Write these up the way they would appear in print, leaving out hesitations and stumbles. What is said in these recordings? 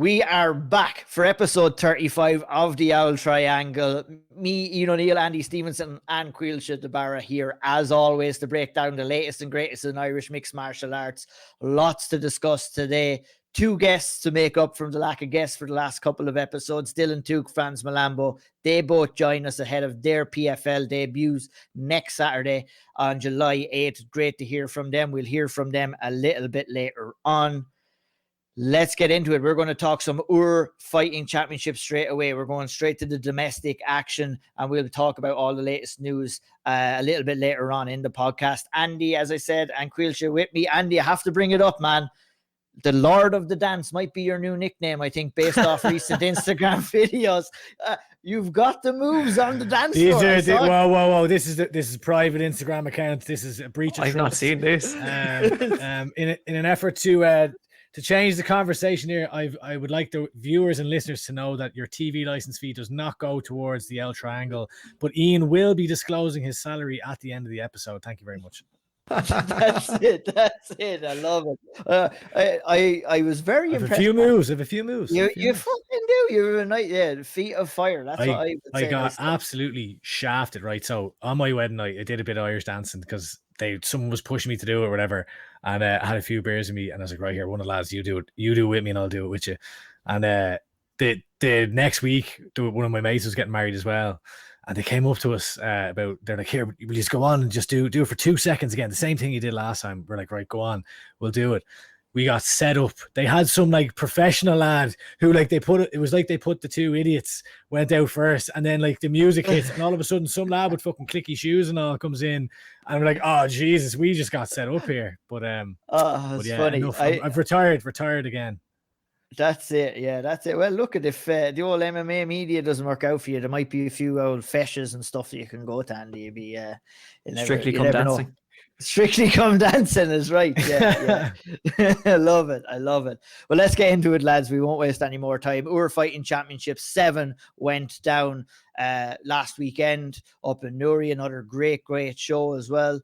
We are back for episode 35 of the Auld Triangle. Me, Ian O'Neill, Andy Stevenson, and Caoilte the Barra here, as always, to break down the latest and greatest in Irish mixed martial arts. Lots to discuss today. Two guests to make up from the lack of guests for the last couple of episodes. Tuke Frans Mlambo. They both join us ahead of their PFL debuts next Saturday on July 8th. Great to hear from them. We'll hear from them a little bit later on. Let's get into it. We're going to talk some Iúr Fighting Championship straight away. We're going straight to the domestic action, and we'll talk about all the latest news a little bit later on in the podcast. Andy, as I said, and Caoilte with me. Andy, I have to bring it up, man. The Lord of the Dance might be your new nickname, I think, based off recent Instagram videos. You've got the moves on the dance floor. Whoa. This is private Instagram account. This is a breach of trust. I've not seen this. In an effort to change the conversation here, I would like the viewers and listeners to know that your TV license fee does not go towards the Auld Triangle, but Ian will be disclosing his salary at the end of the episode. Thank you very much. That's it. I love it. I was very impressed. I have a few moves. You fucking do. You're a night, the feet of fire. That's what I would say. I got absolutely shafted, right? So on my wedding night, I did a bit of Irish dancing because someone was pushing me to do it or whatever, and I had a few beers with me, and I was like, right here, one of the lads, you do it with me, and I'll do it with you. And the next week, one of my mates was getting married as well. And they came up to us they're like, here, will you just go on and just do it for 2 seconds again? The same thing you did last time. We're like, right, go on. We'll do it. We got set up. They had some like professional lad who it was like they put the two idiots went out first, and then like the music hits, and all of a sudden some lad with fucking clicky shoes and all comes in, and we're like, oh Jesus, we just got set up here. But funny. Enough. I've retired again. That's it. Yeah, that's it. Well, look at if the old MMA media doesn't work out for you, there might be a few old feshes and stuff that you can go to, Andy. You'd be Strictly Come Dancing. Know. Strictly Come Dancing is right. Yeah. I love it. Well, let's get into it, lads. We won't waste any more time. Iúr Fighting Championship 7 went down last weekend up in Newry. Another great show as well.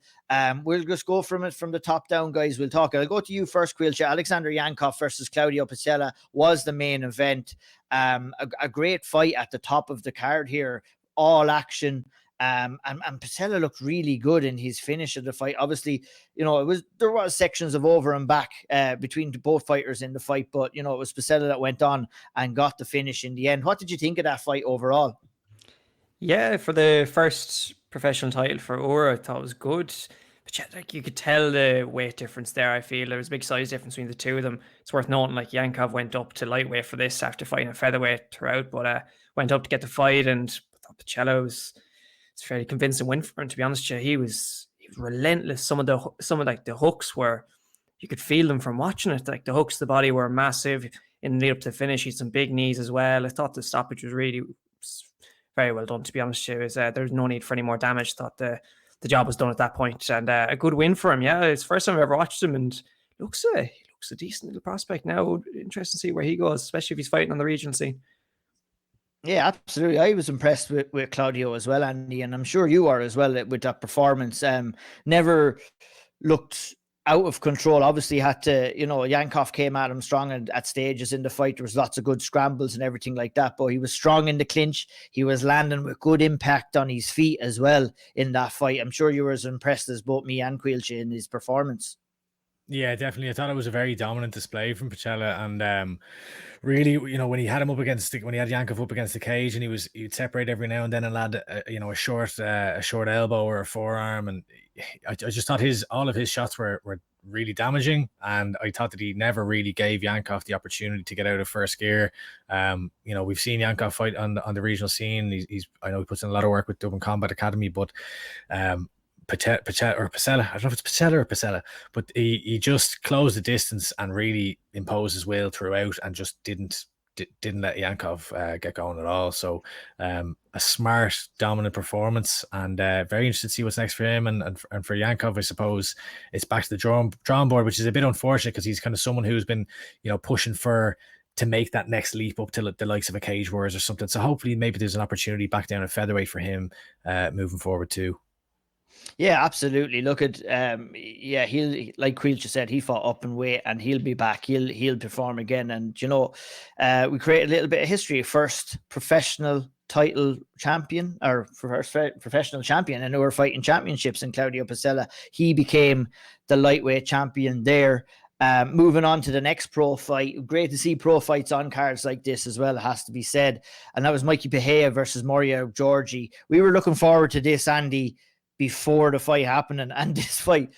We'll just go from the top down, guys. I'll go to you first, Caoilte. Alexander Yankov versus Claudio Picella was the main event. A great fight at the top of the card here. All action. And Picella looked really good in his finish of the fight. Obviously, there was sections of over and back between both fighters in the fight, but it was Picella that went on and got the finish in the end. What did you think of that fight overall? Yeah, for the first professional title for Iúr, I thought it was good. But yeah, like you could tell the weight difference there. I feel there was a big size difference between the two of them. It's worth noting, like Yankov went up to lightweight for this after fighting a featherweight throughout, but went up to get the fight, and I thought Picella was a fairly convincing win for him. To be honest, he was relentless. Some of the hooks were, you could feel them from watching it. Like the hooks to the body were massive in the lead up to the finish. He had some big knees as well. I thought the stoppage was really very well done. To be honest, there's no need for any more damage. Thought the job was done at that point, and a good win for him. Yeah, it's the first time I've ever watched him, and he looks a decent little prospect now. Interesting to see where he goes, especially if he's fighting on the regional scene. Yeah, absolutely. I was impressed with Claudio as well, Andy, and I'm sure you are as well with that performance. Never looked out of control. Obviously had to, Yankov came at him strong and at stages in the fight. There was lots of good scrambles and everything like that, but he was strong in the clinch. He was landing with good impact on his feet as well in that fight. I'm sure you were as impressed as both me and Caoilte in his performance. Yeah, definitely. I thought it was a very dominant display from Picella, and really, when he had Yankov up against the cage, and he'd separate every now and then and land a short elbow or a forearm, and I just thought all of his shots were really damaging, and I thought that he never really gave Yankov the opportunity to get out of first gear. We've seen Yankov fight on the regional scene. I know he puts in a lot of work with Dublin Combat Academy, but Picella, I don't know if it's Picella or Picella, but he just closed the distance and really imposed his will throughout, and just didn't let Yankov get going at all. So a smart, dominant performance, and very interested to see what's next for him. And for Yankov, I suppose it's back to the drawing board, which is a bit unfortunate because he's kind of someone who's been pushing to make that next leap up to the likes of a Cage Wars or something. So hopefully maybe there's an opportunity back down at featherweight for him moving forward too. Yeah, absolutely. Look at he'll, like Caoilte said, he fought up in weight and he'll be back. He'll perform again. And we created a little bit of history. First professional title champion, or first professional champion, and we're fighting championships in Claudio Pacella. He became the lightweight champion there. Moving on to the next pro fight. Great to see pro fights on cards like this as well, it has to be said. And that was Mikey Pereira versus Mario Georgi. We were looking forward to this, Andy, before the fight happened, and this fight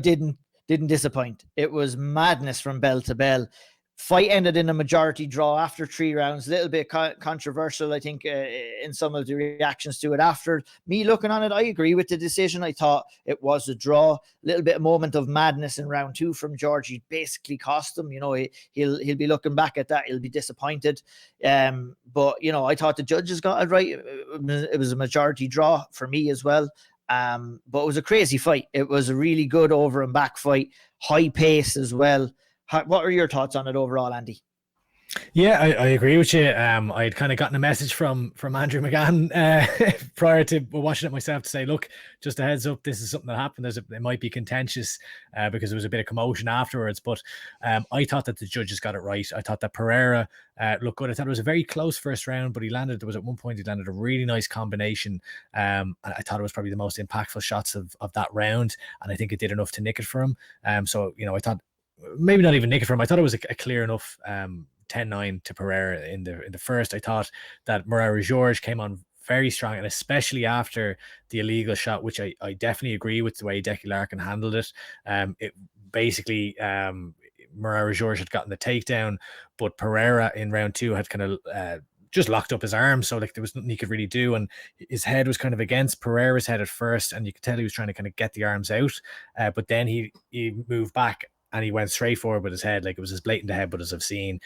didn't disappoint. It was madness from bell to bell. Fight ended in a majority draw after 3 rounds. A little bit controversial, I think, in some of the reactions to it. After me looking on it, I agree with the decision. I thought it was a draw. A little bit of moment of madness in round 2 from Georgie, basically cost him. He'll be looking back at that. He'll be disappointed. But I thought the judges got it right. It was a majority draw for me as well. But it was a crazy fight. It was a really good over and back fight, high pace as well. What are your thoughts on it overall, Andy? Yeah, I agree with you. I had kind of gotten a message from Andrew McGann prior to watching it myself to say, look, just a heads up, this is something that happened. It might be contentious because there was a bit of commotion afterwards. But I thought that the judges got it right. I thought that Pereira looked good. I thought it was a very close first round, but at one point he landed a really nice combination. I thought it was probably the most impactful shots of that round, and I think it did enough to nick it for him. So I thought maybe not even nick it for him. I thought it was a clear enough 10-9 to Pereira in the first. I thought that Mario George came on very strong, and especially after the illegal shot, which I definitely agree with the way Decky Larkin handled it. It basically Mario George had gotten the takedown, but Pereira in round 2 had kind of just locked up his arms, so there was nothing he could really do, and his head was kind of against Pereira's head at first, and you could tell he was trying to kind of get the arms out, but then he moved back and he went straight forward with his head. Like, it was as blatant a headbutt as I've seen.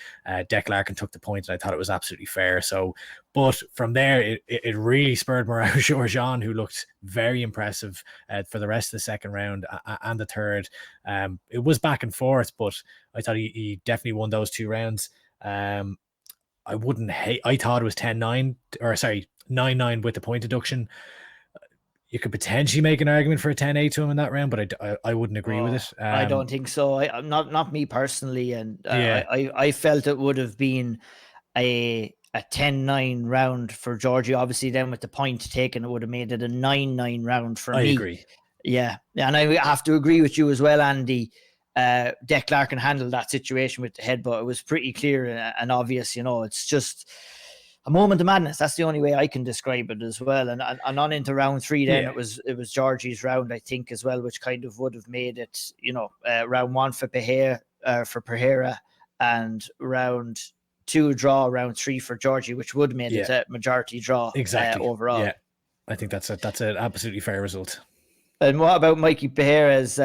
Deck Larkin took the point, and I thought it was absolutely fair. So, but from there, it really spurred Mario George on, who looked very impressive for the rest of the second round and the third. It was back and forth, but I thought he definitely won those 2 rounds. I thought it was 10-9, or sorry, 9-9 with the point deduction. You could potentially make an argument for a 10-8 to him in that round, but I wouldn't agree with it. I don't think so. I'm not me personally, and I felt it would have been a 10-9 round for Georgia. Obviously, then with the point taken, it would have made it a 9-9 round for me. I agree. Yeah, and I have to agree with you as well, Andy. Deck Larkin handled that situation with the headbutt. It was pretty clear and obvious. It's just a moment of madness. That's the only way I can describe it as well. And on into round 3, then it was Georgie's round, I think, as well, which kind of would have made it, round 1 for Pereira, and round 2 draw, round 3 for Georgie, which would have made it a majority draw overall. Yeah, I think that's an absolutely fair result. And what about Mikey Pereira's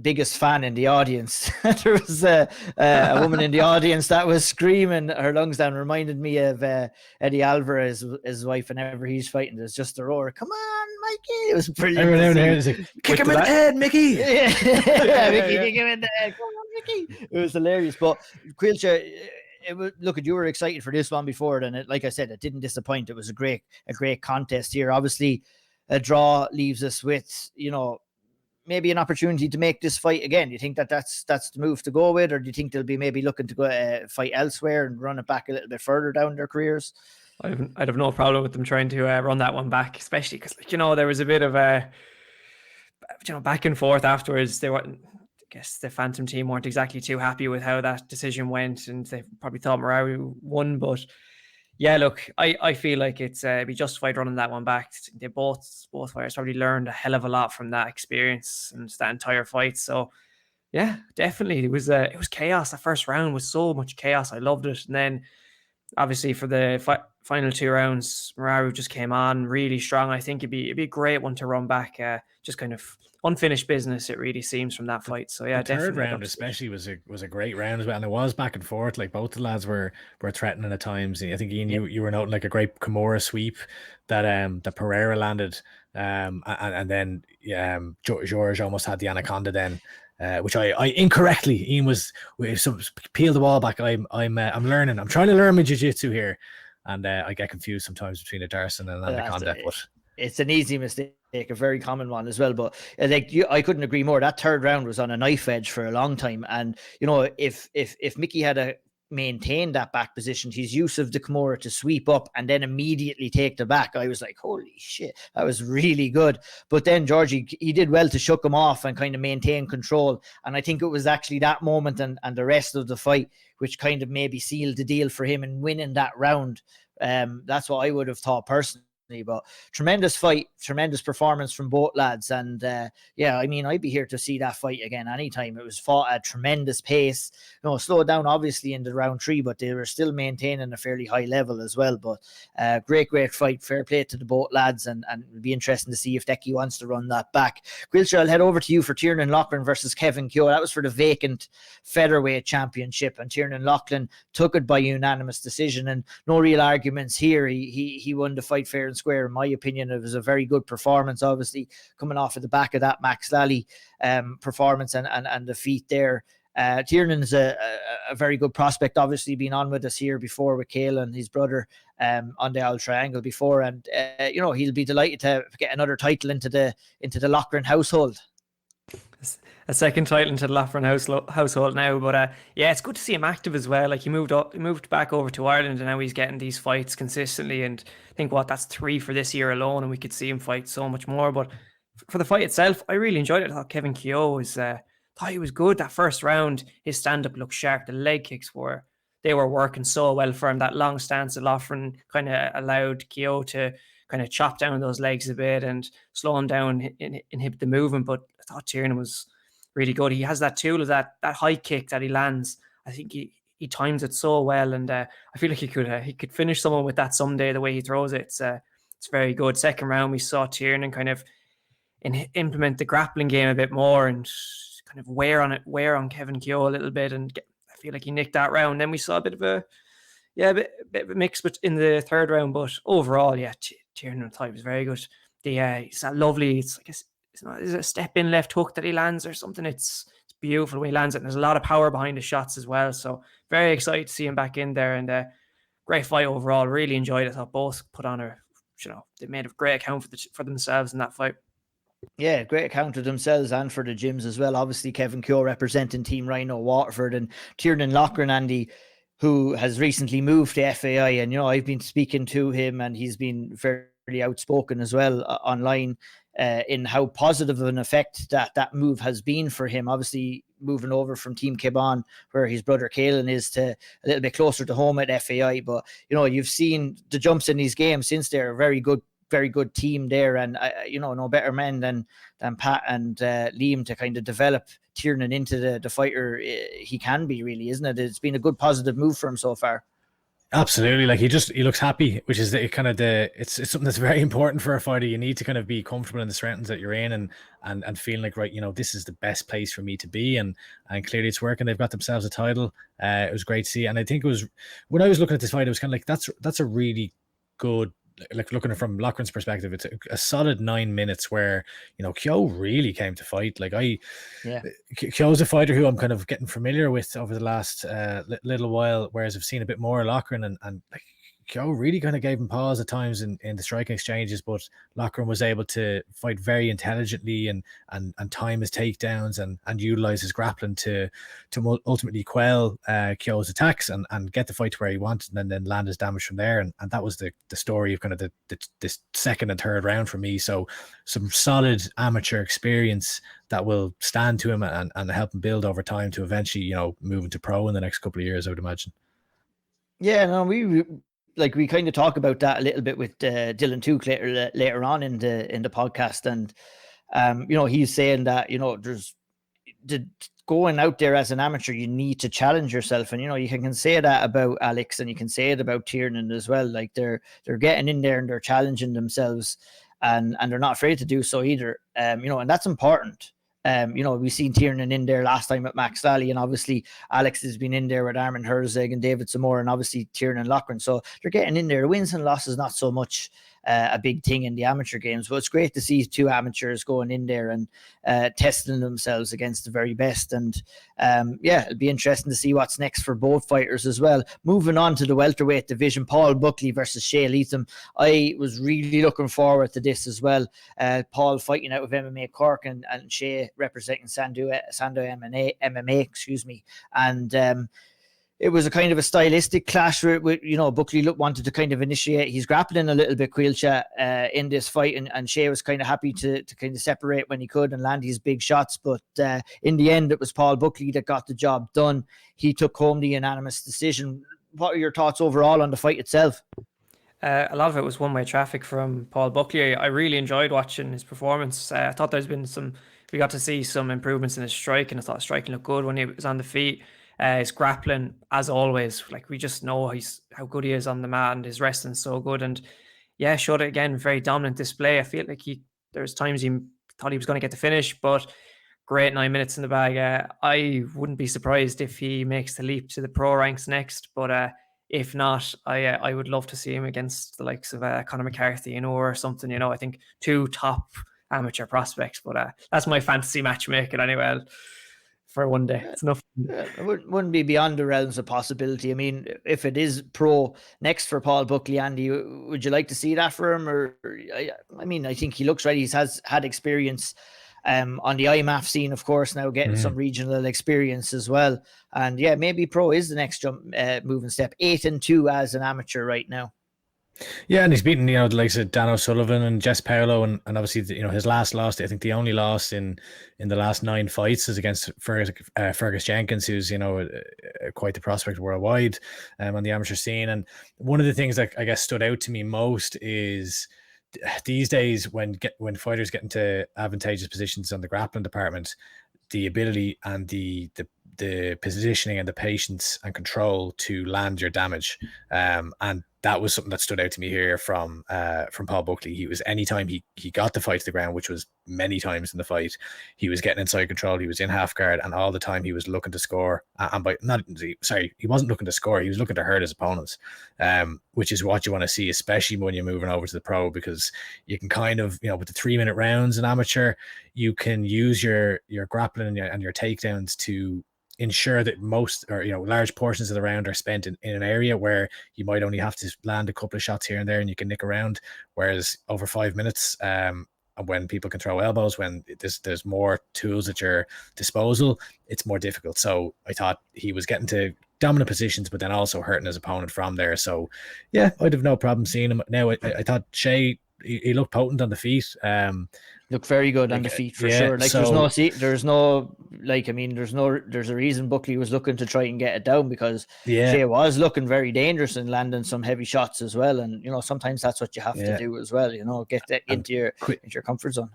biggest fan in the audience? There was a woman in the audience that was screaming her lungs down. Reminded me of Eddie Alvarez, his wife, whenever he's fighting, there's just a roar, "Come on, Mikey!" It was brilliant. Everyone there is like, kick him in the head, Mickey. Yeah, Mickey, kick him in the head. Come on, Mickey. It was hilarious. But Caoilte, look, you were excited for this one before it, and like I said, it didn't disappoint. It was a great contest here. Obviously, a draw leaves us with, maybe an opportunity to make this fight again. Do you think that's the move to go with, or do you think they'll be maybe looking to go fight elsewhere and run it back a little bit further down their careers? I'd have no problem with them trying to run that one back, especially because there was a bit of a back and forth afterwards. I guess the Phantom team weren't exactly too happy with how that decision went, and they probably thought Marawi won, but yeah, look, I feel like it's be justified running that one back. They both fighters probably learned a hell of a lot from that experience and that entire fight. So yeah, definitely it was chaos. The first round was so much chaos. I loved it. And then obviously for the final 2 rounds, Marawi just came on really strong. I think it'd be a great one to run back. Just kind of unfinished business, it really seems, from that fight. So yeah, the third round especially was a great round as well, and it was back and forth. Like, both the lads were threatening at times. And I think, Ian, you were noting like a great Kimura sweep that Pereira landed, and then George almost had the anaconda then, which I incorrectly, Ian was so peel the wall back. I'm learning. I'm trying to learn my jiu-jitsu here, and I get confused sometimes between a Darson and an anaconda, but It's an easy mistake, a very common one as well. But I couldn't agree more. That third round was on a knife edge for a long time. And, if Mickey had maintained that back position, his use of the Kimura to sweep up and then immediately take the back, I was like, holy shit, that was really good. But then Georgie, he did well to shuck him off and kind of maintain control. And I think it was actually that moment and the rest of the fight which kind of maybe sealed the deal for him in winning that round. That's what I would have thought personally. But tremendous fight, tremendous performance from both lads. And I'd be here to see that fight again anytime. It was fought at tremendous pace. Slowed down obviously in the round 3, but they were still maintaining a fairly high level as well. But great fight. Fair play to the both lads, and it'll be interesting to see if Decky wants to run that back. Caoilte, I'll head over to you for Tiernan Loughran versus Kevin Keogh. That was for the vacant featherweight championship, and Tiernan Loughran took it by unanimous decision, and no real arguments here. He won the fight fair and square, in my opinion. It was a very good performance, obviously coming off of the back of that Max Lally performance and defeat there. Tiernan's a very good prospect, obviously been on with us here before with Caoilte and his brother on the Auld Triangle before, and he'll be delighted to get another title into the Loughran household. A second title into the Loughran household now, but it's good to see him active as well. Like he moved back over to Ireland, and now he's getting these fights consistently. And I think that's 3 for this year alone, and we could see him fight so much more. But for the fight itself, I really enjoyed it. I thought Kevin Keogh thought he was good. That first round, his stand-up looked sharp. The leg kicks were working so well for him. That long stance at Loughran kind of allowed Keogh to kind of chop down those legs a bit and slow him down, inhibit the movement. But I thought Tiernan was really good. He has that tool of that high kick that he lands. I think he times it so well, and I feel like he could finish someone with that someday. The way he throws it, it's very good. Second round, we saw Tiernan kind of implement the grappling game a bit more and kind of wear on Kevin Keogh a little bit, and I feel like he nicked that round. Then we saw a bit of a mix, but in the third round. But overall, Tiernan I thought he was very good. It's that lovely. It's like it's a step in left hook that he lands or something. It's beautiful the way he lands it, and there's a lot of power behind the shots as well. So very excited to see him back in there, and great fight overall. Really enjoyed it. I thought both put on they made a great account for themselves in that fight. Yeah, great account of themselves and for the gyms as well. Obviously, Kevin Keogh representing Team Rhino Waterford, and Tiernan Loughran, Andy, who has recently moved to FAI. And, I've been speaking to him, and he's been fairly outspoken as well online in how positive of an effect that move has been for him. Obviously, moving over from Team Kibon, where his brother Caoilte is, to a little bit closer to home at FAI. But, you've seen the jumps in these games since they're a very good team there, and no better men than Pat and Liam to kind of develop Tiernan into the fighter he can be, really, isn't it? It's been a good positive move for him so far. Absolutely. Like he looks happy, which is it's something that's very important for a fighter. You need to kind of be comfortable in the surroundings that you're in and feeling like, right, this is the best place for me to be, and clearly it's working. They've got themselves a title. It was great to see, and I think it was, when I was looking at this fight, it was kind of like that's a really good, like looking at it from Loughran's perspective, it's a solid 9 minutes where Keogh really came to fight. Like Keogh's a fighter who I'm kind of getting familiar with over the last little while, whereas I've seen a bit more of Loughran, and like Keogh really kind of gave him pause at times in the striking exchanges, but Loughran was able to fight very intelligently and time his takedowns and utilize his grappling to ultimately quell Keogh's attacks and get the fight to where he wanted, and then land his damage from there. And that was the story of kind of this second and third round for me. So some solid amateur experience that will stand to him and help him build over time to eventually, move into pro in the next couple of years, I would imagine. Yeah, no, we kind of talk about that a little bit with Dylan Tuke later on in the podcast, and he's saying that there's going out there as an amateur, you need to challenge yourself, and you can say that about Alex, and you can say it about Tiernan as well. Like they're getting in there and they're challenging themselves, and they're not afraid to do so either. And that's important. We've seen Tiernan in there last time at Max Lally, and obviously Alex has been in there with Armin Herzog and David Zamora, and obviously Tiernan Loughran. So they're getting in there. The wins and losses, not so much. a big thing in the amateur games. But it's great to see two amateurs going in there and testing themselves against the very best. And it'll be interesting to see what's next for both fighters as well. Moving on to the welterweight division, Paul Buckley versus Shea Leatham. I was really looking forward to this as well. Paul fighting out with MMA Cork and Shea representing Sando MMA, excuse me. And it was a kind of a stylistic clash with Buckley wanted to kind of initiate his grappling a little bit, Caoilte, in this fight, and Shea was kind of happy to kind of separate when he could and land his big shots. But in the end, it was Paul Buckley that got the job done. He took home the unanimous decision. What are your thoughts overall on the fight itself? A lot of it was one-way traffic from Paul Buckley. I really enjoyed watching his performance. I thought we got to see some improvements in his striking. I thought his striking looked good when he was on the feet. His grappling, as always, like we just know how good he is on the mat, and his wrestling's so good. And yeah, showed it again, very dominant display. I feel like there's times he thought he was going to get the finish, but great 9 minutes in the bag. I wouldn't be surprised if he makes the leap to the pro ranks next, but if not, I would love to see him against the likes of Conor McCarthy and or something. I think two top amateur prospects, but that's my fantasy matchmaking anyway. For one day, it's enough. It wouldn't be beyond the realms of possibility. I mean, if it is pro next for Paul Buckley, Andy, would you like to see that for him? Or I mean, I think he looks ready. He has had experience on the IMMAF scene, of course, now getting some regional experience as well. And yeah, maybe pro is the next moving step. 8-2 as an amateur right now. Yeah, and he's beaten, the likes of Dan O'Sullivan and Jess Paolo, and obviously, his last loss, I think the only loss in the last 9 fights is against Fergus Jenkins, who's, quite the prospect worldwide on the amateur scene. And one of the things that I guess stood out to me most is these days when fighters get into advantageous positions on the grappling department, the ability and the positioning and the patience and control to land your damage. And that was something that stood out to me here from Paul Buckley. He was, anytime he got the fight to the ground, which was many times in the fight, he was getting inside control. He was in half guard, and all the time he was looking to score. He wasn't looking to score. He was looking to hurt his opponents, which is what you want to see, especially when you're moving over to the pro, because you can kind of, with the 3-minute rounds in amateur, you can use your grappling and your takedowns to ensure that most or large portions of the round are spent in an area where you might only have to land a couple of shots here and there and you can nick around, whereas over 5 minutes, when people can throw elbows, when there's more tools at your disposal, it's more difficult. So I thought he was getting to dominant positions, but then also hurting his opponent from there. So yeah, I'd have no problem seeing him. Now I thought Shea, he looked potent on the feet. Look very good on the feet for sure. Like there's a reason Buckley was looking to try and get it down, because Shea was looking very dangerous and landing some heavy shots as well. And sometimes that's what you have to do as well. Get that into your comfort zone.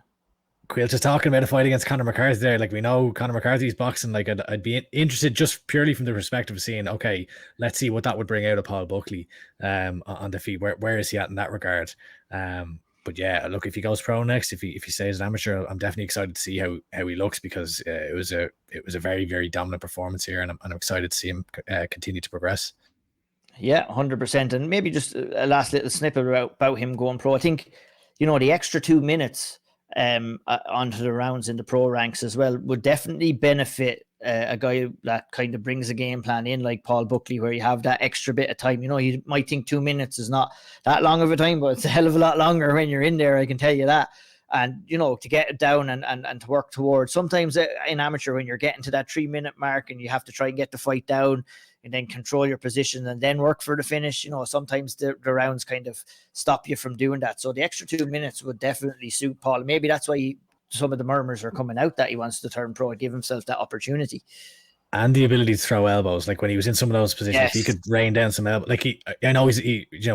Caoilte talking about a fight against Conor McCarthy there. Like, we know Conor McCarthy's boxing. Like, I'd be interested just purely from the perspective of seeing, okay, let's see what that would bring out of Paul Buckley on the feet. Where is he at in that regard? But yeah, look, if he goes pro next, if he stays an amateur, I'm definitely excited to see how he looks, because it was a very, very dominant performance here, and I'm excited to see him continue to progress. Yeah, 100%. And maybe just a last little snippet about him going pro. I think, the extra 2 minutes onto the rounds in the pro ranks as well would definitely benefit a guy that kind of brings a game plan in, like Paul Buckley, where you have that extra bit of time. You might think 2 minutes is not that long of a time, but it's a hell of a lot longer when you're in there, I can tell you that. And to get it down and to work towards, sometimes in amateur, when you're getting to that 3-minute mark and you have to try and get the fight down and then control your position and then work for the finish, sometimes the rounds kind of stop you from doing that. So the extra 2 minutes would definitely suit Paul. Maybe that's why some of the murmurs are coming out that he wants to turn pro and give himself that opportunity. And the ability to throw elbows. Like, when he was in some of those positions, he could rain down some elbows. Like, I know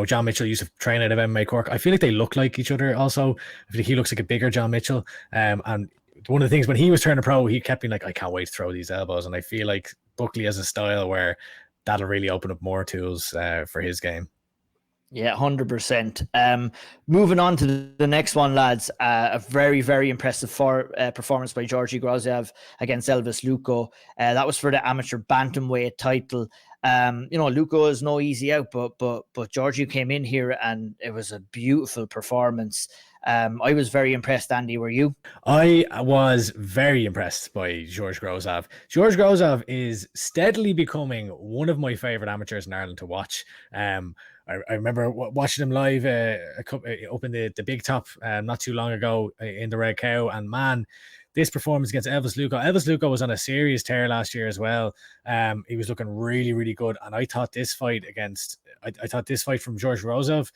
John Mitchell used to train out of MMA Cork. I feel like they look like each other also. I feel like he looks like a bigger John Mitchell. And one of the things when he was turning pro, he kept being like, I can't wait to throw these elbows. And I feel like Buckley has a style where that'll really open up more tools for his game. Yeah, 100%. Moving on to the next one, lads. A very, very impressive performance by Georgi Groziev against Elvis Luko. That was for the amateur bantamweight title. Luco is no easy out, but Giorgio came in here and it was a beautiful performance. I was very impressed. Andy, were you? I was very impressed by George Grozov. George Grozov is steadily becoming one of my favorite amateurs in Ireland to watch. I remember watching him live up in the big top not too long ago in the Red Cow, and man, this performance against Elvis Luco was on a serious tear last year as well. He was looking really, really good, and I thought this fight from George Grozov,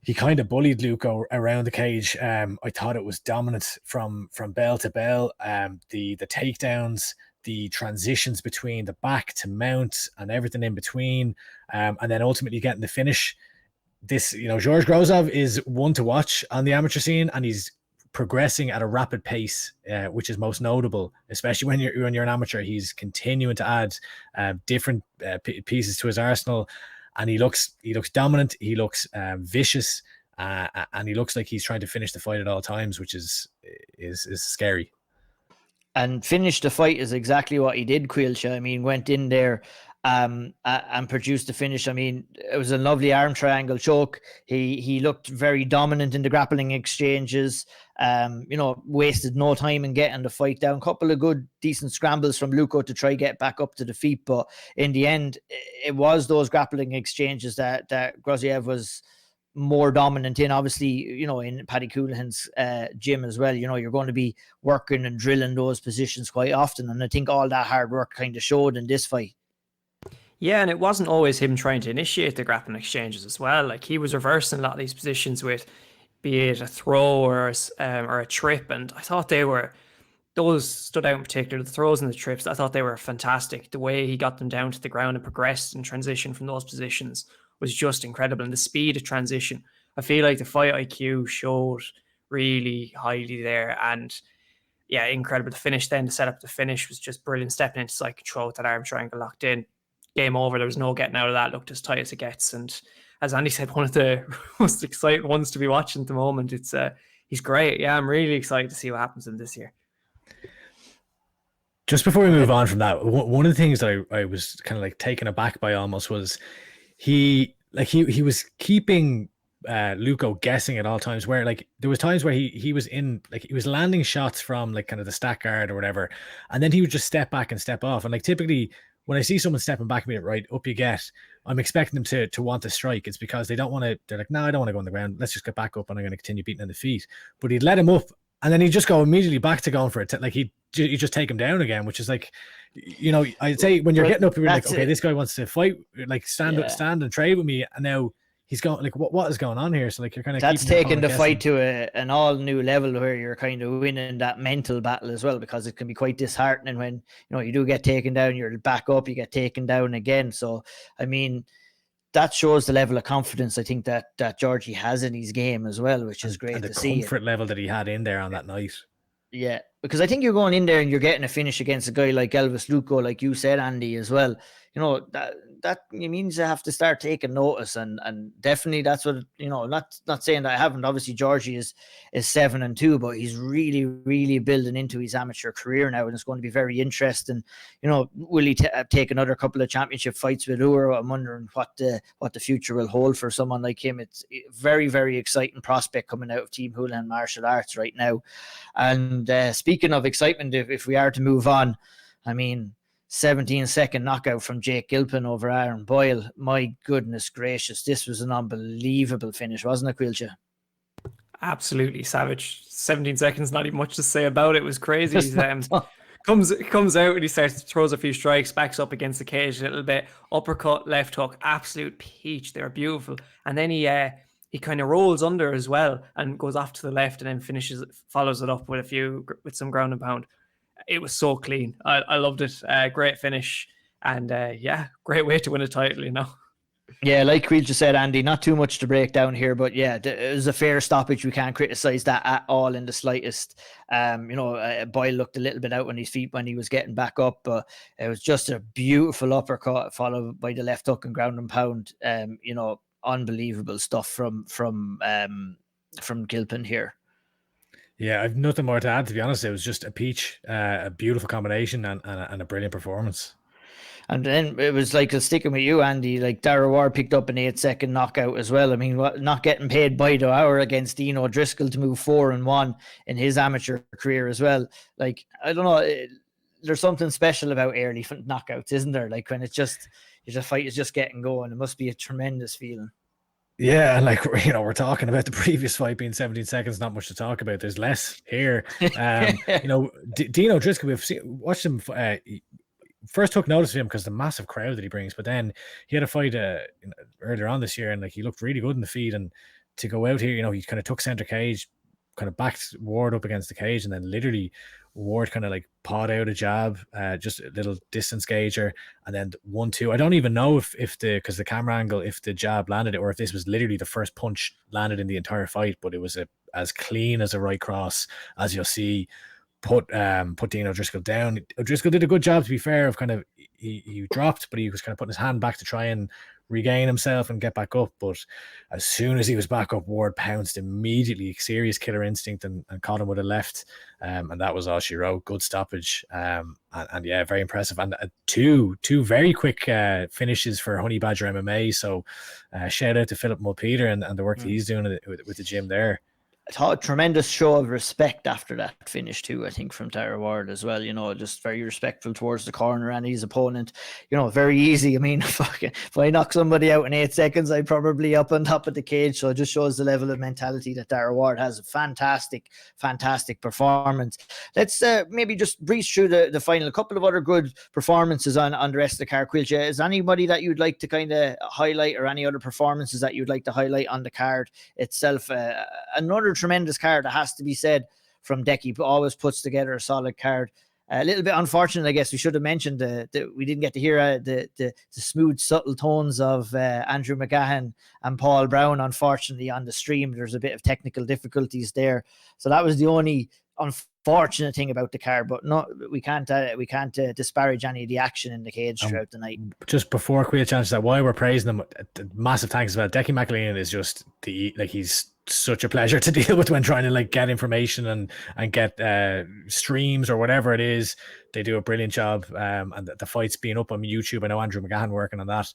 he kind of bullied Luco around the cage. I thought it was dominant from bell to bell. The takedowns, the transitions between the back to mount and everything in between, and then ultimately getting the finish. George Grozov is one to watch on the amateur scene, and he's progressing at a rapid pace, which is most notable, especially when you're an amateur. He's continuing to add different pieces to his arsenal, and he looks dominant. He looks vicious, and he looks like he's trying to finish the fight at all times, which is scary. And finish the fight is exactly what he did, Caoilte. I mean, went in there and produced the finish. I mean, it was a lovely arm triangle choke. He looked very dominant in the grappling exchanges. Wasted no time in getting the fight down. Couple of good, decent scrambles from Luco to try get back up to the feet, but in the end, it was those grappling exchanges that Groziev was more dominant in. Obviously, in Paddy Coulihan's gym as well, you're going to be working and drilling those positions quite often, and I think all that hard work kind of showed in this fight. Yeah, and it wasn't always him trying to initiate the grappling exchanges as well. Like, he was reversing a lot of these positions with, be it a throw or a trip, and I thought those stood out in particular. The throws and the trips, I thought they were fantastic. The way he got them down to the ground and progressed and transition from those positions was just incredible. And the speed of transition, I feel like the fight IQ showed really highly there. And yeah, incredible. The finish then, to set up the finish was just brilliant. Stepping into side control with that arm triangle locked in. Game over. There was no getting out of that. Looked as tight as it gets. And as Andy said, one of the most exciting ones to be watching at the moment. He's great. Yeah, I'm really excited to see what happens in this year. Just before we move on from that, one of the things that I was kind of like taken aback by almost was he was keeping Luco guessing at all times, where like there was times where he was in, like, he was landing shots from like kind of the stack guard or whatever, and then he would just step back and step off. And like typically when I see someone stepping back a bit, right, up you get, I'm expecting them to want to strike. It's because they don't want to, they're like, no, I don't want to go on the ground. Let's just get back up and I'm going to continue beating on the feet. But he'd let him up and then he'd just go immediately back to going for it. Like you just take him down again, which is like, I'd say when you're getting up, you're like, okay, this guy wants to fight, like stand and trade with me. And now he's going, like, what is going on here? So like, you're kind of, that's taking the fight to an all new level where you're kind of winning that mental battle as well, because it can be quite disheartening when, you do get taken down, you're back up, you get taken down again. So, I mean, that shows the level of confidence I think that Georgie has in his game as well, which is great to see. The comfort level that he had in there on that night. Yeah, because I think you're going in there and you're getting a finish against a guy like Elvis Luco, like you said, Andy, as well. That means you have to start taking notice, and definitely that's what, not saying that I haven't. Obviously Georgie is 7-2, but he's really, really building into his amateur career now, and it's going to be very interesting. Will he take another couple of championship fights with Iúr? I'm wondering what the future will hold for someone like him. It's a very, very exciting prospect coming out of Team Houlihan Martial Arts right now. And speaking of excitement, if we are to move on, I mean, 17-second knockout from Jake Gilpin over Aaron Boyle. My goodness gracious, this was an unbelievable finish, wasn't it, Caoilte? Absolutely savage. 17 seconds, not even much to say about it. It was crazy. He comes out and he throws a few strikes, backs up against the cage a little bit, uppercut, left hook, absolute peach. They were beautiful. And then he kind of rolls under as well and goes off to the left and then follows it up with some ground and pound. It was so clean. I loved it. Great finish. And great way to win a title, Yeah, like we just said, Andy, not too much to break down here, but yeah, it was a fair stoppage. We can't criticize that at all in the slightest. Boyle looked a little bit out on his feet when he was getting back up, but it was just a beautiful uppercut followed by the left hook and ground and pound. Unbelievable stuff from Gilpin here. Yeah, I've nothing more to add, to be honest. It was just a peach, a beautiful combination and a brilliant performance. And then it was like sticking with you, Andy. Like Darragh Ward picked up an 8-second knockout as well. I mean, not getting paid by the hour against Dino Driscoll to move 4-1 in his amateur career as well. Like, I don't know, there's something special about early knockouts, isn't there? Like when it's just the fight is just getting going. It must be a tremendous feeling. Yeah, and like, you know, we're talking about the previous fight being 17 seconds, not much to talk about. There's less here. You know, Dino Driscoll, watched him. First took notice of him because the massive crowd that he brings, but then he had a fight earlier on this year, and like he looked really good in the feed. And to go out here, you know, he kind of took center cage, kind of backed Ward up against the cage, and then literally Ward kind of like pawed out a jab, just a little distance gauger, and then 1-2. I don't even know if because the camera angle, if the jab landed it, or if this was literally the first punch landed in the entire fight, but it was as clean as a right cross as you'll see. Put Dino Driscoll down. Driscoll did a good job, to be fair, of kind of he dropped, but he was kind of putting his hand back to try and regain himself and get back up. But as soon as he was back up, Ward pounced immediately, serious killer instinct, and caught him with a left. And that was all she wrote. Good stoppage. And yeah, very impressive. And two very quick finishes for Honey Badger MMA. So shout out to Philip Mulpeter and the work that he's doing with the gym there. I thought a tremendous show of respect after that finish too, I think, from Darragh Ward as well. You know, just very respectful towards the corner and his opponent. You know, very easy. I mean, if I knock somebody out in 8 seconds, I'd probably up on top of the cage. So it just shows the level of mentality that Darragh Ward has. A fantastic performance. Let's maybe just breeze through the final. A couple of other good performances on the rest of the card. Caoilte, is anybody that you'd like to kind of highlight, or any other performances that you'd like to highlight on the card itself? Another tremendous card, that has to be said, from Decky. Always puts together a solid card. A little bit unfortunate, I guess. We should have mentioned that we didn't get to hear the smooth, subtle tones of Andrew McGahan and Paul Brown, unfortunately, on the stream. There's a bit of technical difficulties there, so that was the only unfortunate thing about the card. But no, we can't disparage any of the action in the cage throughout the night. Just before Caoilte answers that, why we're praising them, massive thanks as well. Decky McAlean is just he's such a pleasure to deal with when trying to like get information and get streams or whatever it is. They do a brilliant job, and the fight's being up on YouTube. I know Andrew McGahan working on that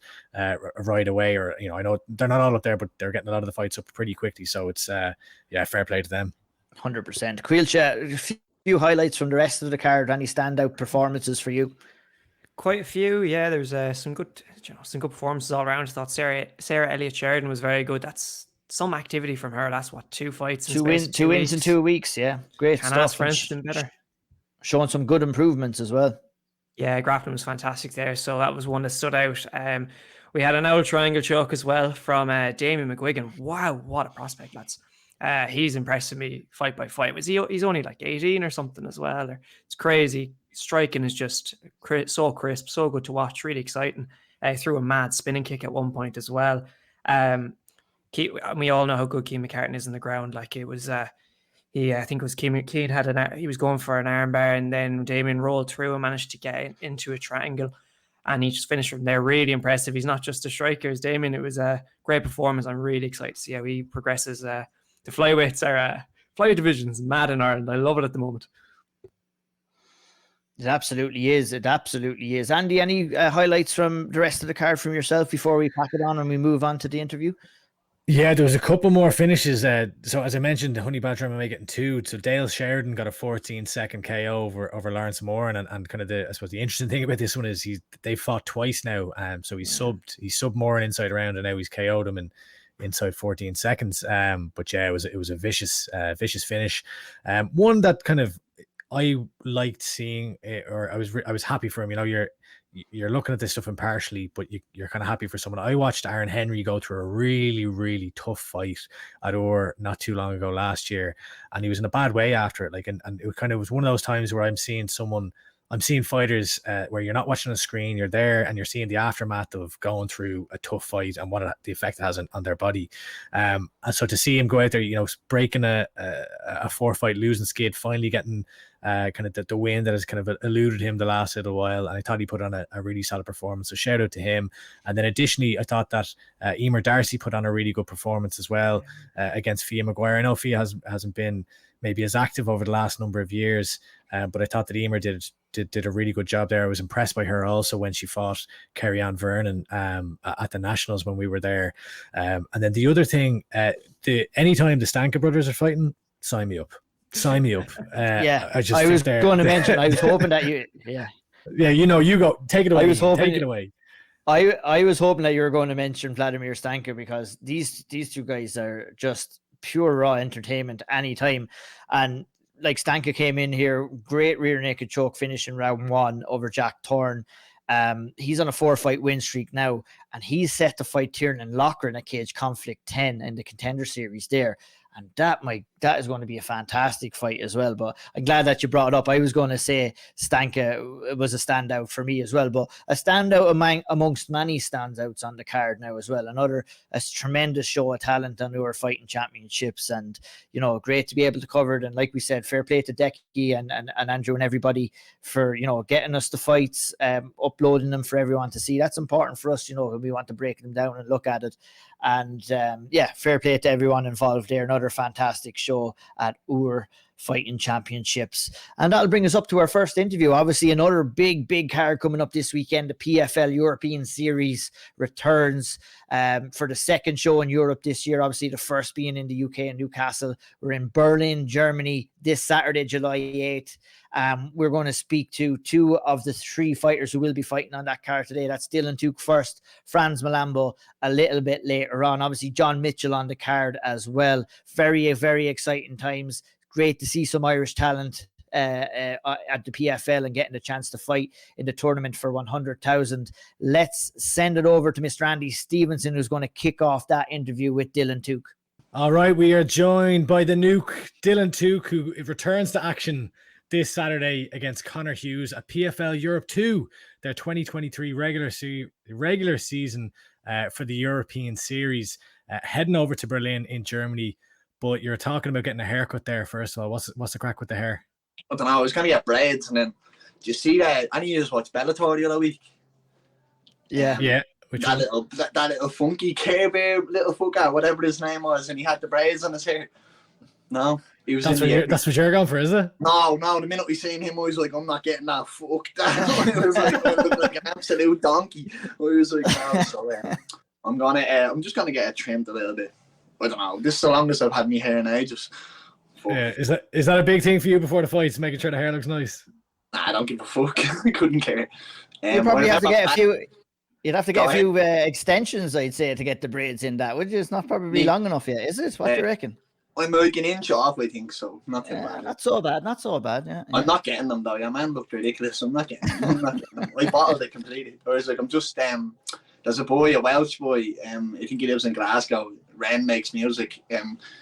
right away, or you know, I know they're not all up there, but they're getting a lot of the fights up pretty quickly. So it's yeah, fair play to them. 100%. Caoilte, a few highlights from the rest of the card. Any standout performances for you? Quite a few, yeah. There's some good performances all around. I thought Sarah Elliott Sheridan was very good. That's some activity from her. That's what, 2 fights, two wins in 2 weeks. Yeah, great Can't stuff. ask for anything better. Showing some good improvements as well. Yeah, grappling was fantastic there. So that was one that stood out. We had an Auld Triangle choke as well from Damien McGuigan. Wow, what a prospect, lads. He's impressing me fight by fight. He's only like 18 or something as well. It's crazy. Striking is just so crisp, so good to watch. Really exciting. Threw a mad spinning kick at one point as well. We all know how good Keane McCartan is in the ground. Like it was, I think it was Keane he was going for an armbar, and then Damien rolled through and managed to get into a triangle, and he just finished from there. Really impressive. He's not just a striker, as Damien. It was a great performance. I'm really excited to see how he progresses. The flyweights are flyweight division's mad in Ireland. I love it at the moment. It absolutely is. Andy, any highlights from the rest of the card from yourself before we pack it on and we move on to the interview? Yeah, there was a couple more finishes. So as I mentioned, the Honey Badger MMA getting 2. So Dale Sheridan got a 14-second KO over Lawrence Moore, and kind of I suppose the interesting thing about this one is they fought twice now. So he subbed Moore in inside round, and now he's KO'd him in inside 14 seconds. But yeah, it was a vicious finish. One that kind of I liked seeing, or I was happy for him. You know, you're looking at this stuff impartially, but you're kind of happy for someone. I watched Aaron Henry go through a really, really tough fight at Iúr not too long ago last year, and he was in a bad way after it. Like, and it kind of was one of those times where I'm seeing fighters where you're not watching a screen, you're there and you're seeing the aftermath of going through a tough fight and what the effect it has on their body. And so to see him go out there, you know, breaking a 4-fight losing skid, finally getting kind of the win that has kind of eluded him the last little while. And I thought he put on a really solid performance. So shout out to him. And then additionally, I thought that Emer Darcy put on a really good performance as well against Fia Maguire. I know Fia hasn't been maybe as active over the last number of years, But I thought that Emer did a really good job there. I was impressed by her also when she fought Kerry-Ann Vernon at the Nationals when we were there. And then the other thing, anytime the Stanka brothers are fighting, sign me up. Sign me up. I was going to mention. I was hoping that you. Yeah. Yeah, you go. Take it away. Take it away. I was hoping that you were going to mention Vladimir Stanka, because these two guys are just pure raw entertainment anytime. And like, Stanka came in here, great rear naked choke finish in round 1 over Jack Thorne. He's on a 4-fight win streak now, and he's set to fight Tiernan Loughren at Cage Conflict 10 in the Contender Series there. And that is going to be a fantastic fight as well. But I'm glad that you brought it up. I was going to say Stanka was a standout for me as well, but a standout amongst many standouts on the card now as well. A tremendous show of talent on our fighting championships, and great to be able to cover it. And like we said, fair play to Decky and Andrew and everybody for getting us the fights, uploading them for everyone to see. That's important for us, when we want to break them down and look at it. And fair play to everyone involved there. Another fantastic show at Iúr Fighting Championships. And that'll bring us up to our first interview. Obviously, another big card coming up this weekend. The PFL European Series returns for the second show in Europe this year. Obviously, the first being in the UK and Newcastle. We're in Berlin, Germany this Saturday, July 8th. We're going to speak to 2 of the 3 fighters who will be fighting on that card today. That's Tuke Frans Mlambo a little bit later on. Obviously, John Mitchell on the card as well. Very, very exciting times. Great to see some Irish talent at the PFL and getting the chance to fight in the tournament for 100,000. Let's send it over to Mr. Andy Stevenson, who's going to kick off that interview with Dylan Tuke. All right, we are joined by the nuke, Dylan Tuke, who returns to action this Saturday against Conor Hughes at PFL Europe 2, their 2023 regular season for the European Series, heading over to Berlin in Germany. But you're talking about getting a haircut there. First of all, what's the crack with the hair? I don't know. I was going to get braids, and then do you see that? Any of you watched Bellator the other week? Yeah. That little funky Care Bear little fucker, whatever his name was, and he had the braids on his hair. No, he was. That's what you're going for, is it? No. The minute we seen him, I was like, I'm not getting that. Fuck that. I was like an absolute donkey. I was like, no. So I'm just gonna get it trimmed a little bit. I don't know. This is the longest I've had my hair in ages. Fuck. Yeah, is that a big thing for you before the fights, making sure the hair looks nice? Nah, I don't give a fuck. I couldn't care. You probably have to get a few. You'd have to get a few extensions, I'd say, to get the braids in that. Would you? It's not probably long enough yet, is it? What do you reckon? I'm like an inch off, I think so. Not too bad. Not so bad. Yeah. I'm not getting them though. Your man looked ridiculous. I'm not getting them. I bottled it completely. I was like, I'm just there's a Welsh boy. I think he lives in Glasgow. Ren makes music.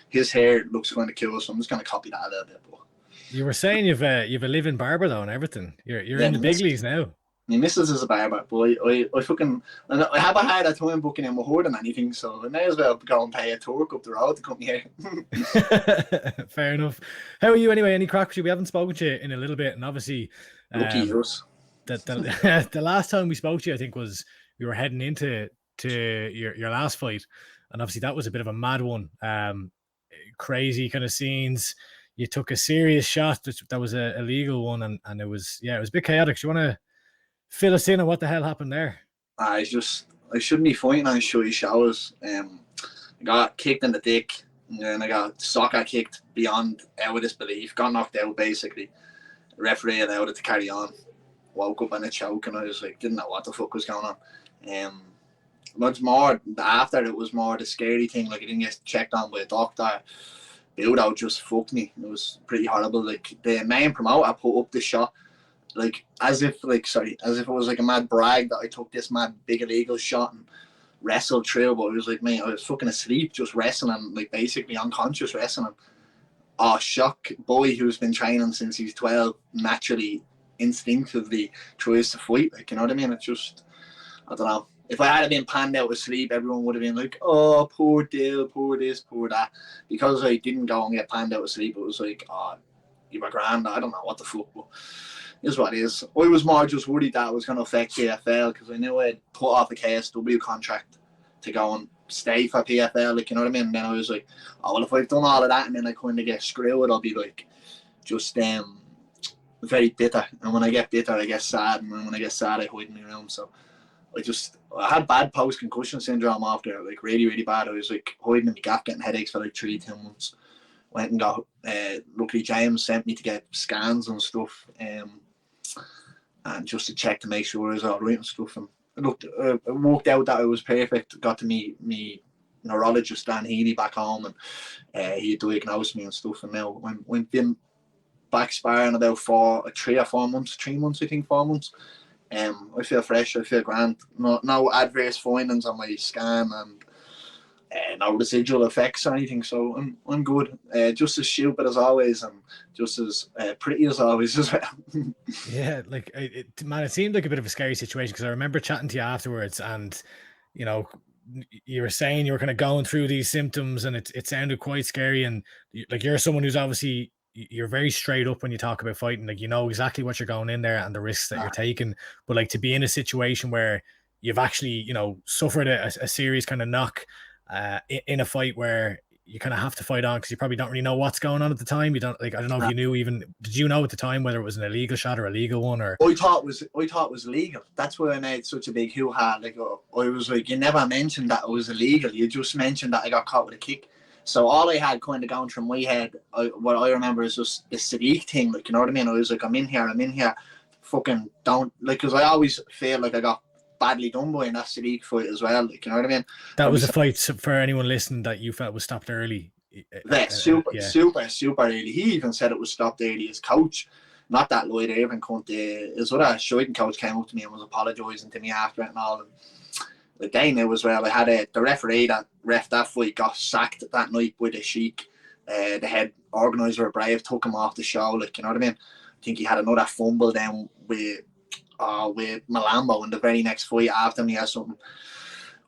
His hair looks kind of cool, so I'm just gonna copy that a little bit. But you were saying you've a live-in barber though and everything. You're in the big leagues now. My missus is a barber, but I have a hard time booking in more than anything, so I may as well go and pay a tour up the road to come here. Fair enough. How are you anyway? Any crack with you? We haven't spoken to you in a little bit, and obviously, lucky us. The last time we spoke to you, I think, was we were heading into your last fight, and obviously that was a bit of a mad one. Crazy kind of scenes. You took a serious shot that was a illegal one, and it was a bit chaotic. Do you want to fill us in on what the hell happened there? I shouldn't be fighting on showy showers. I got kicked in the dick, and then I got soccer kicked beyond out of disbelief. Got knocked out basically. The referee allowed it to carry on. Woke up in a choke, and I was like, didn't know what the fuck was going on. Much more after it was more the scary thing. Like, I didn't get checked on by a doctor. Build-out just fucked me. It was pretty horrible. Like, the main promoter put up the shot. Like, as if it was like a mad brag that I took this mad big illegal shot and wrestled through. But it was like, mate, I was fucking asleep just wrestling, like basically unconscious wrestling. Oh, shock boy who's been training since he's 12 naturally, instinctively tries to fight. Like, you know what I mean? It's just, I don't know. If I had been panned out asleep, everyone would have been like, oh, poor Dill, poor this, poor that. Because I didn't go and get panned out asleep, it was like, oh, you were grand. I don't know what the fuck, but is what it is. I was more just worried that it was going to affect PFL because I knew I'd put off a KSW contract to go and stay for PFL, like, you know what I mean? And then I was like, oh, well, if I've done all of that and then I kind of get screwed, I'll be like, just, like very bitter, and when I get bitter, I get sad, and when I get sad, I hide in my room. So I had bad post-concussion syndrome after, like really, really bad. I was like hiding in my gap, getting headaches for like 3-2 months. Went and got, luckily James sent me to get scans and stuff, and just to check to make sure I was all right and stuff. And it worked out that I was perfect. Got to meet me neurologist Dan Healy back home, and he diagnosed me and stuff. And now when been back sparring about 3 or 4 months, 3 months, I think 4 months. I feel fresh, I feel grand. No adverse findings on my scan, and no residual effects or anything, so I'm good. Just as stupid as always, and just as pretty as always as well. Yeah, like man, it seemed like a bit of a scary situation, because I remember chatting to you afterwards, and you know, you were saying you were kind of going through these symptoms, and it sounded quite scary. And like, you're someone who's obviously, you're very straight up when you talk about fighting. Like, you know exactly what you're going in there and the risks that you're taking. But like, to be in a situation where you've actually, you know, suffered a serious kind of knock in a fight where you kind of have to fight on, because you probably don't really know what's going on at the time. You don't, like, I don't know if you knew, even did you know at the time whether it was an illegal shot or a legal one? Or I thought it was legal. That's why I made such a big hoo-ha. Like, I was like, you never mentioned that it was illegal. You just mentioned that I got caught with a kick. So all I had kind of gone through my head, what I remember is just the Sadiq thing. Like, you know what I mean? I was like, I'm in here. Fucking don't, like, because I always feel like I got badly done by in that Sadiq fight as well. Like, you know what I mean? that was a fight, for anyone listening, that you felt was stopped early. Yeah, super early. He even said it was stopped early. His coach, not that Lloyd Irving cunt, his other shooting coach came up to me and was apologising to me after it and all. And like, they knew as well. I had the referee that ref that fight got sacked that night with a sheik. The head organiser of Brave took him off the show. Like, you know what I mean? I think he had another fumble down with Mlambo in the very next fight after me or something.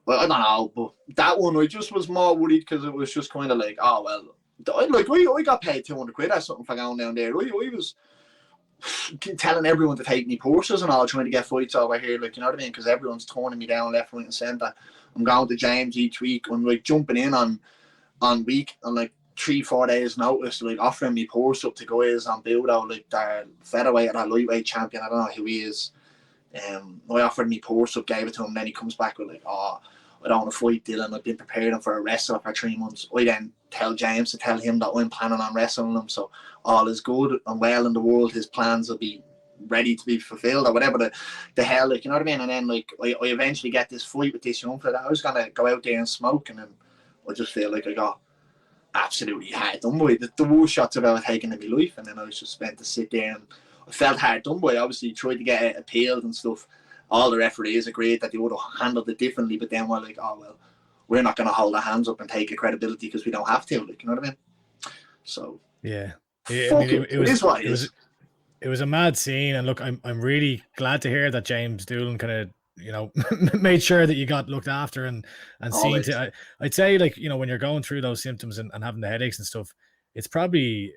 Well, I don't know, but that one I just was more worried, because it was just kind of like, oh well, I got paid 200 quid or something for going down there. I was telling everyone to take me courses and all, trying to get fights over here, like, you know what I mean? Because everyone's turning me down left, right, and centre. I'm going to James each week. I'm like jumping in on week on like 3-4 days notice, like offering me course up to guys on Budo, like their featherweight or lightweight champion. I don't know who he is. I offered me course up, gave it to him, then he comes back with like, oh, I don't want to fight Dylan. I've been preparing for a wrestler for 3 months. I then tell James to tell him that I'm planning on wrestling him, so all is good and well in the world. His plans will be ready to be fulfilled, or whatever the hell, like, you know what I mean? And then like I eventually get this fight with this young fella that I was gonna go out there and smoke, and then I just feel like I got absolutely hard done by. The worst shots I've ever taken in my life, and then I was just spent to sit there, and I felt hard done by. Obviously tried to get it appealed and stuff. All the referees agreed that they would have handled it differently, but then we're like, oh well, we're not going to hold our hands up and take a credibility because we don't have to, like, you know what I mean? So yeah, I mean, it was a mad scene. And look, I'm really glad to hear that James Doolan kind of, you know, made sure that you got looked after and seen to. I'd say, like, you know, when you're going through those symptoms and having the headaches and stuff, it's probably,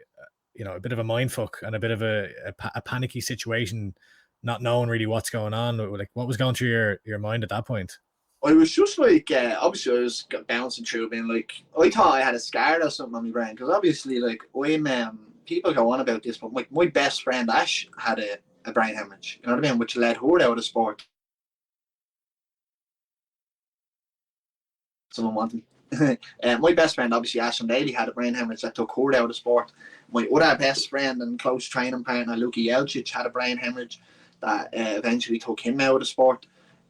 you know, a bit of a mindfuck and a bit of a panicky situation, not knowing really what's going on. Like, what was going through your mind at that point? I was just like, obviously I was bouncing through, being like, I thought I had a scar or something on my brain, because obviously, like, people go on about this, but like, my best friend Ash had a brain hemorrhage, you know what I mean, which led her out of sport. Someone wanted me. My best friend, obviously, Ash and Lally, had a brain hemorrhage that took her out of sport. My other best friend and close training partner, Luki Elchich, had a brain hemorrhage that eventually took him out of sport.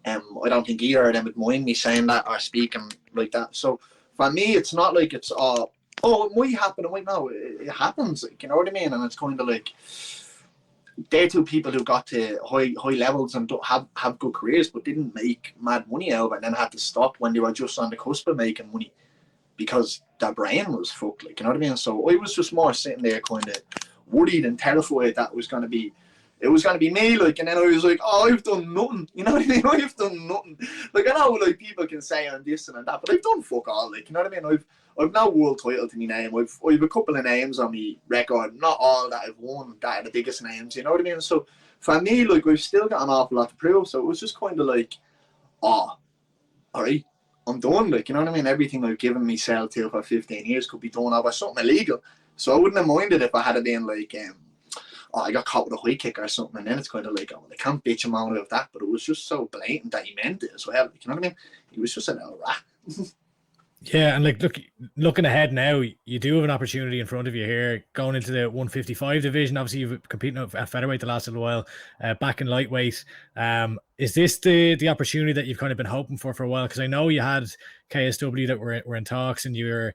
I don't think either of them would mind me saying that or speaking like that. So for me, it's not like it's all, oh, it might happen. It might not. It happens, like, you know what I mean? And it's kind of like, they're two people who got to high levels and don't have good careers, but didn't make mad money out of it, and then had to stop when they were just on the cusp of making money because their brain was fucked, like, you know what I mean? So I was just more sitting there kind of worried and terrified that it was going to be me, like, and then I was like, oh, I've done nothing, you know what I mean? I've done nothing. Like, I know, like, people can say I'm this and that, but I've done fuck all, like, you know what I mean? I've no world title to my name. I've a couple of names on my record, not all that I've won that are the biggest names, you know what I mean? So for me, like, I've still got an awful lot to prove, so it was just kind of like, oh, all right, I'm done, like, you know what I mean? Everything I've given myself to for 15 years could be done over something illegal, so I wouldn't have minded if I had it been like, oh, I got caught with a high kick or something, and then it's kind of like, oh, they can't bitch him out of that, but it was just so blatant that he meant it as well. You know what I mean? He was just a little rat. Yeah, and like looking ahead now, you do have an opportunity in front of you here going into the 155 division. Obviously, you've competed at featherweight the last little while, back in lightweight. Is this the opportunity that you've kind of been hoping for a while? Because I know you had KSW that were in talks, and you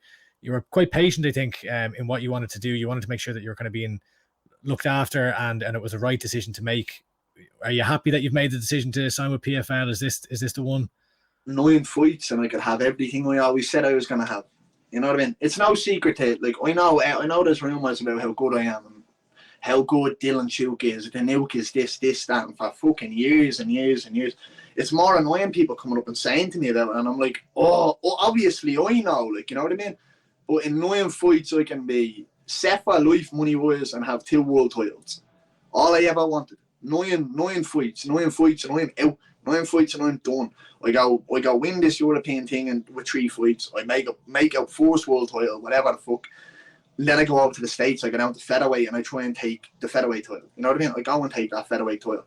were quite patient, I think, in what you wanted to do. You wanted to make sure that you were kind of being looked after, and it was a right decision to make. Are you happy that you've made the decision to sign with PFL? Is this the one? 9 fights and I could have everything I always said I was going to have. You know what I mean? It's no secret to, like, I know there's rumours about how good I am and how good Dylan Tuke is. The nuke is this, that, and for fucking years and years and years. It's more annoying people coming up and saying to me about it, and I'm like, oh obviously I know, like, you know what I mean? But in 9 fights I can be set for life money-wise and have 2 world titles. All I ever wanted. 9 fights and I'm out. 9 fights and I'm done. I go win this European thing and with 3 fights. I make out first world title, whatever the fuck. And then I go over to the States. I go down to featherweight and I try and take the featherweight title. You know what I mean? I go and take that featherweight title.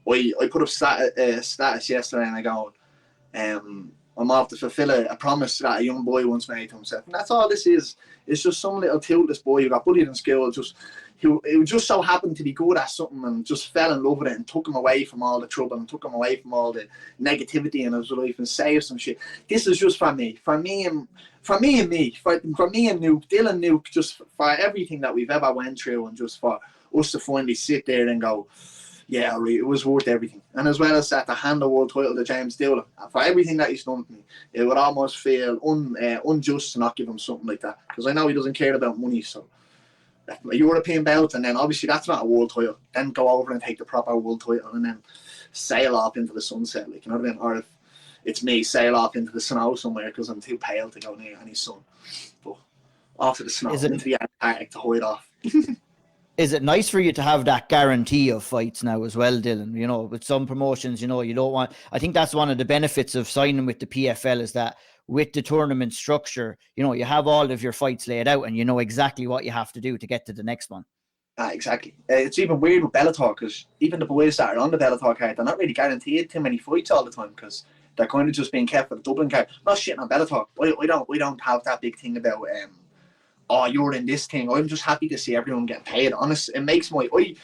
I put up status yesterday and I go, I'm off to fulfill a promise that a young boy once made to himself. And that's all this is. It's just some little toothless boy who got bullied in school. It just so happened to be good at something and just fell in love with it and took him away from all the trouble and took him away from all the negativity in his life and saved some shit. This is just for me and Nuke, Dylan Nuke, just for everything that we've ever went through and just for us to finally sit there and go, yeah, it was worth everything. And as well as that, to hand the world title to James Dillon, for everything that he's done to me, it would almost feel unjust to not give him something like that, because I know he doesn't care about money. So a European belt, and then obviously that's not a world title, then go over and take the proper world title and then sail off into the sunset, like, you know what I mean? Or if it's me, sail off into the snow somewhere because I'm too pale to go near any sun, but off to the snow, into the Antarctic to hide off. Is it nice for you to have that guarantee of fights now as well, Dylan? You know, with some promotions, you know, you don't want, I think that's one of the benefits of signing with the PFL, is that with the tournament structure, you know, you have all of your fights laid out and you know exactly what you have to do to get to the next one. Exactly. It's even weird with Bellator, because even the boys that are on the Bellator card, they're not really guaranteed too many fights all the time, because they're kind of just being kept for the Dublin card. Not shitting on Bellator. We don't have that big thing about oh, you're in this thing. I'm just happy to see everyone getting paid. Honestly, it makes my I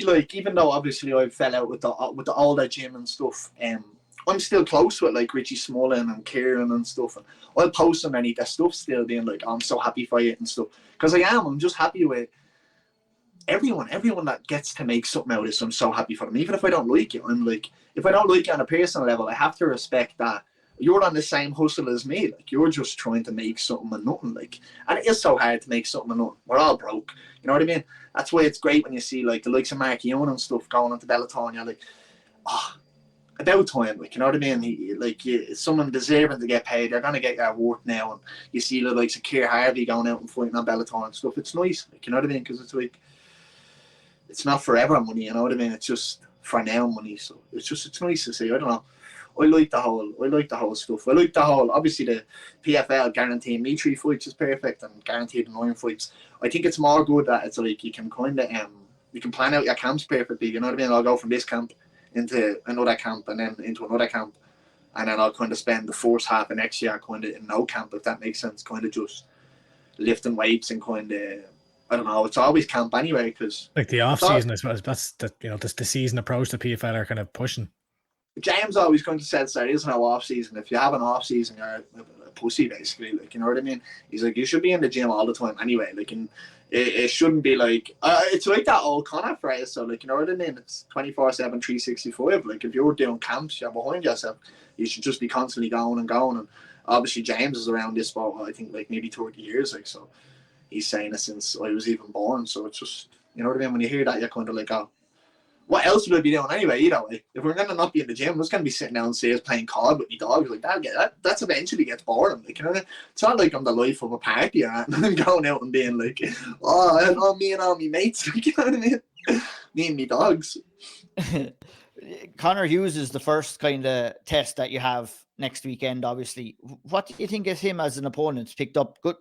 like, even though obviously I fell out with the older gym and stuff, I'm still close with like Richie Smullen and Ciaran and stuff, and I'll post underneath their stuff still being like, oh, I'm so happy for you and stuff, because I'm just happy with everyone that gets to make something out of this. I'm so happy for them. Even if I don't like it, I'm like, if I don't like it on a personal level, I have to respect that you're on the same hustle as me. Like, you're just trying to make something of nothing. Like, and it is so hard to make something of nothing. We're all broke. You know what I mean? That's why it's great when you see like the likes of Mokhonoana and stuff going on to Bellator, and you're like, oh, about time. Like, you know what I mean? Someone deserving to get paid. They're gonna get their worth now. And you see the likes of Keir Harvey going out and fighting on Bellator and stuff. It's nice. Like, you know what I mean? Because it's like, it's not forever money. You know what I mean? It's just for now money. So it's nice to see. I don't know. I like the whole stuff. I like the whole, obviously the PFL guaranteeing me 3 fights is perfect and guaranteed 9 fights. I think it's more good that it's like you can kind of you can plan out your camps perfectly. You know what I mean? I'll go from this camp into another camp and then into another camp, and then I'll kind of spend the first half of next year kind of in no camp, if that makes sense. Kind of just lifting weights and kind of, I don't know. It's always camp anyway, because like the off season, I suppose that's the, you know, the season approach the PFL are kind of pushing. James always going to say there is no off season. If you have an off season, you're a pussy, basically. Like, you know what I mean? He's like, you should be in the gym all the time anyway. Like, and it shouldn't be like it's like that old Connor phrase. So, like, you know what I mean? It's 24/7, 365. Like, if you're doing camps, you're behind yourself. You should just be constantly going and going. And obviously, James is around this spot, I think, like maybe 30 years. Like, so he's saying it since I was even born. So it's just, you know what I mean? When you hear that, you're kind of like, oh, what else would I be doing anyway? You know, if we're going to not be in the gym, I'm just going to be sitting downstairs playing COD with my dogs. Like, that's eventually gets boring. Like, you know, it's not like I'm the life of a party or anything, going out and being like, oh, me and all my mates. Like, you know what I mean? Me and my dogs. Conor Hughes is the first kind of test that you have next weekend, obviously. What do you think of him as an opponent?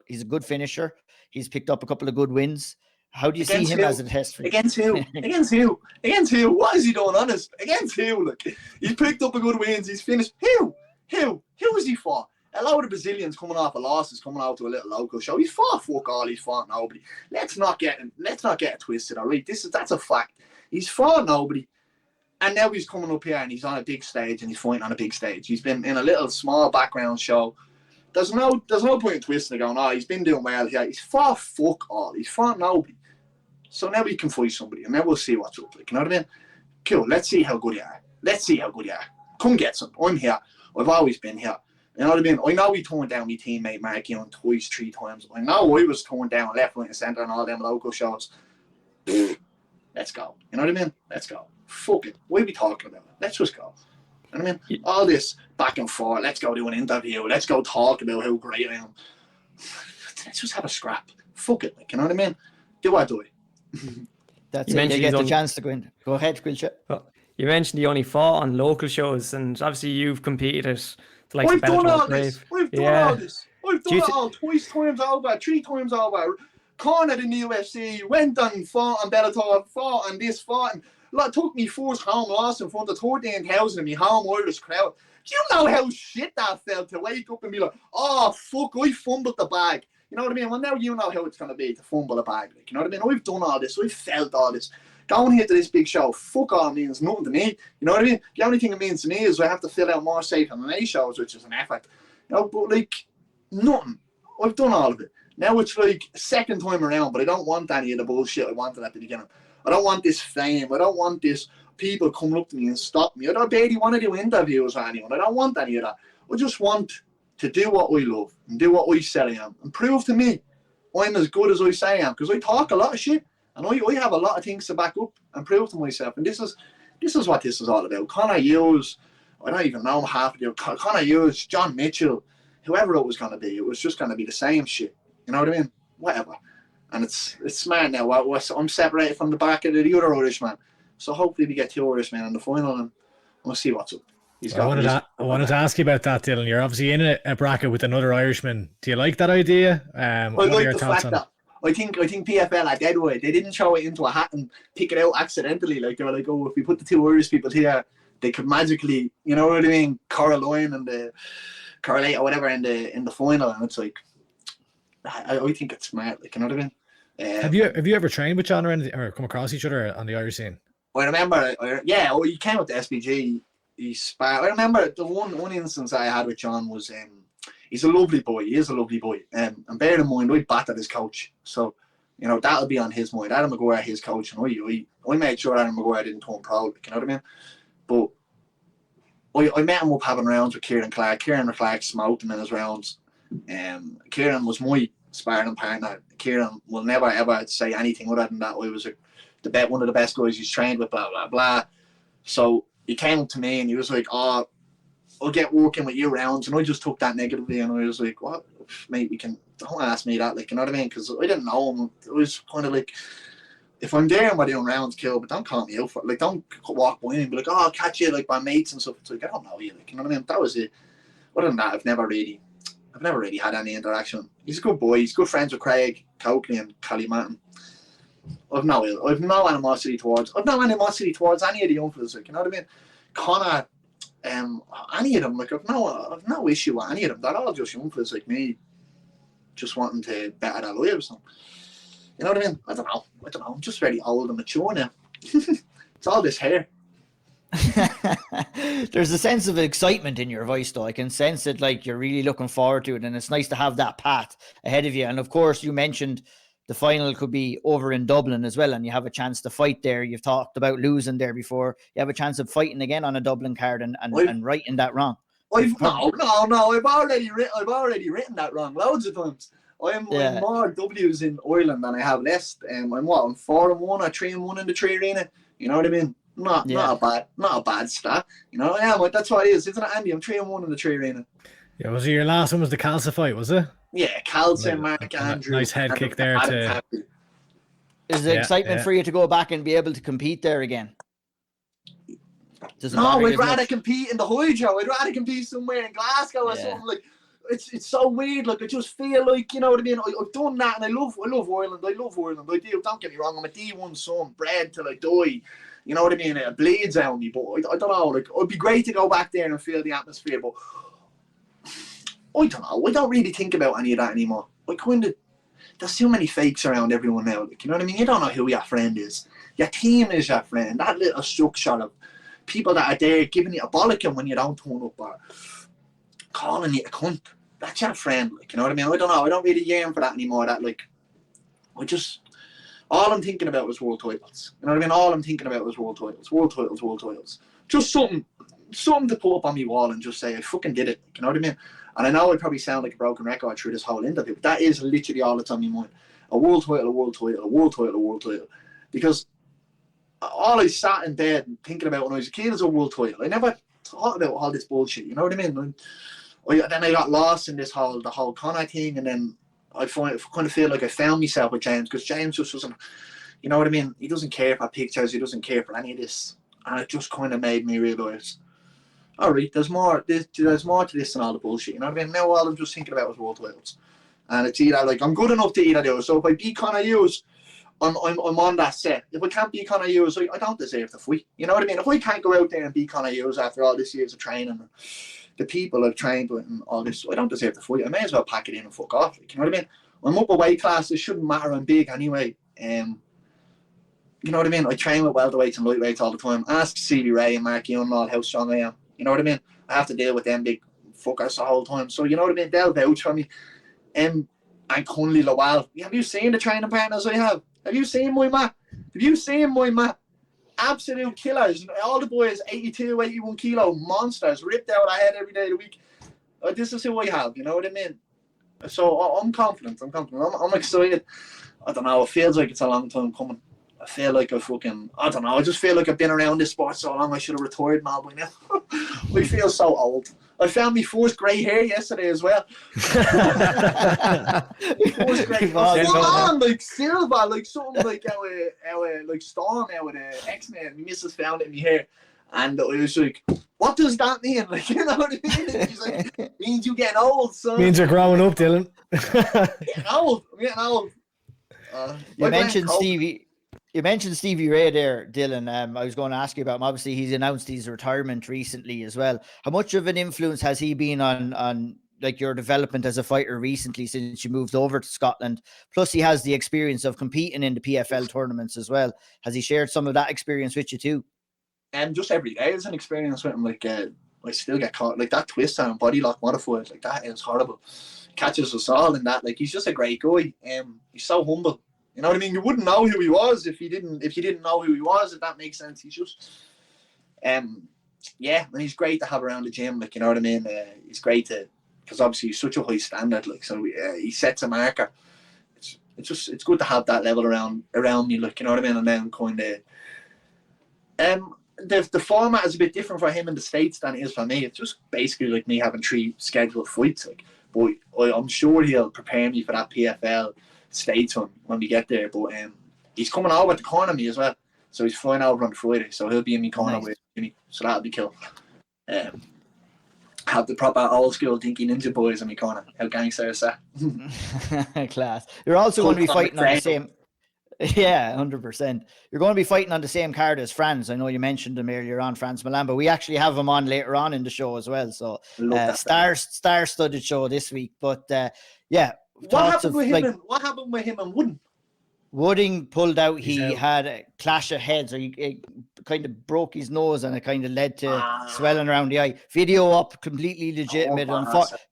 He's a good finisher. He's picked up a couple of good wins. How do you see him as a test? Against who? Against who? Against who? What is he doing on this? Against who? Look, he's picked up a good wins. He's finished. Who? Who is he for? A lot of the Brazilians coming off a loss is coming out to a little local show. He's fought fuck all. He's fought nobody. Let's not get it twisted. All right, that's a fact. He's fought nobody, and now he's coming up here and he's on a big stage and he's fighting on a big stage. He's been in a little small background show. There's no point in twisting it going, oh, he's been doing well here. He's fought fuck all. He's fought nobody. So now we can fight somebody, and then we'll see what's up. Like, you know what I mean? Cool. Let's see how good you are. Come get some. I'm here. I've always been here. You know what I mean? I know we turned down my teammate Mark Young twice, 3 times. I know I was turned down left, right, and centre on all them local shows. Let's go. You know what I mean? Let's go. Fuck it. What are we talking about? Let's just go. You know what I mean? All this back and forth. Let's go do an interview. Let's go talk about how great I am. Let's just have a scrap. Fuck it. Like, you know what I mean? Do I do it? That's it. You get the chance to go in. Go ahead, Caoilte. Well, you mentioned you only fought on local shows, and obviously you've competed at the likes We've of Bellator. done all this. We've done all this. We've done it all twice times over, 3 times over. Cornered in the UFC, went and fought on Bellator, fought on this, fought and took me first home loss in front of 13,000 in my home Irish crowd. Do you know how shit that felt to wake up and be like, oh fuck, I fumbled the bag. You know what I mean? Well, now you know how it's going to be to fumble a bag. Like, you know what I mean? We've done all this. We've felt all this. Going here to this big show, fuck all means nothing to me. You know what I mean? The only thing it means to me is I have to fill out more safe MMA shows, which is an effort. You know, but like, nothing. I've done all of it. Now it's like second time around, but I don't want any of the bullshit I wanted at the beginning. I don't want this fame. I don't want this people coming up to me and stop me. I don't barely want to do interviews or anyone. I don't want any of that. I just want to do what I love and do what I say I am and prove to me I'm as good as I say I am, because I talk a lot of shit and I have a lot of things to back up and prove to myself. And this is what this is all about. Conor Hughes, I don't even know half of it. Conor Hughes, John Mitchell, whoever it was going to be, it was just going to be the same shit. You know what I mean? Whatever. And it's smart now. I'm separated from the back of the other Irishman. So hopefully we get 2 Irishmen in the final and we'll see what's up. I wanted to ask you about that, Dylan. You're obviously in a bracket with another Irishman. Do you like that idea? I like the fact that I think PFL are dead way. They didn't throw it into a hat and pick it out accidentally. Like, they were like, oh, if we put the 2 Irish people here, they could magically, you know what I mean, Caroline and the Caoilte or whatever in the final. And it's like, I think it's smart. Like, you know what I mean? Have you ever trained with John or anything, or come across each other on the Irish scene? I remember, he came up to SBG. He sparred. I remember the one instance I had with John was he's a lovely boy. He is a lovely boy. And bear in mind, I battered his coach. So, you know, that'll be on his mind. Adam McGuire, his coach, and I made sure Adam McGuire didn't turn proud. You know what I mean? But I met him up having rounds with Ciaran Clarke. Ciaran Clarke smoked him in his rounds. Ciaran was my sparring partner. Ciaran will never ever say anything other than that I was one of the best guys he's trained with, blah blah blah. So he came up to me and he was like, oh, I'll get working with you rounds. And I just took that negatively and I was like, what? Mate, don't ask me that, like, you know what I mean? Because I didn't know him. It was kind of like, if I'm there and we're doing rounds, kill, but don't call me out for it. Like, don't walk by me and be like, oh, I'll catch you, like, my mates and stuff. It's like, I don't know you, like, you know what I mean? That was it. Other than that, I've nenever really had any interaction. He's a good boy. He's good friends with Craig, Caoilte and Callie. I've no animosity towards any of the young fellas, like, you know what I mean? Conor, any of them, like, I've no issue with any of them. They're all just young fellas like me, just wanting to better their lives. And, you know what I mean? I don't know. I'm just very old and mature now. It's all this hair. There's a sense of excitement in your voice, though. I can sense it, like you're really looking forward to it, and it's nice to have that path ahead of you. And of course, you mentioned the final could be over in Dublin as well, and you have a chance to fight there. You've talked about losing there before. You have a chance of fighting again on a Dublin card and righting that wrong. I've already written that wrong loads of times. I'm more W's in Ireland than I have less. I'm 4-1 or 3-1 in the 3 arena. You know what I mean? Not a bad stat. You know, that's what it is, isn't it, Andy? I'm 3-1 in the 3 arena. Yeah, was it your last one? Was the Caoilte fight? Was it? Yeah, Caoilte, Mark, Andrew. Nice head kick there. Is there excitement for you to go back and be able to compete there again? No, I'd rather compete in the Hydro. I'd rather compete somewhere in Glasgow or something like. it's so weird. Like, I just feel like, you know what I mean? I've done that, and I love Ireland. I do. Don't get me wrong. I'm a D1 son, bred till I die. You know what I mean? It bleeds out of me, but I don't know. Like, it'd be great to go back there and feel the atmosphere, but I don't know. I don't really think about any of that anymore. There's too many fakes around everyone now. Like, you know what I mean? You don't know who your friend is. Your team is your friend. That little structure of people that are there giving you a bollocking when you don't turn up, or calling you a cunt. That's your friend. Like, you know what I mean? I don't know. I don't really yearn for that anymore. That, like, all I'm thinking about was world titles. You know what I mean? All I'm thinking about was world titles. Just something to put up on my wall and just say, I fucking did it. You know what I mean? And I know I probably sound like a broken record through this whole interview, but that is literally all that's on my mind. A world title. Because all I sat in bed thinking about when I was a kid is a world title. I never thought about all this bullshit. You know what I mean? Then I got lost in the whole Conor thing, and then I kind of feel like I found myself with James, because James just wasn't, you know what I mean? He doesn't care for pictures. He doesn't care for any of this. And it just kind of made me realise, all right, there's more to this than all the bullshit. You know what I mean? Now all I'm just thinking about is world titles. And it's either, like, I'm good enough to either do it. So if I beat Conor Hughes, I'm on that set. If I can't beat Conor Hughes, I don't deserve the fight. You know what I mean? If I can't go out there and beat Conor Hughes after all this years of training, the people I've trained with and all this, I don't deserve the fight. I may as well pack it in and fuck off. Like, you know what I mean? I'm up a weight class. It shouldn't matter. I'm big anyway. You know what I mean? I train with welterweights and lightweights all the time. Ask Stevie Ray and Mark Youngnall how strong I am. You know what I mean? I have to deal with them big fuckers the whole time. So, you know what I mean? They'll vouch for me. And Conley Lawal. Have you seen the training partners I have? Have you seen my mat? Absolute killers. All the boys, 82, 81 kilo monsters, ripped out of head every day of the week. This is who I have. You know what I mean? So I'm confident. I'm excited. I don't know. It feels like it's a long time coming. I feel like I don't know. I just feel like I've been around this sport so long. I should have retired now by now. I feel so old. I found my first grey hair yesterday as well. First grey hair. Full on, like silver, like something like our like Storm out with X-Men. My missus found it in my hair. And I was like, what does that mean? Like, you know what I mean? She's like, it means you getting old, son. Means you're growing up, Dylan. I'm getting old. You mentioned Stevie Ray there, Dylan. I was going to ask you about him. Obviously, he's announced his retirement recently as well. How much of an influence has he been on like your development as a fighter recently since you moved over to Scotland? Plus, he has the experience of competing in the PFL tournaments as well. Has he shared some of that experience with you too? Just every day is an experience with him. Like, I still get caught. Like, that twist and body lock modified, like, that is horrible. Catches us all in that. Like, he's just a great guy. He's so humble. You know what I mean? You wouldn't know who he was if you didn't know who he was, if that makes sense. He's just, and he's great to have around the gym. Like, you know what I mean? He's great because obviously he's such a high standard. Like, so he sets a marker. It's good to have that level around me. Like, you know what I mean? And then kind of, the format is a bit different for him in the States than it is for me. It's just basically like me having 3 scheduled fights. Like, but I'm sure he'll prepare me for that PFL States when we get there. But he's coming over to corner me as well. So he's flying over on Friday. So he'll be in me corner with me. So that'll be cool. Have the proper old school Dinky Ninja boys in me corner. How gangster is that? Class. You're also going to be fighting on the same. Yeah, 100%. You're going to be fighting on the same card as Frans. I know you mentioned him earlier on, Frans Mlambo. We actually have him on later on in the show as well. So star-studded show this week. But what happened with him and Wooden? Wooding pulled out. He had a clash of heads, or he kind of broke his nose, and it kind of led to swelling around the eye. Video up, completely legitimate.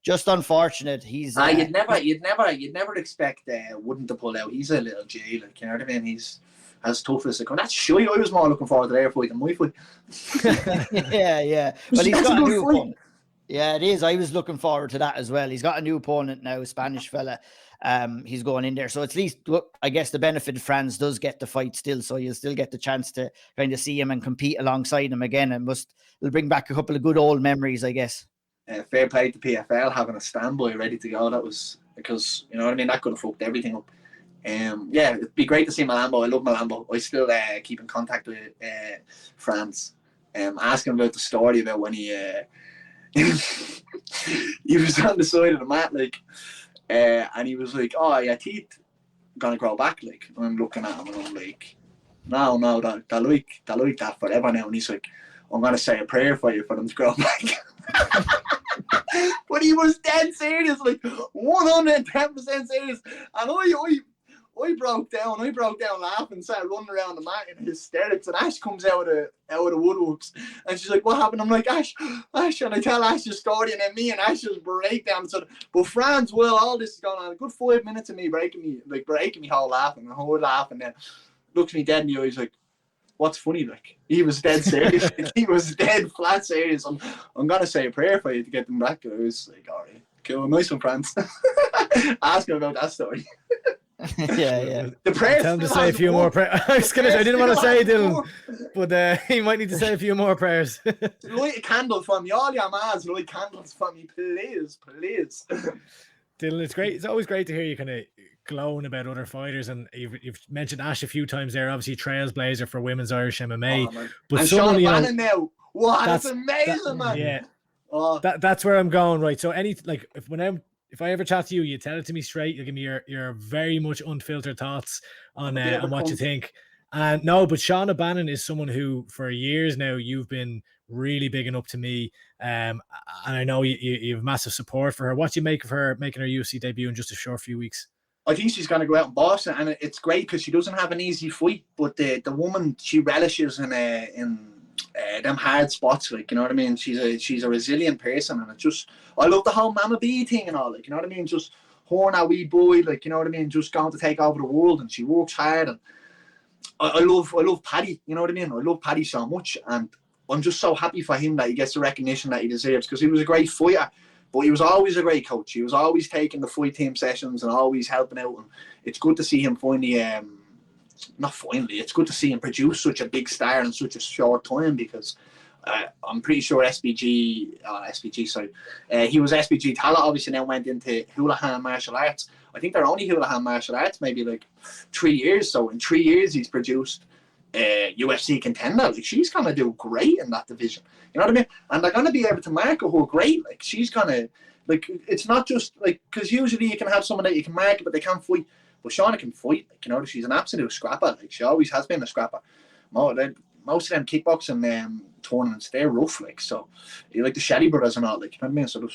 Just unfortunate. He's you'd never expect Wooden to pull out. He's a little J, like, you know what I mean? He's as tough as they come. That's shy. I was more looking forward to their fight than my fight. yeah. Well, he's got a new opponent. Yeah, it is. I was looking forward to that as well. He's got a new opponent now, a Spanish fella. He's going in there. So at least, I guess the benefit of Frans does get the fight still. So you'll still get the chance to kind of see him and compete alongside him again. And it'll bring back a couple of good old memories, I guess. Fair play to PFL having a standby ready to go. That was because, you know what I mean? That could have fucked everything up. It'd be great to see Mlambo. I love Mlambo. I still keep in contact with Frans. Ask him about the story about when he he was on the side of the mat, like, and he was like, "Oh, your teeth gonna grow back," like. And I'm looking at him and I'm like, "No, they're like that forever now." And he's like, "I'm gonna say a prayer for you for them to grow back." But he was dead serious, like 110% serious. And I broke down laughing, started running around the mat in hysterics. And Ash comes out of the woodworks, and she's like, "What happened?" I'm like, Ash, and I tell Ash the story, and then me and Ash just break down. So, but Franz, well, all this is going on. A good 5 minutes of me breaking me whole laughing, and whole laugh, and then looks me dead in the eyes like, "What's funny?" Like, he was dead serious. He was dead flat serious. I'm gonna say a prayer for you to get them back. I was like, "All right, cool, nice one, Franz." Ask him about that story. Yeah. The prayer. Tell him to say a few more prayers. I didn't want to say Dylan, but he might need to say a few more prayers. Light a candle for me. All your ma's light candles for me, please. Dylan, it's great. It's always great to hear you kind of glowing about other fighters, and you've mentioned Ash a few times there. Obviously, trailblazer for women's Irish MMA. Oh, but and someone, Sean Bannon now. Wow, that's amazing, man. Yeah, oh. that's where I'm going, right? So if I ever chat to you, you tell it to me straight. You give me your very much unfiltered thoughts on what you think. And no, but Shauna Bannon is someone who, for years now, you've been really bigging up to me. And I know you have massive support for her. What do you make of her making her UFC debut in just a short few weeks? I think she's going to go out and boss it, and it's great because she doesn't have an easy fight. But the woman, she relishes in them hard spots, like, you know what I mean. She's a resilient person, and I love the whole Mama B thing and all, like, you know what I mean. Just her and that wee boy, like, you know what I mean. Just going to take over the world, and she works hard, and I love Paddy, you know what I mean. I love Paddy so much, and I'm just so happy for him that he gets the recognition that he deserves, because he was a great fighter. But he was always a great coach. He was always taking the fight team sessions and always helping out. And it's good to see him it's good to see him produce such a big star in such a short time, because I'm pretty sure he was SBG Talent, obviously now went into Houlihan martial arts. I think they're only Houlihan martial arts, maybe like 3 years. So in 3 years, he's produced UFC contender. Like, she's going to do great in that division. You know what I mean? And they're going to be able to market her great. Like, she's going to, like, it's not just like, because usually you can have someone that you can market, but they can't fight. But Shauna can fight. Like, you know, she's an absolute scrapper. Like, she always has been a scrapper. Most of them kickboxing tournaments, they're rough. Like, so you like the Shelly brothers and all. Like, you know what I mean? So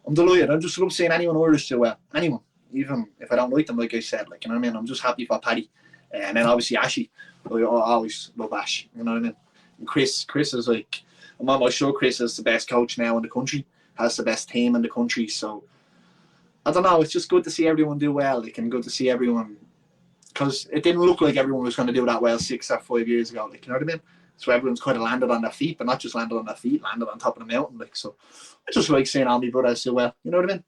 I'm delighted. I just love seeing anyone Irish do well. Anyone, even if I don't like them, like I said. Like, you know what I mean? I'm just happy for Paddy, and then obviously Ashy. I always love Ash. You know what I mean? And Chris is like, I'm almost sure Chris is the best coach now in the country. Has the best team in the country. So I don't know. It's just good to see everyone do well. Like, and good to see everyone, because it didn't look like everyone was going to do that well 6 or 5 years ago. Like, you know what I mean? So everyone's kind of landed on their feet, but not just landed on their feet, landed on top of the mountain. Like, so I just like seeing all my brothers do well. You know what I mean?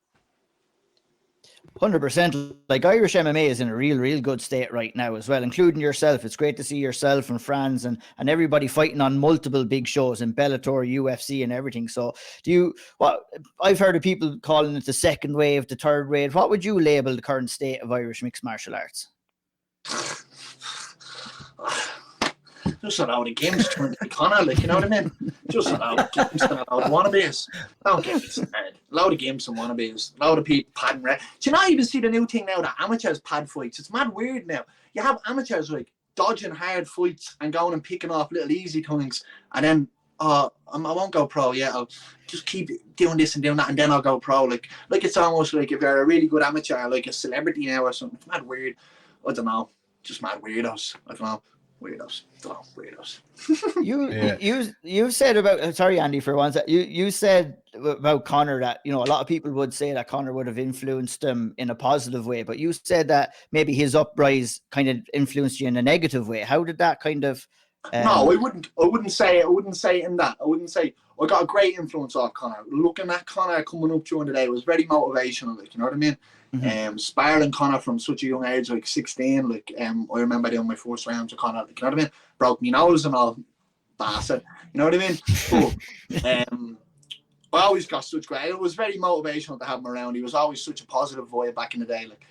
100%. Like, Irish MMA is in a real good state right now as well, including yourself. It's great to see yourself and Franz and everybody fighting on multiple big shows in Bellator, UFC and everything. So I've heard of people calling it the second wave, the third wave. What would you label the current state of Irish mixed martial arts? Just a load of games turned to Connor, like, you know what I mean? Just a load of games and a load of wannabes. Don't get me started. A load of games and wannabes. A load of people padding red. Do you not even see the new thing now that amateurs pad fights? It's mad weird now. You have amateurs like dodging hard fights and going and picking off little easy things, and then I won't go pro yet. I'll just keep doing this and doing that, and then I'll go pro. Like it's almost like if you're a really good amateur, like a celebrity now or something. It's mad weird. I don't know. Just mad weirdos. I don't know. Weirdos. You said about, sorry Andy for once, you said about Conor that, you know, a lot of people would say that Conor would have influenced him in a positive way, but you said that maybe his uprise kind of influenced you in a negative way. How did that kind of No, I wouldn't say in that. I wouldn't say I got a great influence off Conor. Looking at Conor coming up during the day was very motivational, like, you know what I mean? Mm-hmm. Sparring Conor from such a young age, like 16, like I remember doing my first rounds with Conor, like, you know what I mean? Broke me nose and all, bastard, you know what I mean? But I always got such great. It was very motivational to have him around. He was always such a positive boy back in the day, like.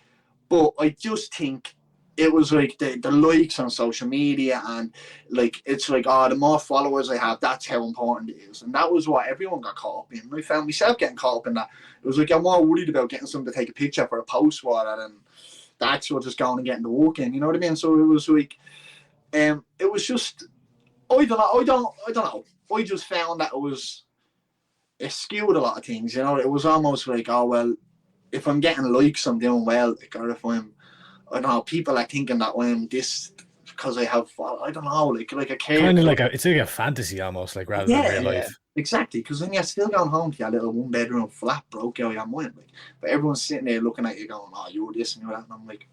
But I just think it was like the likes on social media, and like it's like, oh, the more followers I have, that's how important it is. And that was what everyone got caught up in. I found myself getting caught up in that. It was like I'm more worried about getting someone to take a picture for a post rather than the actual just going and getting the work in. You know what I mean? So it was like, it was just, I don't know. I just found that it skewed a lot of things. You know, it was almost like, oh well, if I'm getting likes, I'm doing well. Like, or if I don't know, people are thinking that I'm this because I have, I don't know, like a care. Kind of like it's like a fantasy almost, like rather than real life. Exactly, because then you're still going home to your little 1-bedroom flat broke out of your mind. Like, but everyone's sitting there looking at you going, oh, you're this and you're that. And I'm like,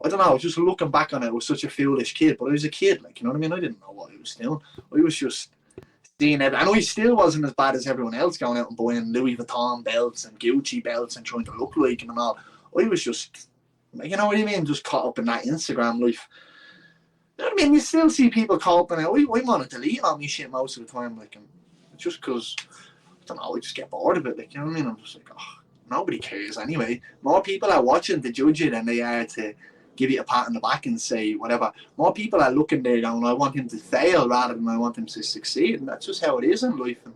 I don't know, just looking back on it, I was such a foolish kid, but I was a kid, like, you know what I mean? I didn't know what I was doing. I was just seeing everything. I know he still wasn't as bad as everyone else going out and buying Louis Vuitton belts and Gucci belts and trying to look like him and all. I was just, you know what I mean, just caught up in that Instagram life. You know what I mean? You still see people caught up in it. I want to delete all my shit most of the time, like, and just because, I don't know, I just get bored of it, like, you know what I mean? I'm just like, oh, nobody cares anyway. More people are watching to judge it than they are to give you a pat on the back and say whatever. More people are looking there going, I want him to fail rather than I want him to succeed, and that's just how it is in life. And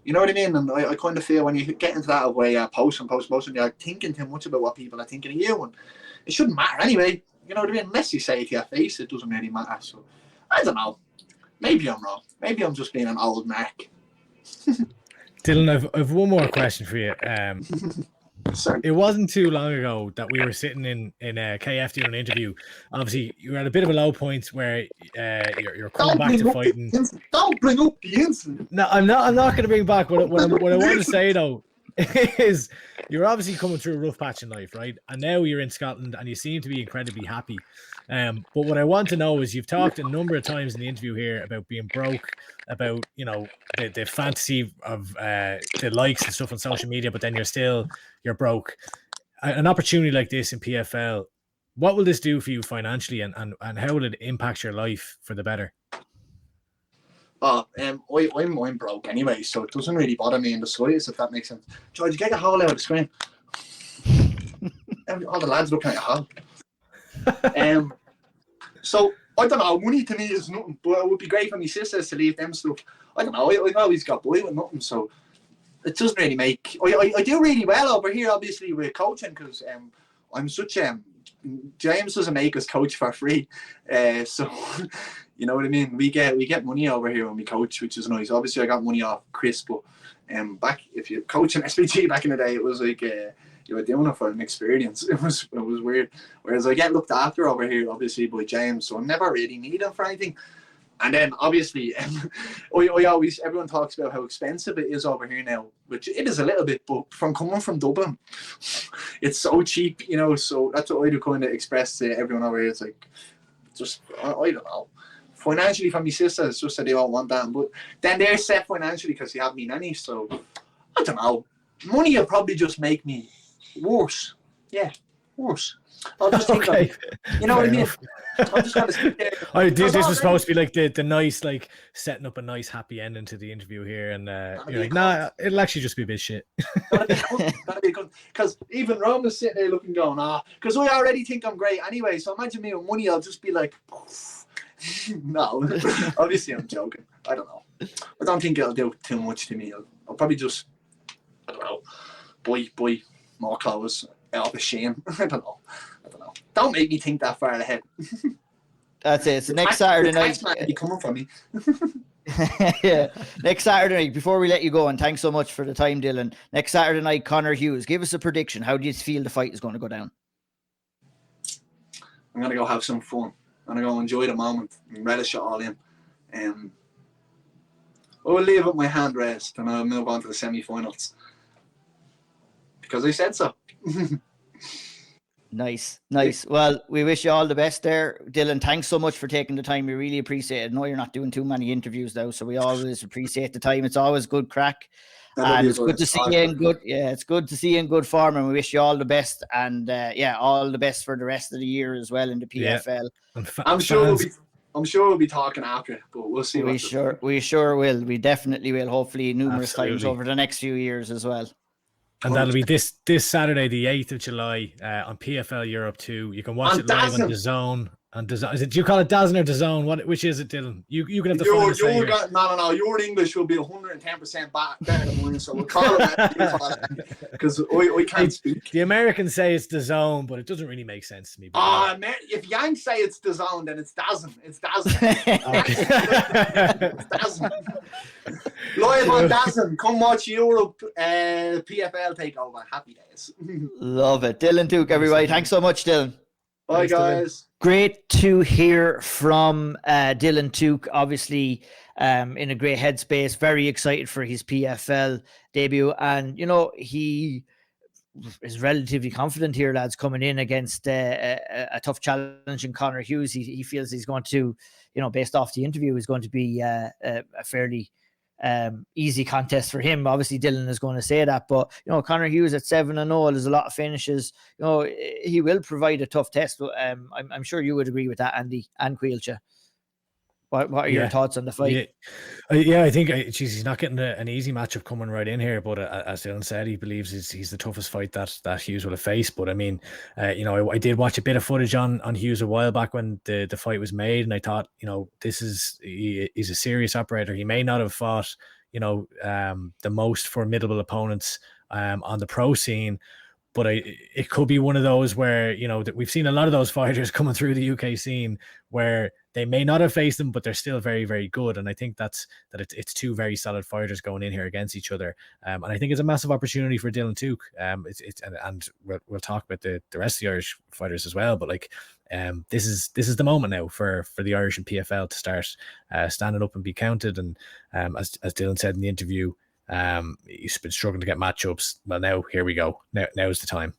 you know what I mean? And I kind of feel when you get into that way, post, and you're thinking too much about what people are thinking of you, and it shouldn't matter anyway. You know what I mean? Unless you say it to your face, it doesn't really matter. So I don't know. Maybe I'm wrong. Maybe I'm just being an old Mark. Dylan, I've one more question for you. It wasn't too long ago that we were sitting in KF doing an interview. Obviously, you were at a bit of a low point where you're coming back to fighting. Don't bring up the incident. No, I'm not going to bring back. What I want to say though is you're obviously coming through a rough patch in life, right? And now you're in Scotland and you seem to be incredibly happy. But what I want to know is you've talked a number of times in the interview here about being broke, about, you know, the fantasy of the likes and stuff on social media, but then you're broke. An opportunity like this in PFL, what will this do for you financially, and how will it impact your life for the better? I'm broke anyway, so it doesn't really bother me in the slightest, if that makes sense. George, get your hole out of the screen. All the lads looking at your hole. So I don't know, money to me is nothing, but it would be great for my sisters to leave them stuff. I don't know, I've always got by with nothing, so it doesn't really make. I do really well over here, obviously, with coaching, because I'm such James doesn't make us coach for free, so you know what I mean. We get money over here when we coach, which is nice. Obviously, I got money off Chris, but back if you coach in SPG back in the day, it was like you were doing it for an experience. It was weird. Whereas I get looked after over here, obviously, by James, so I never really need him for anything. And then obviously, everyone talks about how expensive it is over here now, which it is a little bit, but coming from Dublin, it's so cheap, you know. So that's what I do kind of express to everyone over here. It's like, just I don't know. Financially, for my sister, it's just that they don't want that. But then they're set financially because they have me nanny. So I don't know. Money will probably just make me worse. Yeah, worse. I'll just think of it. You know what I mean? I'm just gonna sit there. This was supposed to be like the nice, like setting up a nice happy ending to the interview here, and you're like, nah, it'll actually just be a bit shit. That'd be good. Because even Roman's sitting there looking, going, because I already think I'm great anyway. So imagine me with money, I'll just be like, no. Obviously, I'm joking. I don't know. I don't think it'll do too much to me. I'll probably just, I don't know, buy more clothes out of shame. I don't know. Don't make me think that far ahead. That's it. So next Saturday night. Be coming for me. Yeah. Next Saturday night, before we let you go, and thanks so much for the time, Dylan. Next Saturday night, Conor Hughes, give us a prediction. How do you feel the fight is going to go down? I'm going to go have some fun. I'm going to go enjoy the moment and relish it all in. I will leave it my hand rest and I'll move on to the semi-finals. Because I said so. Nice. Well, we wish you all the best there. Dylan, thanks so much for taking the time. We really appreciate it. I know you're not doing too many interviews though, so we always appreciate the time. It's always good crack. And it's good to see you in good. Yeah, it's good to see you in good form, and we wish you all the best. And all the best for the rest of the year as well in the PFL. Yeah. I'm sure we'll be talking after, but we'll see. We sure will. We definitely will. Hopefully, numerous times over the next few years as well. And that'll be this Saturday, the 8th of July, on PFL Europe 2. You can watch it live on DAZN. Is it? Do you call it DAZN or DAZN? Which is it, Dylan? You can have the final say here. No. Your English will be 110% better than mine, so we'll call it that because we can't speak. The Americans say it's DAZN, but it doesn't really make sense to me. If Yanks say it's DAZN, then it's DAZN. It's DAZN. It's DAZN. Live on DAZN. Come watch Europe PFL takeover. Happy days. Love it. Dylan Tuke, everybody. Thanks so much, Dylan. Bye, guys. Great to hear from Dylan Tuke, obviously in a great headspace, very excited for his PFL debut. And, he is relatively confident here, lads, coming in against a tough challenge in Conor Hughes. He feels he's going to, based off the interview, is going to be a fairly easy contest for him. Obviously Dylan is going to say that, but Conor Hughes at 7-0, there's a lot of finishes. He will provide a tough test. I'm sure you would agree with that, Andy and Caoilte. What are your thoughts on the fight? I think he's not getting an easy matchup coming right in here, but as Dylan said, he believes he's the toughest fight that Hughes will have faced. But I mean, I did watch a bit of footage on Hughes a while back when the fight was made, and I thought, he's a serious operator. He may not have fought the most formidable opponents on the pro scene, but it could be one of those where, that we've seen a lot of those fighters coming through the UK scene where they may not have faced them, but they're still very, very good. And I think it's two very solid fighters going in here against each other. And I think it's a massive opportunity for Dylan Tuke. And we'll talk about the rest of the Irish fighters as well. But this is the moment now for the Irish and PFL to start standing up and be counted. And as Dylan said in the interview, he's been struggling to get matchups. Well, now here we go. Now's the time.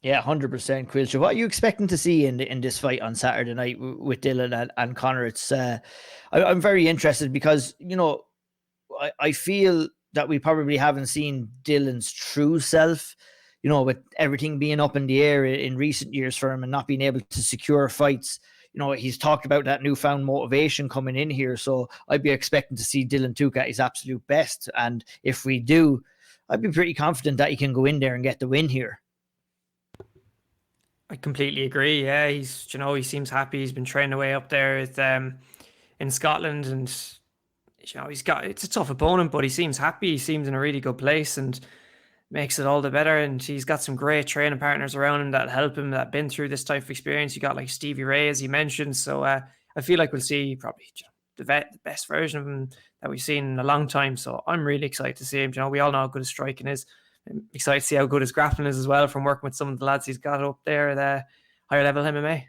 Yeah, 100%. Caoilte, what are you expecting to see in this fight on Saturday night with Dylan and Conor? It's I'm very interested because I feel that we probably haven't seen Dylan's true self. With everything being up in the air in recent years for him and not being able to secure fights. He's talked about that newfound motivation coming in here. So I'd be expecting to see Dylan Tuke at his absolute best. And if we do, I'd be pretty confident that he can go in there and get the win here. I completely agree. Yeah, he seems happy. He's been training away up there in Scotland, and it's a tough opponent, but he seems happy. He seems in a really good place, and makes it all the better. And he's got some great training partners around him that help him, that have been through this type of experience. You got like Stevie Ray, as you mentioned. So I feel like we'll see probably the best version of him that we've seen in a long time. So I'm really excited to see him. We all know how good his striking is. I'm excited to see how good his grappling is as well, from working with some of the lads he's got up there at higher level MMA.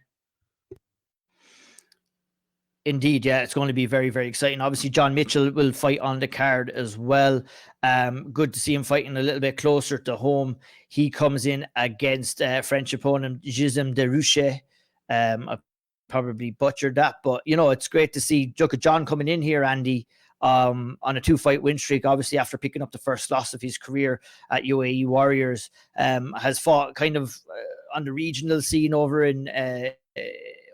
Indeed, yeah, it's going to be very, very exciting. Obviously, John Mitchell will fight on the card as well. Good to see him fighting a little bit closer to home. He comes in against French opponent Gisem Derouche. I probably butchered that, but it's great to see Juka John coming in here, Andy, on a 2-fight win streak, obviously after picking up the first loss of his career at UAE Warriors. Has fought kind of on the regional scene over in the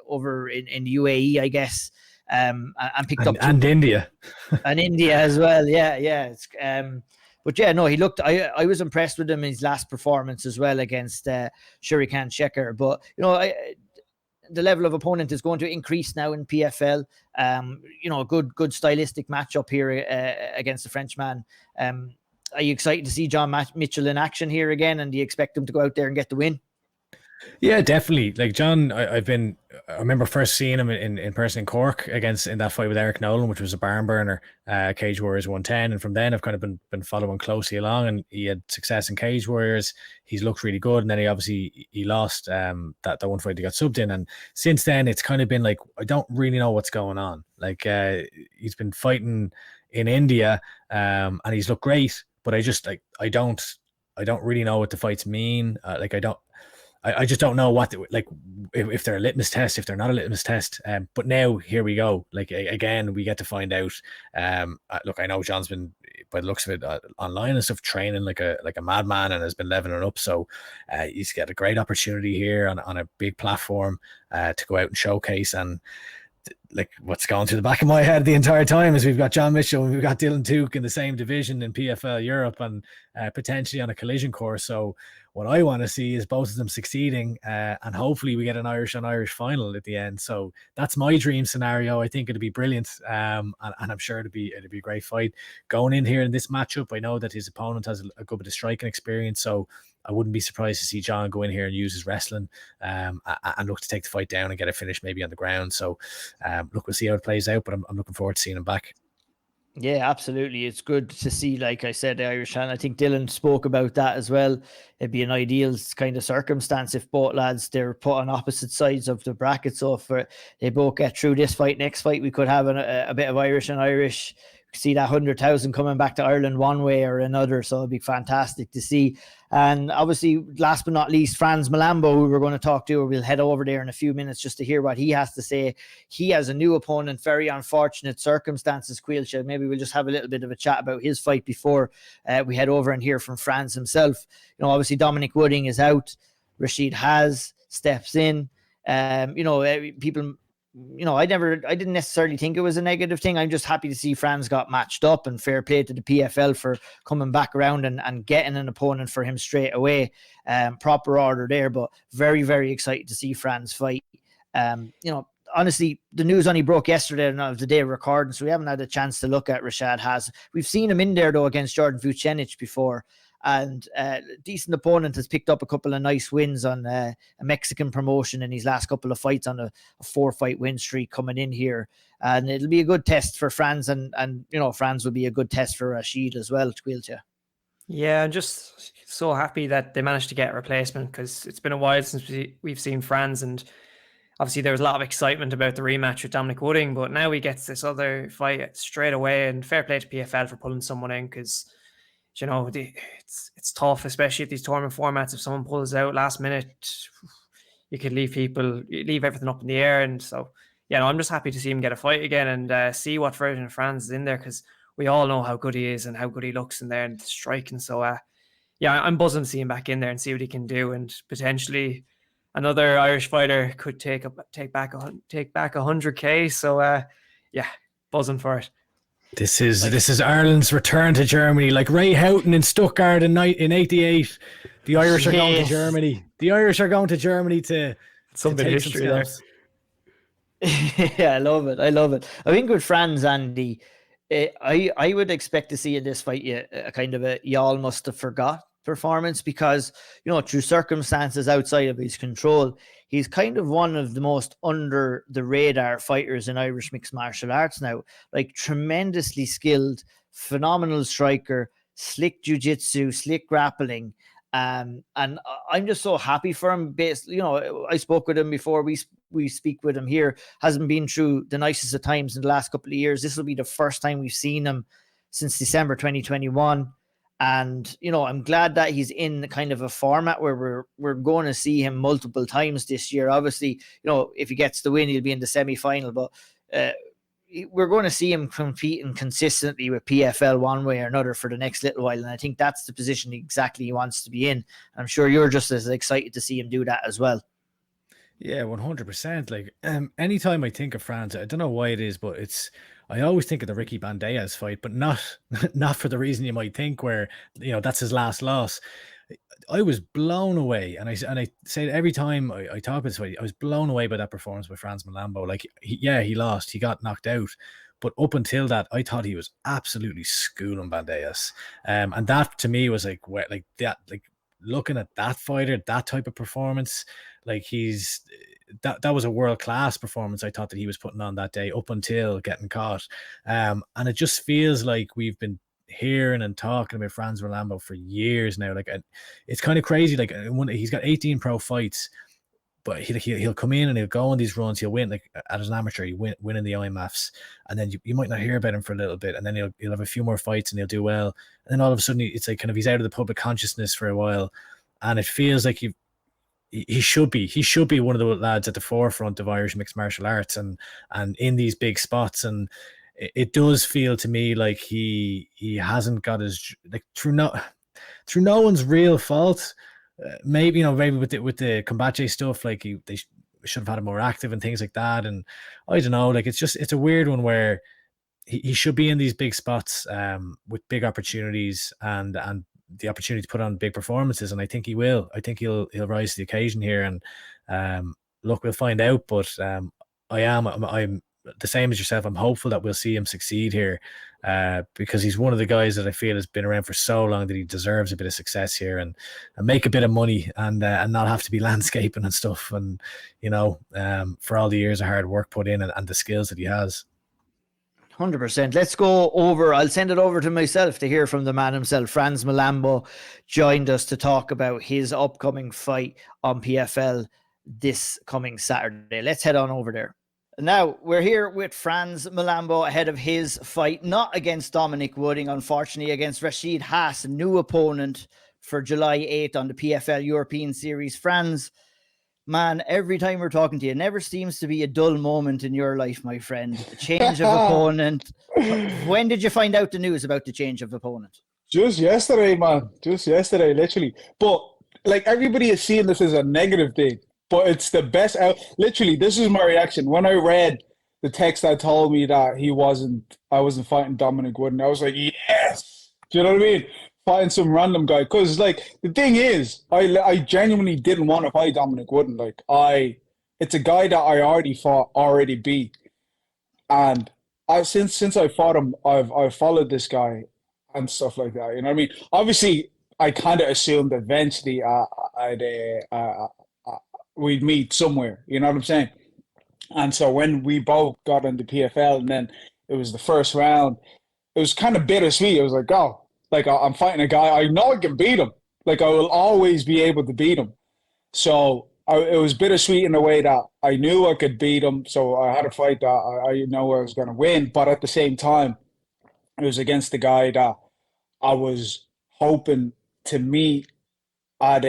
UAE, I guess, and picked up India and India as well. Yeah. It's, but yeah, no, he looked. I was impressed with him in his last performance as well against Shurikan Shekhar. But the level of opponent is going to increase now in PFL. A good stylistic matchup here against the Frenchman. Are you excited to see John Mitchell in action here again? And do you expect him to go out there and get the win? Yeah, definitely. Like John, I remember first seeing him in person in Cork in that fight with Eric Nolan, which was a barn burner, Cage Warriors 110. And from then I've kind of been following closely along, and he had success in Cage Warriors. He's looked really good. And then he lost that one fight he got subbed in. And since then it's kind of been like, I don't really know what's going on. Like he's been fighting in India and he's looked great, but I don't really know what the fights mean. I just don't know if they're a litmus test, if they're not a litmus test. But now here we go. Like again, we get to find out. Look, I know John's been, by the looks of it, online and stuff, training like a madman and has been leveling up. So he's got a great opportunity here on a big platform to go out and showcase. And like what's going through the back of my head the entire time is we've got John Mitchell and we've got Dylan Tuke in the same division in PFL Europe and potentially on a collision course. So what I want to see is both of them succeeding, and hopefully we get an Irish on Irish final at the end. So that's my dream scenario. I think it'd be brilliant, and I'm sure it'd be a great fight going in here in this matchup. I know that his opponent has a good bit of striking experience, so I wouldn't be surprised to see John go in here and use his wrestling, and look to take the fight down and get a finish maybe on the ground. So look, we'll see how it plays out, but I'm looking forward to seeing him back. Yeah, absolutely. It's good to see, like I said, the Irish, and I think Dylan spoke about that as well. It'd be an ideal kind of circumstance if both lads, they're put on opposite sides of the bracket. So if they both get through this fight, next fight, we could have a bit of Irish and Irish. See that 100,000 coming back to Ireland one way or another. So it'd be fantastic to see. And obviously, last but not least, Frans Mlambo, who we're going to talk to, we'll head over there in a few minutes just to hear what he has to say. He has a new opponent, very unfortunate circumstances, Caoilte. Maybe we'll just have a little bit of a chat about his fight before we head over and hear from Frans himself. You know, obviously Dominic Wooding is out. Rashid Haas steps in. People... You know, I didn't necessarily think it was a negative thing. I'm just happy to see Frans got matched up, and fair play to the PFL for coming back around and getting an opponent for him straight away. Proper order there, but very, very excited to see Frans fight. Honestly, the news only broke yesterday of the day of recording, so we haven't had a chance to look at Rashad Haas. We've seen him in there, though, against Jordan Vucenic before. And decent opponent, has picked up a couple of nice wins on a Mexican promotion in his last couple of fights on a 4-fight win streak coming in here. And it'll be a good test for Frans, and Frans will be a good test for Rashid as well, Caoilte. Yeah, I'm just so happy that they managed to get a replacement, because it's been a while since we've seen Frans, and obviously there was a lot of excitement about the rematch with Dominic Wooding, but now he gets this other fight straight away, and fair play to PFL for pulling someone in, because it's tough, especially at these tournament formats. If someone pulls out last minute, you could leave everything up in the air. And so, I'm just happy to see him get a fight again and see what version of Frans is in there, because we all know how good he is and how good he looks in there and striking. So, I'm buzzing to see him back in there and see what he can do. And potentially another Irish fighter could take back 100K. So, buzzing for it. This is Ireland's return to Germany, like Ray Houghton in Stuttgart in '88. The Irish are going to Germany. The Irish are going to Germany to something history there. Yeah, I love it. I think with Frans, Andy, I would expect to see in this fight a kind of a y'all must have forgot performance, because through circumstances outside of his control, he's kind of one of the most under the radar fighters in Irish mixed martial arts now. Like, tremendously skilled, phenomenal striker, slick jiu-jitsu, slick grappling. And I'm just so happy for him. I spoke with him before. We speak with him here. Hasn't been through the nicest of times in the last couple of years. This will be the first time we've seen him since December 2021. And, I'm glad that he's in kind of a format where we're going to see him multiple times this year. Obviously, if he gets the win, he'll be in the semi-final, but we're going to see him competing consistently with PFL one way or another for the next little while. And I think that's the position exactly he wants to be in. I'm sure you're just as excited to see him do that as well. Yeah, 100%. Like, anytime I think of Frans, I don't know why it is, but I always think of the Ricky Bandejas fight, but not for the reason you might think, where that's his last loss. I was blown away, and I say it every time I talk about this fight, I was blown away by that performance by Frans Mlambo. Like, he lost, he got knocked out, but up until that, I thought he was absolutely schooling Bandejas, and that to me was like looking at that fighter, that type of performance, like that was a world-class performance I thought that he was putting on that day up until getting caught. And it just feels like we've been hearing and talking about Frans Mlambo for years now. Like, it's kind of crazy. Like, he's got 18 pro fights, but he'll come in and he'll go on these runs. He'll win, like, as an amateur, he winning the IMMAFs, and then you might not hear about him for a little bit, and then he'll have a few more fights and he'll do well, and then all of a sudden it's like kind of he's out of the public consciousness for a while, and it feels like he should be one of the lads at the forefront of Irish mixed martial arts and in these big spots. And it does feel to me like he hasn't got his, like, through no one's real fault. Maybe with the Combate stuff, like should have had him more active and things like that. And I don't know, like it's a weird one where he should be in these big spots with big opportunities and the opportunity to put on big performances, and I think he will. I think he'll rise to the occasion here, and look, we'll find out. But I'm the same as yourself. I'm hopeful that we'll see him succeed here, because he's one of the guys that I feel has been around for so long that he deserves a bit of success here and make a bit of money and not have to be landscaping and stuff. And for all the years of hard work put in and the skills that he has. 100%. Let's go over. I'll send it over to myself to hear from the man himself. Frans Mlambo joined us to talk about his upcoming fight on PFL this coming Saturday. Let's head on over there. Now, we're here with Frans Mlambo ahead of his fight, not against Dominic Wooding, unfortunately, against Rashid Haas, a new opponent for July 8th on the PFL European Series. Frans, man, every time we're talking to you, it never seems to be a dull moment in your life, my friend. A change of opponent. When did you find out the news about the change of opponent? Just yesterday, man. Just yesterday, literally. But like everybody is seeing this as a negative thing, but it's the best. Literally, this is my reaction when I read the text that told me that I wasn't fighting Dominic Wooden. I was like, yes. Do you know what I mean? Fighting some random guy, because like the thing is, I genuinely didn't want to fight Dominic Wooden. Like it's a guy that I already beat, and since I fought him, I've followed this guy and stuff like that. You know what I mean? Obviously, I kind of assumed eventually we'd meet somewhere. You know what I'm saying? And so when we both got into PFL, and then it was the first round, it was kind of bittersweet. It was like, oh. Like, I'm fighting a guy, I know I can beat him. Like, I will always be able to beat him. So, it was bittersweet in a way that I knew I could beat him. So, I had a fight that I know I was going to win. But at the same time, it was against the guy that I was hoping to meet at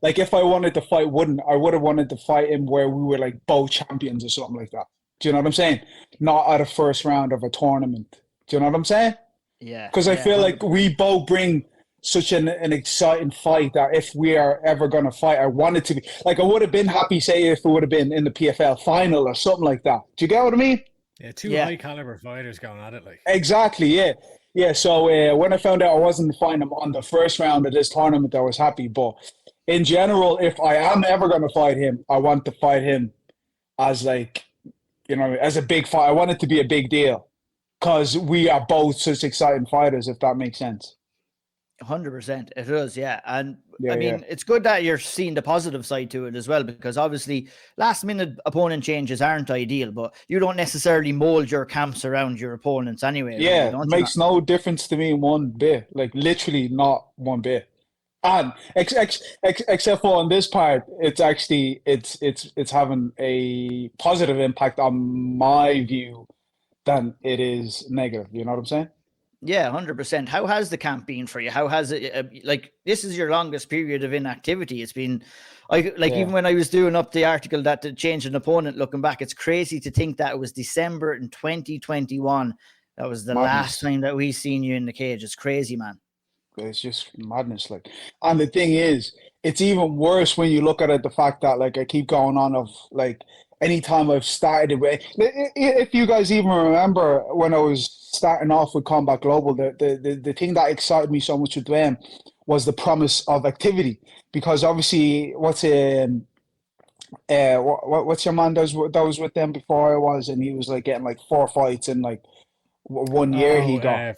like, if I wanted to fight Wooden, I would have wanted to fight him where we were, like, both champions or something like that. Do you know what I'm saying? Not at a first round of a tournament. Do you know what I'm saying? Yeah, because I feel like we both bring such an exciting fight that if we are ever going to fight, I want it to be like, I would have been happy, say, if it would have been in the PFL final or something like that. Do you get what I mean? Yeah, two high caliber fighters going at it, like. Exactly, yeah. So when I found out I wasn't fighting him on the first round of this tournament, I was happy. But in general, if I am ever going to fight him, I want to fight him as like, as a big fight. I want it to be a big deal. Because we are both such exciting fighters, if that makes sense. 100%. It does, yeah. And I mean, it's good that you're seeing the positive side to it as well, because obviously last minute opponent changes aren't ideal, but you don't necessarily mold your camps around your opponents anyway. Yeah, really, it makes no difference to me one bit. Like, literally not one bit. And except for on this part, it's actually it's having a positive impact on my view than it is negative. You know what I'm saying? Yeah, 100%. How has the camp been for you? How has it, like, this is your longest period of inactivity. It's been, even when I was doing up the article that the change in opponent, looking back, it's crazy to think that it was December in 2021. That was the last time that we seen you in the cage. It's crazy, man. It's just madness. Like, and the thing is, it's even worse when you look at it, the fact that, like, I keep going on of, like, anytime I've started it, if you guys even remember when I was starting off with Combat Global, the thing that excited me so much with them was the promise of activity. Because obviously, what's your man that was with them before I was, and he was like getting like 4 fights in like 1 year. He got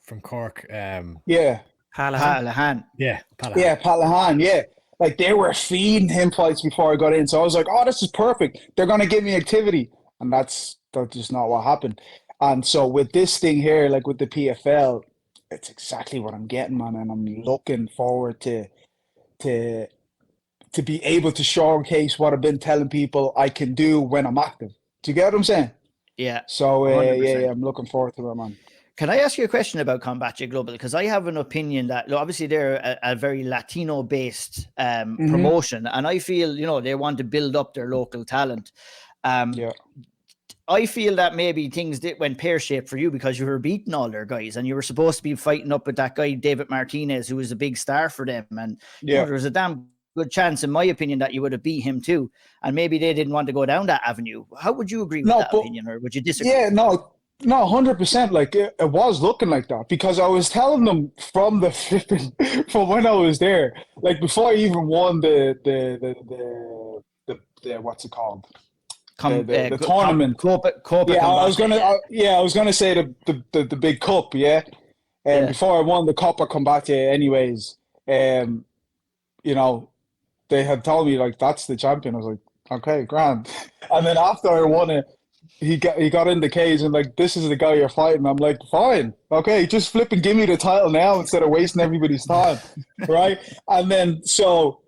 from Cork. Palahan. Yeah, Palahan. Yeah, Palahan. Yeah. Like, they were feeding him fights before I got in. So I was like, oh, this is perfect. They're going to give me activity. And that's just not what happened. And so with this thing here, like with the PFL, it's exactly what I'm getting, man. And I'm looking forward to be able to showcase what I've been telling people I can do when I'm active. Do you get what I'm saying? Yeah. So, I'm looking forward to it, man. Can I ask you a question about Combat Global? Because I have an opinion that obviously they're a very Latino-based promotion, and I feel they want to build up their local talent. I feel that maybe things went pear-shaped for you because you were beating all their guys, and you were supposed to be fighting up with that guy David Martinez, who was a big star for them, and there was a damn good chance, in my opinion, that you would have beat him too. And maybe they didn't want to go down that avenue. How would you agree with that opinion, or would you disagree? Yeah, no, 100%. Like it was looking like that, because I was telling them from the flipping from when I was there, like before I even won the what's it called? The tournament. Copa Yeah, I was gonna say the big cup, yeah. And before I won the cup, I come back to anyways. You know, they had told me like that's the champion. I was like, okay, grand. And then after I won it, he got in the cage and like, this is the guy you're fighting. I'm like, fine, okay, just flip and give me the title now instead of wasting everybody's time, right? And then so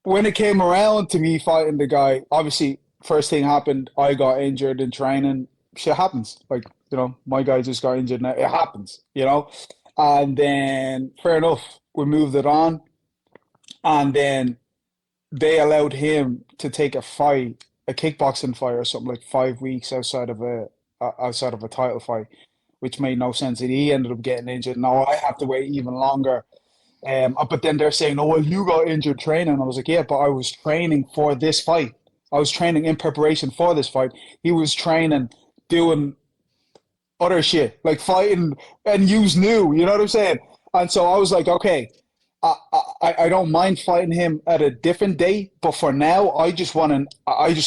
when it came around to me fighting the guy, obviously first thing happened, I got injured in training. Shit happens. Like, you know, my guy just got injured now. It happens, you know? And then fair enough, we moved it on. And then they allowed him to take a fight, a kickboxing fight or something, like 5 weeks outside of a title fight, which made no sense. And he ended up getting injured. Now I have to wait even longer. But then they're saying, oh, well, you got injured training. I was like, yeah, but I was training for this fight. I was training in preparation for this fight. He was training, doing other shit, like fighting, and yous knew, you know what I'm saying? And so I was like, okay, I don't mind fighting him at a different day, but for now, I just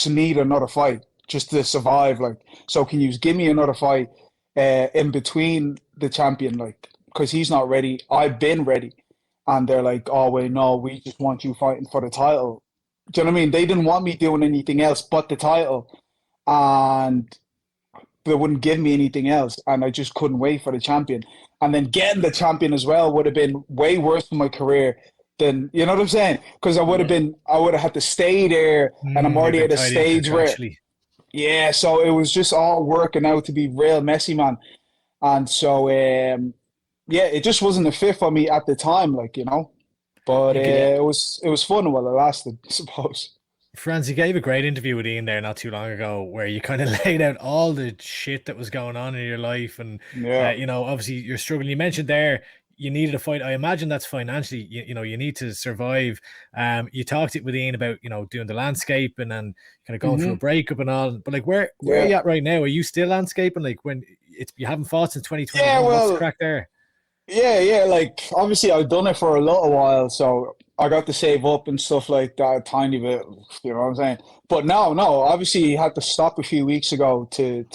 need another fight just to survive. Like, so can you give me another fight in between the champion, like, because he's not ready. I've been ready. And they're like, oh, wait, no, we just want you fighting for the title. Do you know what I mean? They didn't want me doing anything else but the title. And they wouldn't give me anything else. And I just couldn't wait for the champion. And then getting the champion as well would have been way worse for my career than, you know what I'm saying? Because I would have had to stay there, and I'm already at a stage where, yeah, so it was just all working out to be real messy, man. And so, yeah, it just wasn't a fit for me at the time, like, you know. But it was fun while it lasted, I suppose. Frans, you gave a great interview with Ian there not too long ago, where you kind of laid out all the shit that was going on in your life, and you know, obviously you're struggling. You mentioned there you needed a fight. I imagine that's financially, you know, you need to survive. You talked with Ian about, you know, doing the landscape and then kind of going through a breakup and all. But like, where are you at right now? Are you still landscaping? Like, when you haven't fought since 2020? Yeah, well, what's the crack there? Yeah, like obviously I've done it for a little while, so I got to save up and stuff like that a tiny bit, you know what I'm saying? But no, obviously you had to stop a few weeks ago to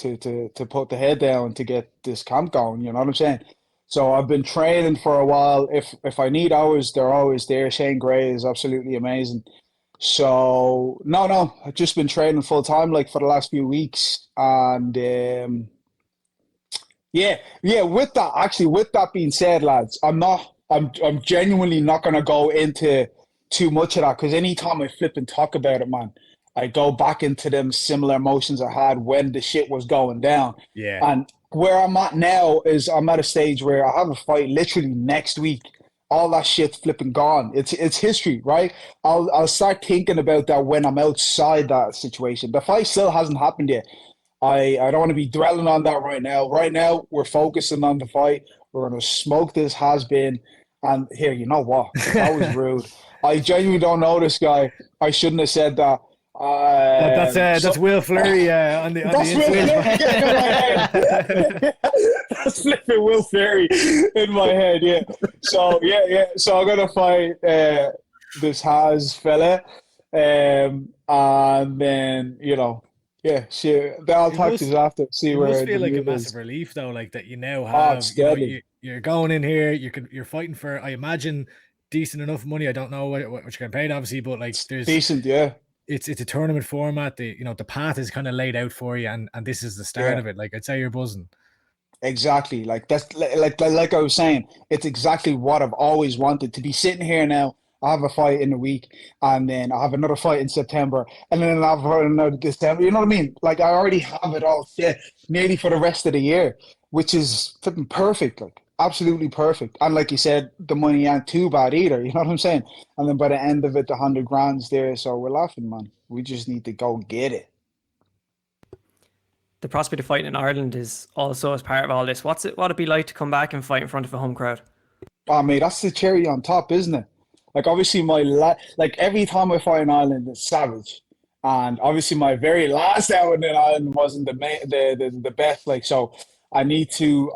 put the head down to get this camp going, you know what I'm saying? So I've been training for a while. If I need hours, they're always there. Shane Gray is absolutely amazing. So no, I've just been training full time like for the last few weeks, and yeah. With that being said, lads, I'm genuinely not gonna go into too much of that, because anytime I flip and talk about it, man, I go back into them similar emotions I had when the shit was going down. Yeah. And where I'm at now is I'm at a stage where I have a fight literally next week. All that shit's flipping gone. It's history, right? I'll start thinking about that when I'm outside that situation. The fight still hasn't happened yet. I don't want to be dwelling on that right now. Right now, we're focusing on the fight. We're going to smoke this has-been. And here, you know what? That was rude. I genuinely don't know this guy. I shouldn't have said that. That's Will Fleury on the inside. That's flipping Will Fleury in my head, yeah. So, yeah. So I'm going to fight this Has fella. And then, you know, yeah, sure. I'll talk to you after. See where it must feel like a massive relief, though, like that you now have. You're going in here. You're fighting for, I imagine, decent enough money. I don't know what you're getting paid, obviously, but like there's decent, yeah. It's a tournament format. The path is kind of laid out for you, and this is the start of it. Like, I'd say you're buzzing. Exactly. Like that's like I was saying. It's exactly what I've always wanted, to be sitting here now. I have a fight in a week, and then I have another fight in September, and then I have another December. You know what I mean? Like, I already have it all set nearly for the rest of the year, which is flipping perfect, like absolutely perfect. And like you said, the money ain't too bad either. You know what I'm saying? And then by the end of it, the 100 grand's there, so we're laughing, man. We just need to go get it. The prospect of fighting in Ireland is also as part of all this. What'd it be like to come back and fight in front of a home crowd? Oh, mate, that's the cherry on top, isn't it? Like obviously like every time I fight in Ireland, it's savage. And obviously my very last outing in Ireland wasn't the best. Like, so I need to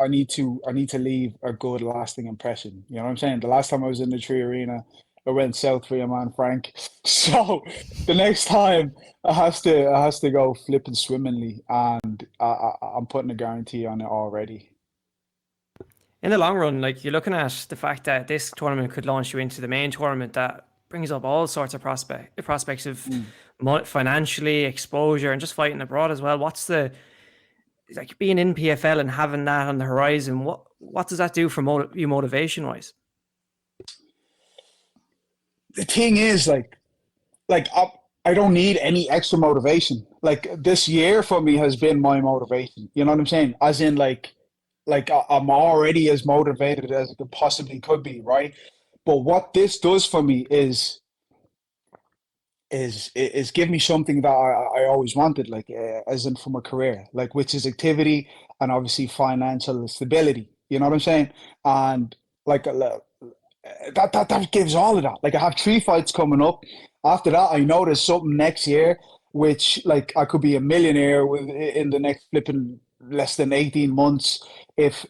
leave a good lasting impression. You know what I'm saying? The last time I was in the Tree Arena, I went south for your man Frank. So the next time it has to go flipping swimmingly, and I'm putting a guarantee on it already. In the long run, like, you're looking at the fact that this tournament could launch you into the main tournament that brings up all sorts of prospects of financially, exposure, and just fighting abroad as well. What's the, like, being in PFL and having that on the horizon? What does that do for you motivation wise? The thing is, like I don't need any extra motivation. Like this year for me has been my motivation. You know what I'm saying? As in, like I'm already as motivated as I possibly could be, right? But what this does for me is give me something that I always wanted, like as in from a career, like, which is activity and obviously financial stability. You know what I'm saying? And like that gives all of that. Like I have 3 fights coming up. After that, I know there's something next year, which like I could be a millionaire in the next flipping less than 18 months if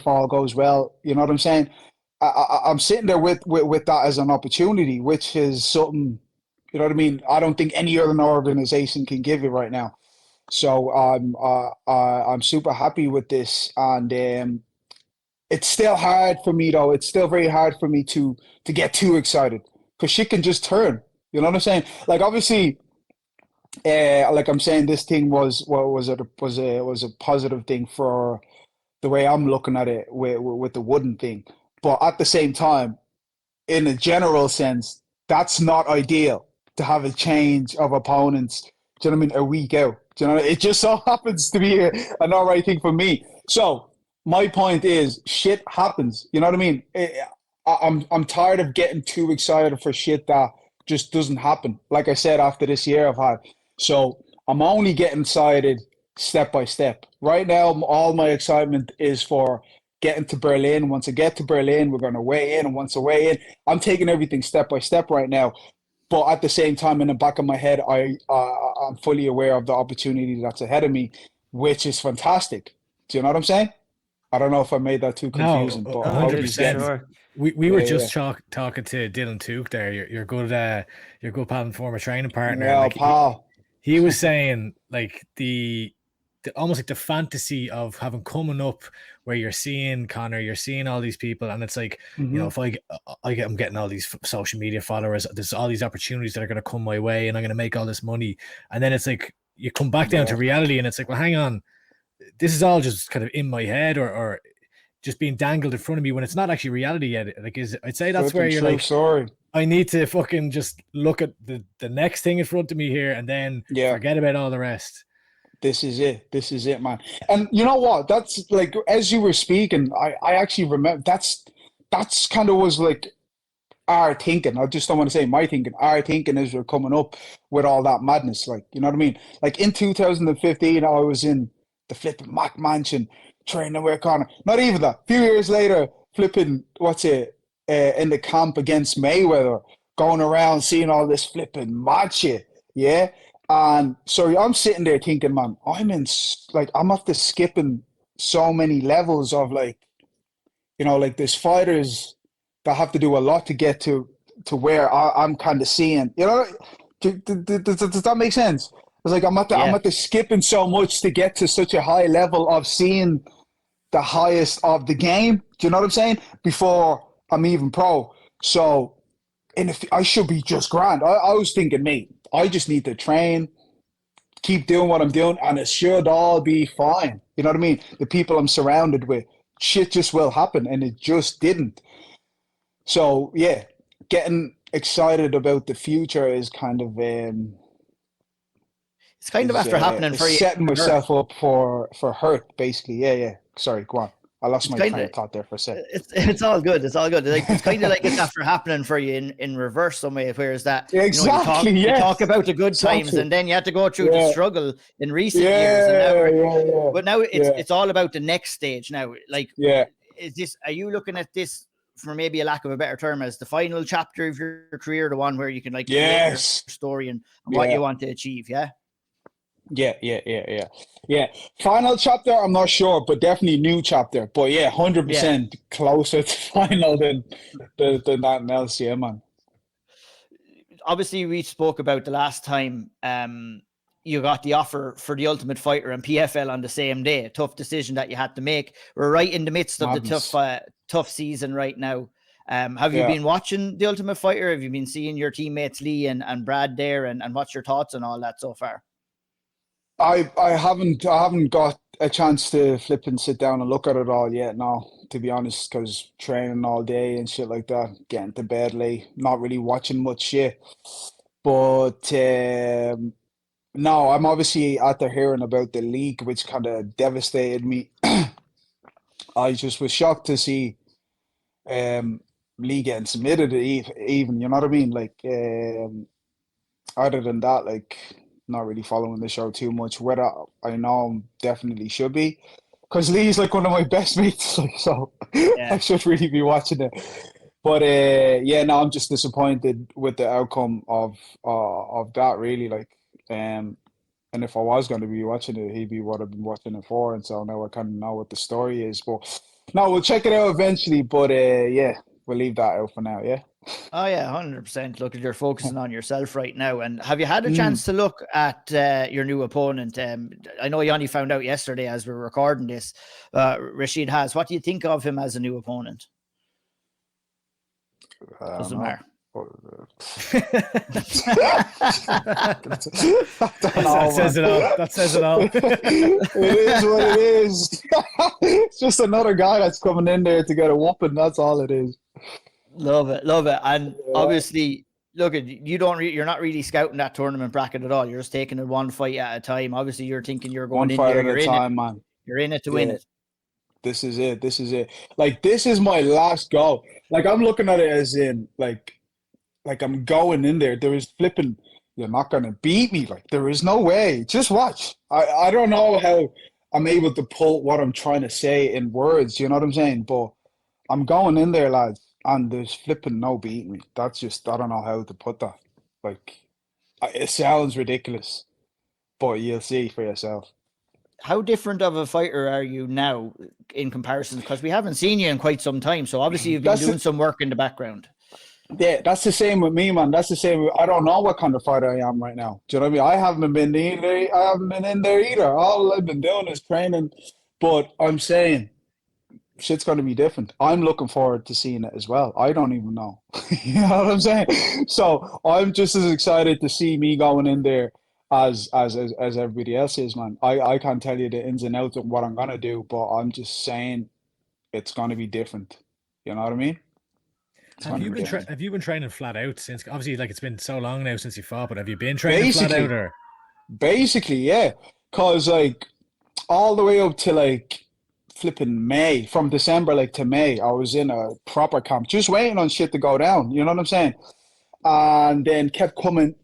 all goes well. You know what I'm saying? I'm sitting there with that as an opportunity, which is something, you know what I mean, I don't think any other organization can give you right now. So I'm super happy with this, and it's still hard for me though. It's still very hard for me to get too excited, because shit can just turn. You know what I'm saying? Like obviously, like I'm saying, this thing was a positive thing for the way I'm looking at it with the wooden thing. But at the same time, in a general sense, that's not ideal to have a change of opponents. Do you know what I mean? A week out. Do you know? It just so happens to be an all right thing for me. So my point is, shit happens. You know what I mean? I'm tired of getting too excited for shit that just doesn't happen. Like I said, after this year I've had. So I'm only getting excited step by step. Right now, all my excitement is for getting to Berlin. Once I get to Berlin, we're going to weigh in. And once I weigh in, I'm taking everything step by step right now. But at the same time, in the back of my head, I'm fully aware of the opportunity that's ahead of me, which is fantastic. Do you know what I'm saying? I don't know if I made that too confusing, No, but I hope he's getting it. Sure. We were just talking to Dylan Tuke there. Your good pal and former training partner. Yeah, like, pal. He was saying like the almost like the fantasy of having coming up where you're seeing Conor, you're seeing all these people, and it's like, you know, if I'm getting all these social media followers, there's all these opportunities that are going to come my way, and I'm going to make all this money, and then it's like you come back down to reality, and it's like, well, hang on, this is all just kind of in my head or just being dangled in front of me when it's not actually reality yet. Like, I'd say that's where you're like, sorry. I need to fucking just look at the next thing in front of me here, and then forget about all the rest. This is it, man. And you know what? That's like, as you were speaking, I actually remember that's kind of was like our thinking. I just don't want to say my thinking. Our thinking as we're coming up with all that madness. Like, you know what I mean? Like in 2015, I was in the flipping Mac Mansion training with Conor. Not even that. A few years later, flipping, in the camp against Mayweather, going around seeing all this flipping mad shit. Yeah. And so I'm sitting there thinking, man, I'm after skipping so many levels of, like, you know, like there's fighters that have to do a lot to get to where I'm kind of seeing, you know, does that make sense? It's like I'm at the skipping so much to get to such a high level of seeing the highest of the game. Do you know what I'm saying? Before I'm even pro. So I should be just grand. I was thinking, mate, I just need to train, keep doing what I'm doing, and it should all be fine. You know what I mean? The people I'm surrounded with, shit just will happen, and it just didn't. So, yeah, getting excited about the future is kind of... it's kind of after happening for you. Setting myself up for hurt, basically. Yeah. Sorry, go on. I lost my train of thought there for a second. It's all good. It's all good. Like, it's kind of like it's after happening for you in reverse some way. Whereas that, exactly, you talk about the good times, and then you had to go through the struggle in recent years. And but now it's all about the next stage. Now, like, are you looking at this for maybe a lack of a better term, as the final chapter of your career, the one where you can like relate your Yes. story and what you want to achieve. Yeah. Yeah. Final chapter, I'm not sure, but definitely new chapter. But yeah, 100% closer to final than that else. Yeah, man. Obviously, we spoke about the last time you got the offer for the Ultimate Fighter and PFL on the same day. A tough decision that you had to make. We're right in the midst of the tough season right now. Have you been watching the Ultimate Fighter? Have you been seeing your teammates Lee and Brad there? And what's your thoughts on all that so far? I haven't got a chance to flip and sit down and look at it all yet. No, to be honest, because training all day and shit like that, getting to bed late, not really watching much shit. But no, I'm obviously after hearing about the league, which kind of devastated me. I just was shocked to see Lee getting submitted even, you know what I mean? Like, other than that, like, not really following the show too much. Whether I know definitely should be, because Lee's like one of my best mates, like, so I should really be watching it. But yeah, no, I'm just disappointed with the outcome of that, really. Like, and if I was going to be watching it, he'd be what I've been watching it for, and so now I kind of know what the story is. But no, we'll check it out eventually. But yeah, we'll leave that out for now. Yeah. Oh yeah, 100%. Look, you're focusing on yourself right now. And have you had a chance to look at your new opponent? I know you only found out yesterday as we're recording this. Rashid has. What do you think of him as a new opponent? Doesn't matter. That says it all. That says it all. It is what it is. It's just another guy that's coming in there to get a whooping. That's all it is. Love it. And obviously, look, you're not really scouting that tournament bracket at all. You're just taking it one fight at a time. Obviously, you're thinking you're going one in fight there. at a time, man. You're in it to win it. This is it. Like, this is my last go. Like, I'm looking at it as in like I'm going in there. There is flipping. You're not gonna beat me. Like, there is no way. Just watch. I don't know how I'm able to pull what I'm trying to say in words. You know what I'm saying? But I'm going in there, lads. And there's flipping no beating me. That's just, I don't know how to put that. Like, it sounds ridiculous, but you'll see for yourself. How different of a fighter are you now in comparison? Because we haven't seen you in quite some time. So obviously you've been doing some work in the background. Yeah, that's the same with me, man. That's the same. I don't know what kind of fighter I am right now. Do you know what I mean? I haven't been in there either. All I've been doing is training. But I'm saying, shit's going to be different. I'm looking forward to seeing it as well. I don't even know. You know what I'm saying? So I'm just as excited to see me going in there as everybody else is, man. I can't tell you the ins and outs of what I'm going to do, but I'm just saying it's going to be different. You know what I mean? Have you been training flat out since? Obviously, like, it's been so long now since you fought, but have you been training flat out? Or basically, yeah, because like all the way up to like flipping May, from December like to May, I was in a proper camp, just waiting on shit to go down. You know what I'm saying? And then kept coming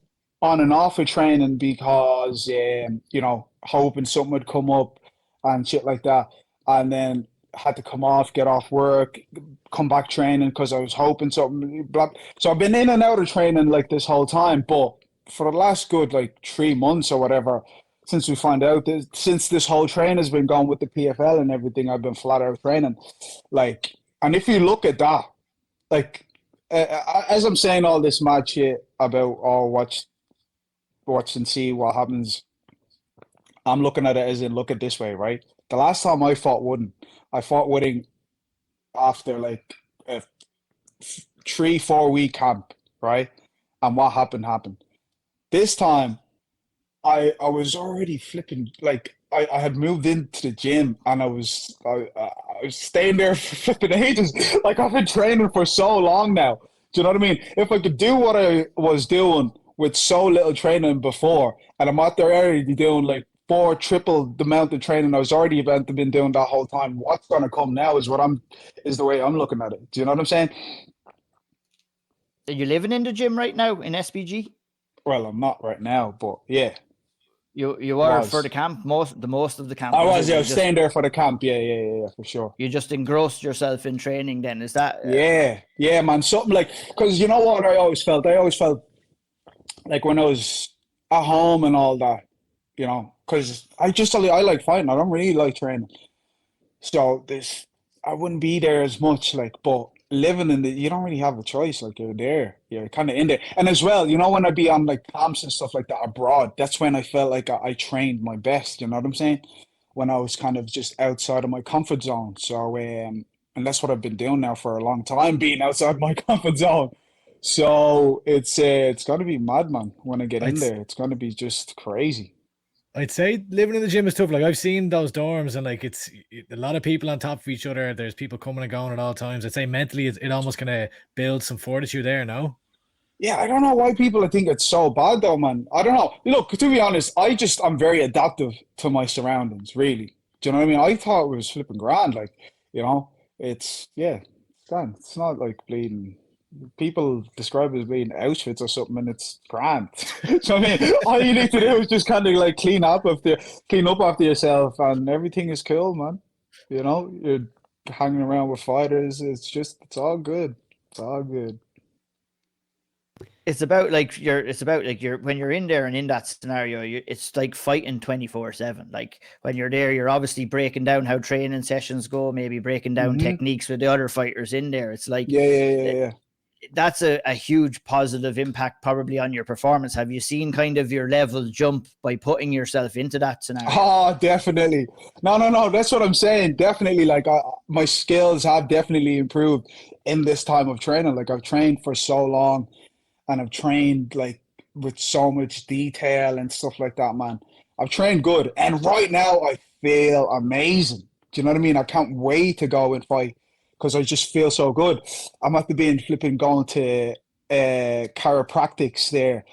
on and off of training because you know, hoping something would come up and shit like that, and then had to come off, get off work, come back training because I was hoping something. So I've been in and out of training like this whole time, but for the last good like 3 months or whatever, since we found out that since this whole train has been going with the PFL and everything, I've been flat out training. Like, and if you look at that, like, as I'm saying all this mad shit about watch and see what happens, I'm looking at it as in, look at this way, right? The last time I fought Wooden after like a 3-4 week camp, right? And what happened. This time, I was already flipping, like I had moved into the gym and I was staying there for flipping ages. Like, I've been training for so long now. Do you know what I mean? If I could do what I was doing with so little training before, and I'm out there already doing like triple the amount of training I was already been doing that whole time, what's gonna come now is the way I'm looking at it. Do you know what I'm saying? Are you living in the gym right now in SBG? Well, I'm not right now, but yeah. You were for the camp most of the camp. I was You staying there for the camp. Yeah, for sure. You just engrossed yourself in training. Then is that? Yeah, man. Something like, because you know what I always felt like when I was at home and all that, you know, because I like fighting. I don't really like training. So I wouldn't be there as much, like, but living you don't really have a choice. Like, you're there, you're kind of in there. And as well, you know, when I'd be on like camps and stuff like that abroad, that's when I felt like I trained my best. You know what I'm saying? When I was kind of just outside of my comfort zone. So, and that's what I've been doing now for a long time, being outside my comfort zone. So it's going to be mad, man. When I get in there, it's going to be just crazy. I'd say living in the gym is tough. Like, I've seen those dorms, and like it's a lot of people on top of each other. There's people coming and going at all times. I'd say mentally it almost kind of builds some fortitude there, no? Yeah, I don't know why people think it's so bad though, man. I don't know. Look, to be honest, I'm very adaptive to my surroundings, really. Do you know what I mean? I thought it was flipping grand. Like, you know, it's grand. It's not like bleeding. People describe it as being Auschwitz or something, and it's grand. So I mean, all you need to do is just kind of like clean up after yourself, and everything is cool, man. You know, you're hanging around with fighters. It's all good. It's all good. It's about like when you're in there and in that scenario, it's like fighting 24/7. Like when you're there, you're obviously breaking down how training sessions go, maybe breaking down techniques with the other fighters in there. It's like yeah. That's a huge positive impact probably on your performance. Have you seen kind of your level jump by putting yourself into that scenario? Oh, definitely. No. That's what I'm saying. Definitely. Like my skills have definitely improved in this time of training. Like I've trained for so long, and I've trained like with so much detail and stuff like that, man. I've trained good, and right now I feel amazing. Do you know what I mean? I can't wait to go and fight, because I just feel so good. I'm after being flipping going to chiropractics there.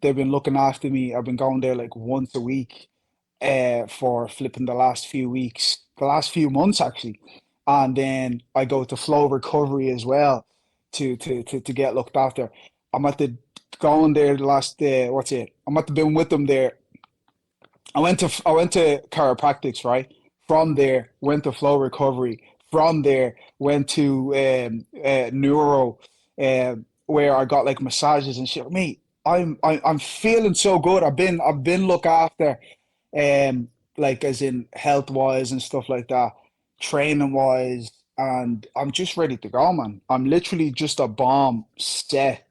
They've been looking after me. I've been going there like once a week for flipping the last few months actually. And then I go to flow recovery as well to get looked after. I'm at the going there the last I'm at the been with them there. I went to chiropractics, right? From there, went to flow recovery. From there, went to neuro, where I got like massages and shit. Mate, I'm feeling so good. I've been looked after, like as in health wise and stuff like that, training wise, and I'm just ready to go, man. I'm literally just a bomb set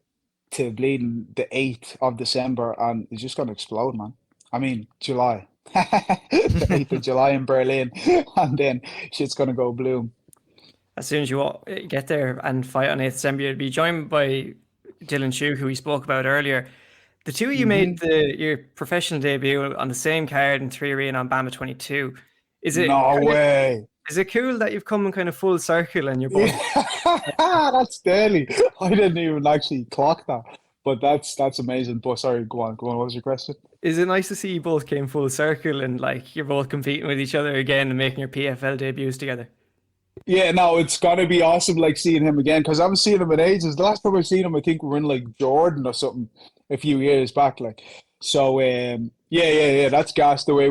to bleeding the 8th of December, and it's just gonna explode, man. I mean, July. The 8th of July in Berlin, and then shit's gonna go bloom. As soon as you get there and fight on 8th December, you'll be joined by Dylan Shue, who we spoke about earlier. The two of you made your professional debut on the same card in 3 Arena on Bama 22. No way. Is it cool that you've come in kind of full circle and you're both? That's daily. I didn't even actually clock that, but that's amazing. But sorry, go on. What was your question? Is it nice to see you both came full circle and like you're both competing with each other again and making your PFL debuts together? Yeah, no, it's gotta be awesome, like seeing him again, because I haven't seen him in ages. The last time I've seen him, I think we were in like Jordan or something a few years back. Like, so yeah, that's gas the way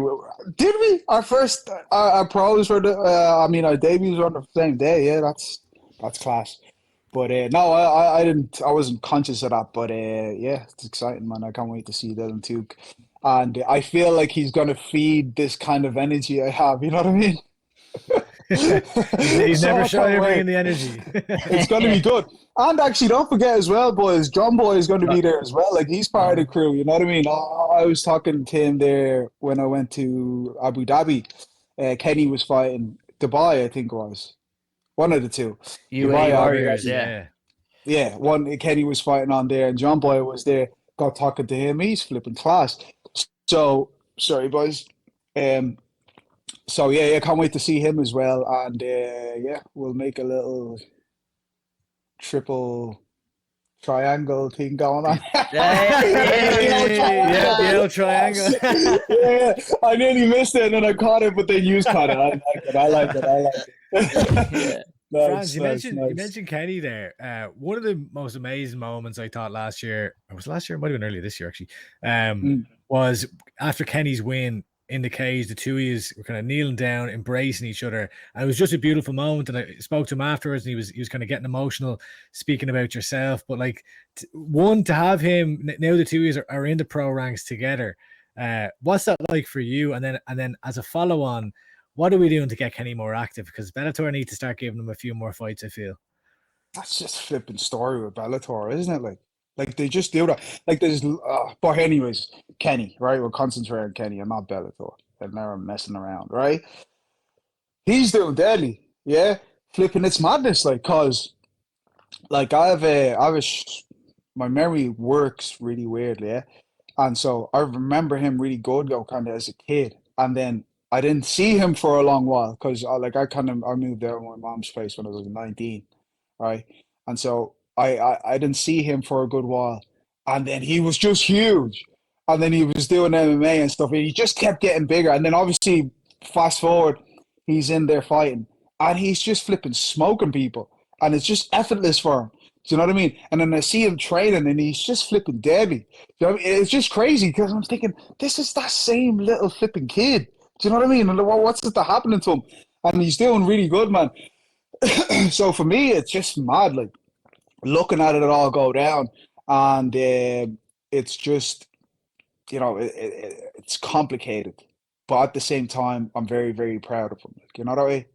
did we? Our first our pros were our debuts were on the same day. Yeah, that's class. But no, I wasn't conscious of that. But yeah, it's exciting, man. I can't wait to see Dylan Tuke, and I feel like he's gonna feed this kind of energy I have. You know what I mean? He's So never I shy can't of wait. bringing the energy. It's going to be good. And actually, don't forget as well, boys, John Boy is going to be there as well. Like, he's part of the crew, you know what I mean? I was talking to him there when I went to Abu Dhabi. Kenny was fighting Dubai, I think it was. One of the two. UAE Dubai, Warriors, Abu Dhabi. yeah. Yeah, one Kenny was fighting on there, and John Boy was there. Got talking to him. He's flipping class. So, sorry, boys. So yeah, can't wait to see him as well, and yeah, we'll make a little triple triangle thing going on. The Auld Triangle. Yeah, I nearly missed it, and then I caught it, but then you caught it. I like it. Yeah. Frans, you Nice. mentioned Kenny there. One of the most amazing moments I thought last year, or was last year? It might have been earlier this year actually. Was after Kenny's win in the cage, the two of you were kind of kneeling down, embracing each other. And it was just a beautiful moment. And I spoke to him afterwards, and he was kind of getting emotional, speaking about yourself. But like, to have him now, the two of you are in the pro ranks together. What's that like for you? And then as a follow on, what are we doing to get Kenny more active? Because Bellator need to start giving him a few more fights, I feel. That's just flipping story with Bellator, isn't it? Like they just do that. Like there's, but anyways, Kenny, right? We'll concentrate on Kenny and not Bellator. They're never messing around, right? He's doing deadly, yeah. Flipping, it's madness, like, cause, like my memory works really weirdly, yeah. And so I remember him really good, kind of as a kid, and then I didn't see him for a long while because I moved out of my mom's place when I was 19, right? And so I didn't see him for a good while, and then he was just huge, and then he was doing MMA and stuff, and he just kept getting bigger. And then obviously, fast forward, he's in there fighting, and he's just flipping smoking people, and it's just effortless for him. Do you know what I mean? And then I see him training, and he's just flipping deadly. Do you know what I mean? It's just crazy because I'm thinking, this is that same little flipping kid. Do you know what I mean? And what's it happening to him? And he's doing really good, man. So for me, it's just mad, like looking at it all go down, and it's just, you know, it's complicated, but at the same time, I'm very, very proud of him. Like, you know what I mean?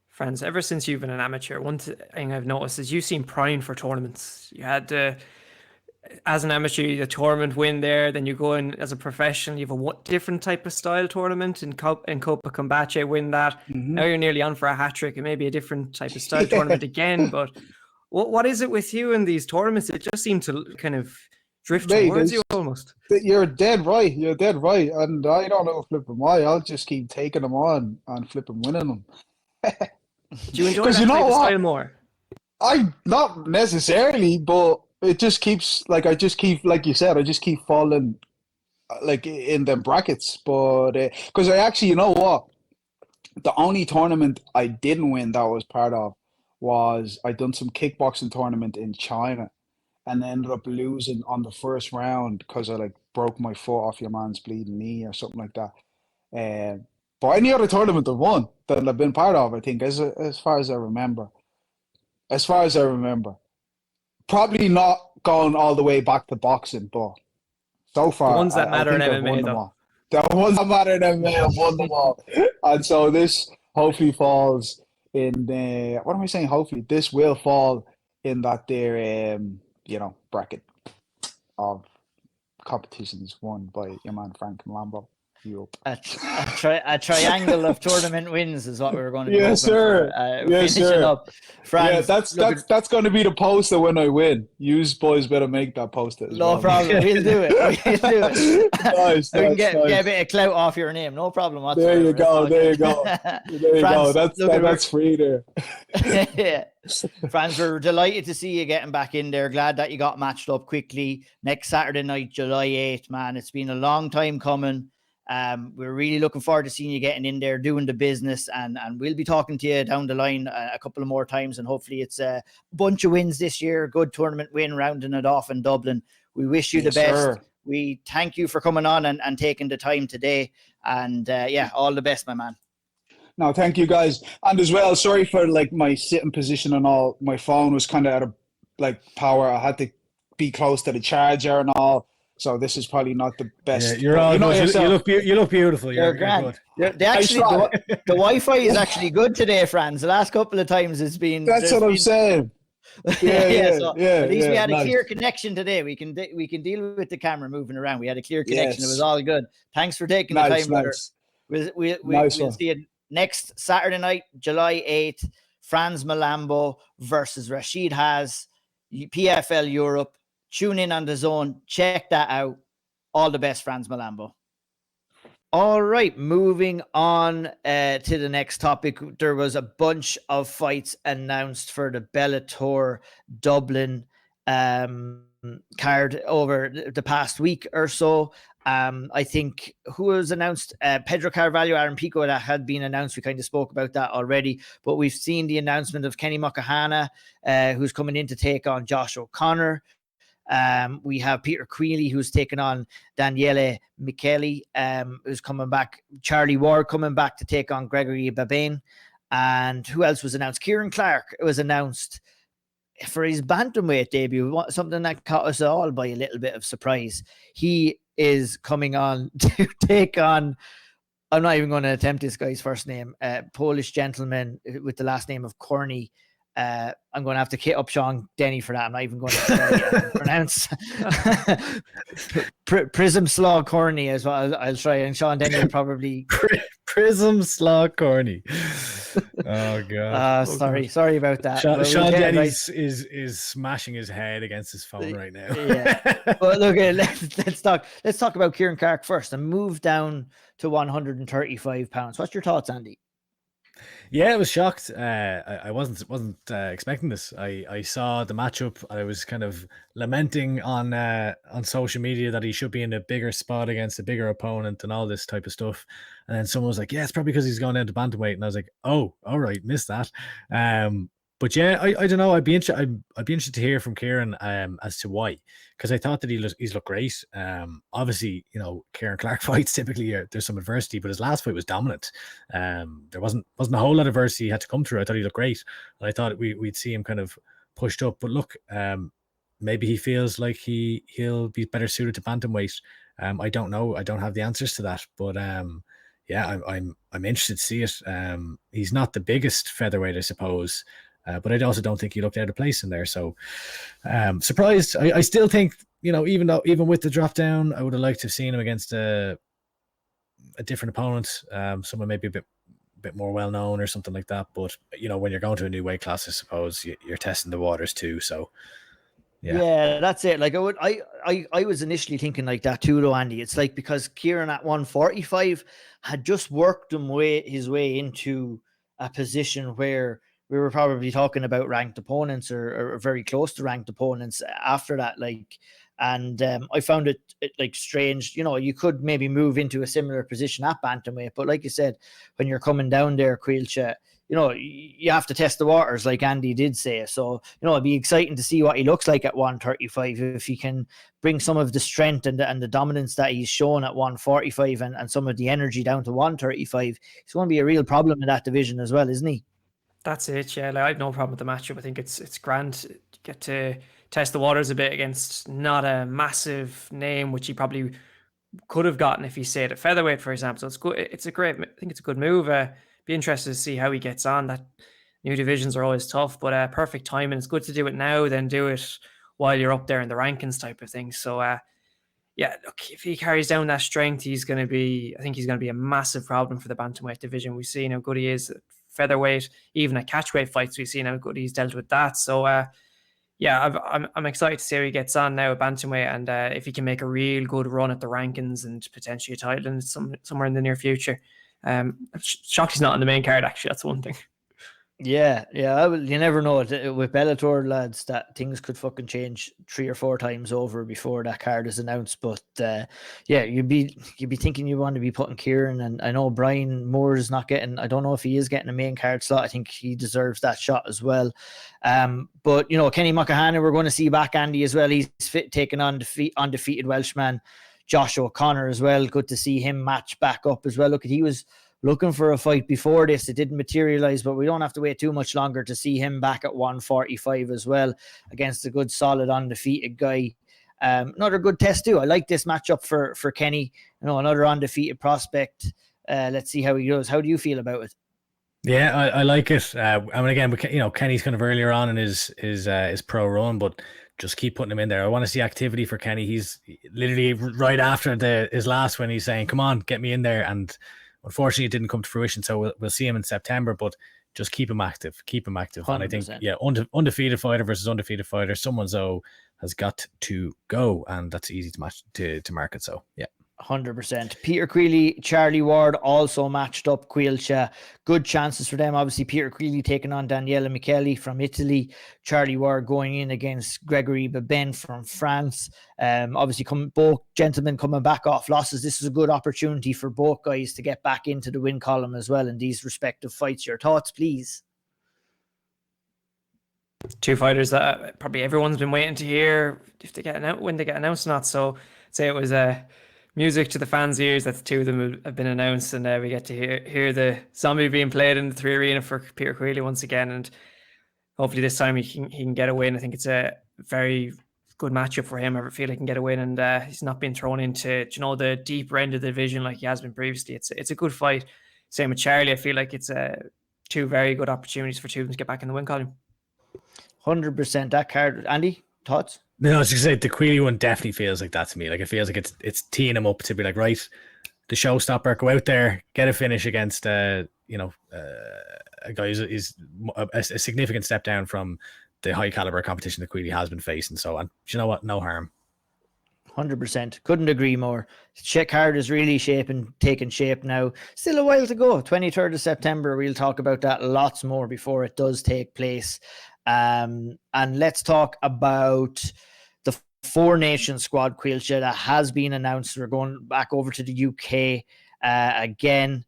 Frans, ever since you've been an amateur, one thing I've noticed is you seem primed for tournaments. You had, as an amateur, the tournament win there, then you go in as a professional, you have a different type of style tournament in Copa Combache, win that. Mm-hmm. Now you're nearly on for a hat-trick, and maybe a different type of style tournament again. But what is it with you in these tournaments? It just seems to kind of drift towards you almost. You're dead right. You're dead right. And I don't know flipping why. I'll just keep taking them on and flipping winning them. Do you enjoy that type of style more? I not necessarily, but it just keeps, like, I just keep, like you said, I just keep falling like in them brackets. But because I actually, you know what, the only tournament I didn't win that I was part of was I done some kickboxing tournament in China, and ended up losing on the first round because I like broke my foot off your man's bleeding knee or something like that. But any other tournament I've won that I've been part of, I think, as far as I remember. As far as I remember. Probably not going all the way back to boxing, but so far, the ones that matter in MMA, though. The ones that matter in MMA, I've won them all. And so this hopefully falls in the, what am I saying? Hopefully, this will fall in that there, bracket of competitions won by your man Frank Mlambo. Europe. A triangle of tournament wins is what we were going to do. Yes, sir. Yes, sir. Up. Frans, yeah, that's going to be the poster when I win. You boys better make that poster. No problem. We'll do it. Nice. We can get a bit of clout off your name. No problem whatsoever. There you go. There you go. That's free there. Yeah. Frans, we're delighted to see you getting back in there. Glad that you got matched up quickly. Next Saturday night, July 8th, man. It's been a long time coming. We're really looking forward to seeing you getting in there, doing the business, and we'll be talking to you down the line a couple of more times, and hopefully it's a bunch of wins this year. Good tournament win, rounding it off in Dublin. We wish you the best. Sir. We thank you for coming on and taking the time today, and all the best, my man. No, thank you guys. And as well, sorry for like my sitting position and all. My phone was kind of out of like power. I had to be close to the charger and all. So this is probably not the best. Yeah, you're all good. You look beautiful. You're good. The Wi-Fi is actually good today, Frans. The last couple of times it's been. That's what I'm saying. Yeah. At least we had a clear connection today. We can deal with the camera moving around. We had a clear connection. Yes. It was all good. Thanks for taking the time. Nice. We'll see you next Saturday night, July 8th. Frans Mlambo versus Rashid Haas, PFL Europe. Tune in on the zone. Check that out. All the best, Frans Mlambo. All right, moving on to the next topic. There was a bunch of fights announced for the Bellator Dublin card over the past week or so. I think who was announced? Pedro Carvalho, Aaron Pico, that had been announced. We kind of spoke about that already, but we've seen the announcement of Kenny Mokhonoana, who's coming in to take on Josh O'Connor. We have Peter Queally, who's taken on Daniele Micheli, who's coming back. Charlie Ward coming back to take on Gregory Babane. And who else was announced? Ciaran Clarke was announced for his bantamweight debut, something that caught us all by a little bit of surprise. He is coming on to take on, I'm not even going to attempt this guy's first name, Polish gentleman with the last name of Corney. I'm going to have to hit up Sean Denny for that. I'm not even going to pronounce Prism Slaw Corney as well. I'll try, and Sean Denny will probably Prism Slaw Corney. Oh god. Sorry about that. Sean Denny is smashing his head against his phone right now. Yeah. But look, let's talk about Ciaran Clarke first and move down to 135 pounds. What's your thoughts, Andy? Yeah, I was shocked. I wasn't expecting this. I saw the matchup. I was kind of lamenting on social media that he should be in a bigger spot against a bigger opponent and all this type of stuff. And then someone was like, "Yeah, it's probably because he's gone down to bantamweight." And I was like, "Oh, all right, missed that." But yeah, I don't know. I'd be interested to hear from Ciaran as to why, because I thought that he's looked great. Obviously, you know, Ciaran Clarke fights typically there's some adversity, but his last fight was dominant. There wasn't a whole lot of adversity he had to come through. I thought he looked great, and I thought we'd see him kind of pushed up. But look, maybe he feels like he'll be better suited to bantamweight. I don't know. I don't have the answers to that, but yeah, I'm interested to see it. He's not the biggest featherweight, I suppose. But I also don't think he looked out of place in there. So surprised. I still think, you know, even with the drop down, I would have liked to have seen him against a different opponent, someone maybe a bit more well known or something like that. But you know, when you're going to a new weight class, I suppose you're testing the waters too. So yeah, that's it. Like I was initially thinking like that too, though, Andy. It's like because Ciaran at 145 had just worked his way into a position where we were probably talking about ranked opponents or very close to ranked opponents after that. Like, and I found it like strange. You know, you could maybe move into a similar position at bantamweight, but like you said, when you're coming down there, Caoilte, you know, you have to test the waters, like Andy did say. So, you know, it'd be exciting to see what he looks like at 135 if he can bring some of the strength and the dominance that he's shown at 145 and some of the energy down to 135. He's going to be a real problem in that division as well, isn't he? That's it, yeah. Like, I have no problem with the matchup. I think it's grand. You get to test the waters a bit against not a massive name, which he probably could have gotten if he stayed at featherweight, for example. So it's good. I think it's a good move. Be interested to see how he gets on. That new divisions are always tough, but perfect timing. It's good to do it now, then do it while you're up there in the rankings type of thing. So yeah, look, if he carries down that strength, I think he's going to be a massive problem for the bantamweight division. We've seen how good he is at featherweight, even at catchweight fights. We've seen how good he's dealt with that. So yeah, I'm excited to see how he gets on now at bantamweight, and if he can make a real good run at the rankings and potentially a title somewhere in the near future. I'm shocked he's not on the main card. Actually, that's one thing. Yeah. You never know with Bellator, lads, that things could fucking change 3 or 4 times over before that card is announced. But yeah, you'd be thinking you want to be putting Ciaran, and I know Brian Moore is not getting. I don't know if he is getting a main card slot. I think he deserves that shot as well. But you know, Kenny Mokhonoana, we're going to see back, Andy, as well. He's taking on undefeated Welshman Josh O'Connor as well. Good to see him match back up as well. Look, he was looking for a fight before this. It didn't materialize, but we don't have to wait too much longer to see him back at 145 as well against a good, solid, undefeated guy. Another good test too. I like this matchup for Kenny. You know, another undefeated prospect. Let's see how he goes. How do you feel about it? Yeah, I like it. I mean, again, you know, Kenny's kind of earlier on in his pro run, but just keep putting him in there. I want to see activity for Kenny. He's literally right after his last when he's saying, "Come on, get me in there," and unfortunately, it didn't come to fruition, so we'll see him in September, but just keep him active. 100%. And I think, yeah, undefeated fighter versus undefeated fighter, someone has got to go, and that's easy to market, so yeah. 100%. Peter Queally, Charlie Ward also matched up. Caoilte, good chances for them. Obviously, Peter Queally taking on Daniele Micheli from Italy. Charlie Ward going in against Gregory Babane from France. Obviously, both gentlemen coming back off losses. This is a good opportunity for both guys to get back into the win column as well in these respective fights. Your thoughts, please? Two fighters that probably everyone's been waiting to hear if they get when they get announced or not. So I'd say it was music to the fans' ears that the two of them have been announced, and we get to hear the zombie being played in the 3 Arena for Peter Caoilte once again, and hopefully this time he can get a win. I think it's a very good matchup for him. I feel he can get a win, and he's not being thrown into the deeper end of the division like he has been previously. It's a good fight. Same with Charlie. I feel like it's two very good opportunities for two of them to get back in the win column. 100% that card. Andy, thoughts? No, I was just saying the Caoilte one definitely feels like that to me. Like it feels like it's teeing him up to be like, right, the showstopper, go out there, get a finish against a guy who's a significant step down from the high caliber competition that Caoilte has been facing. So, and you know what? No harm. 100%. Couldn't agree more. Check card is really taking shape now. Still a while to go. 23rd of September. We'll talk about that lots more before it does take place. And let's talk about the Four Nations squad, Caoilte, that has been announced. We're going back over to the UK again.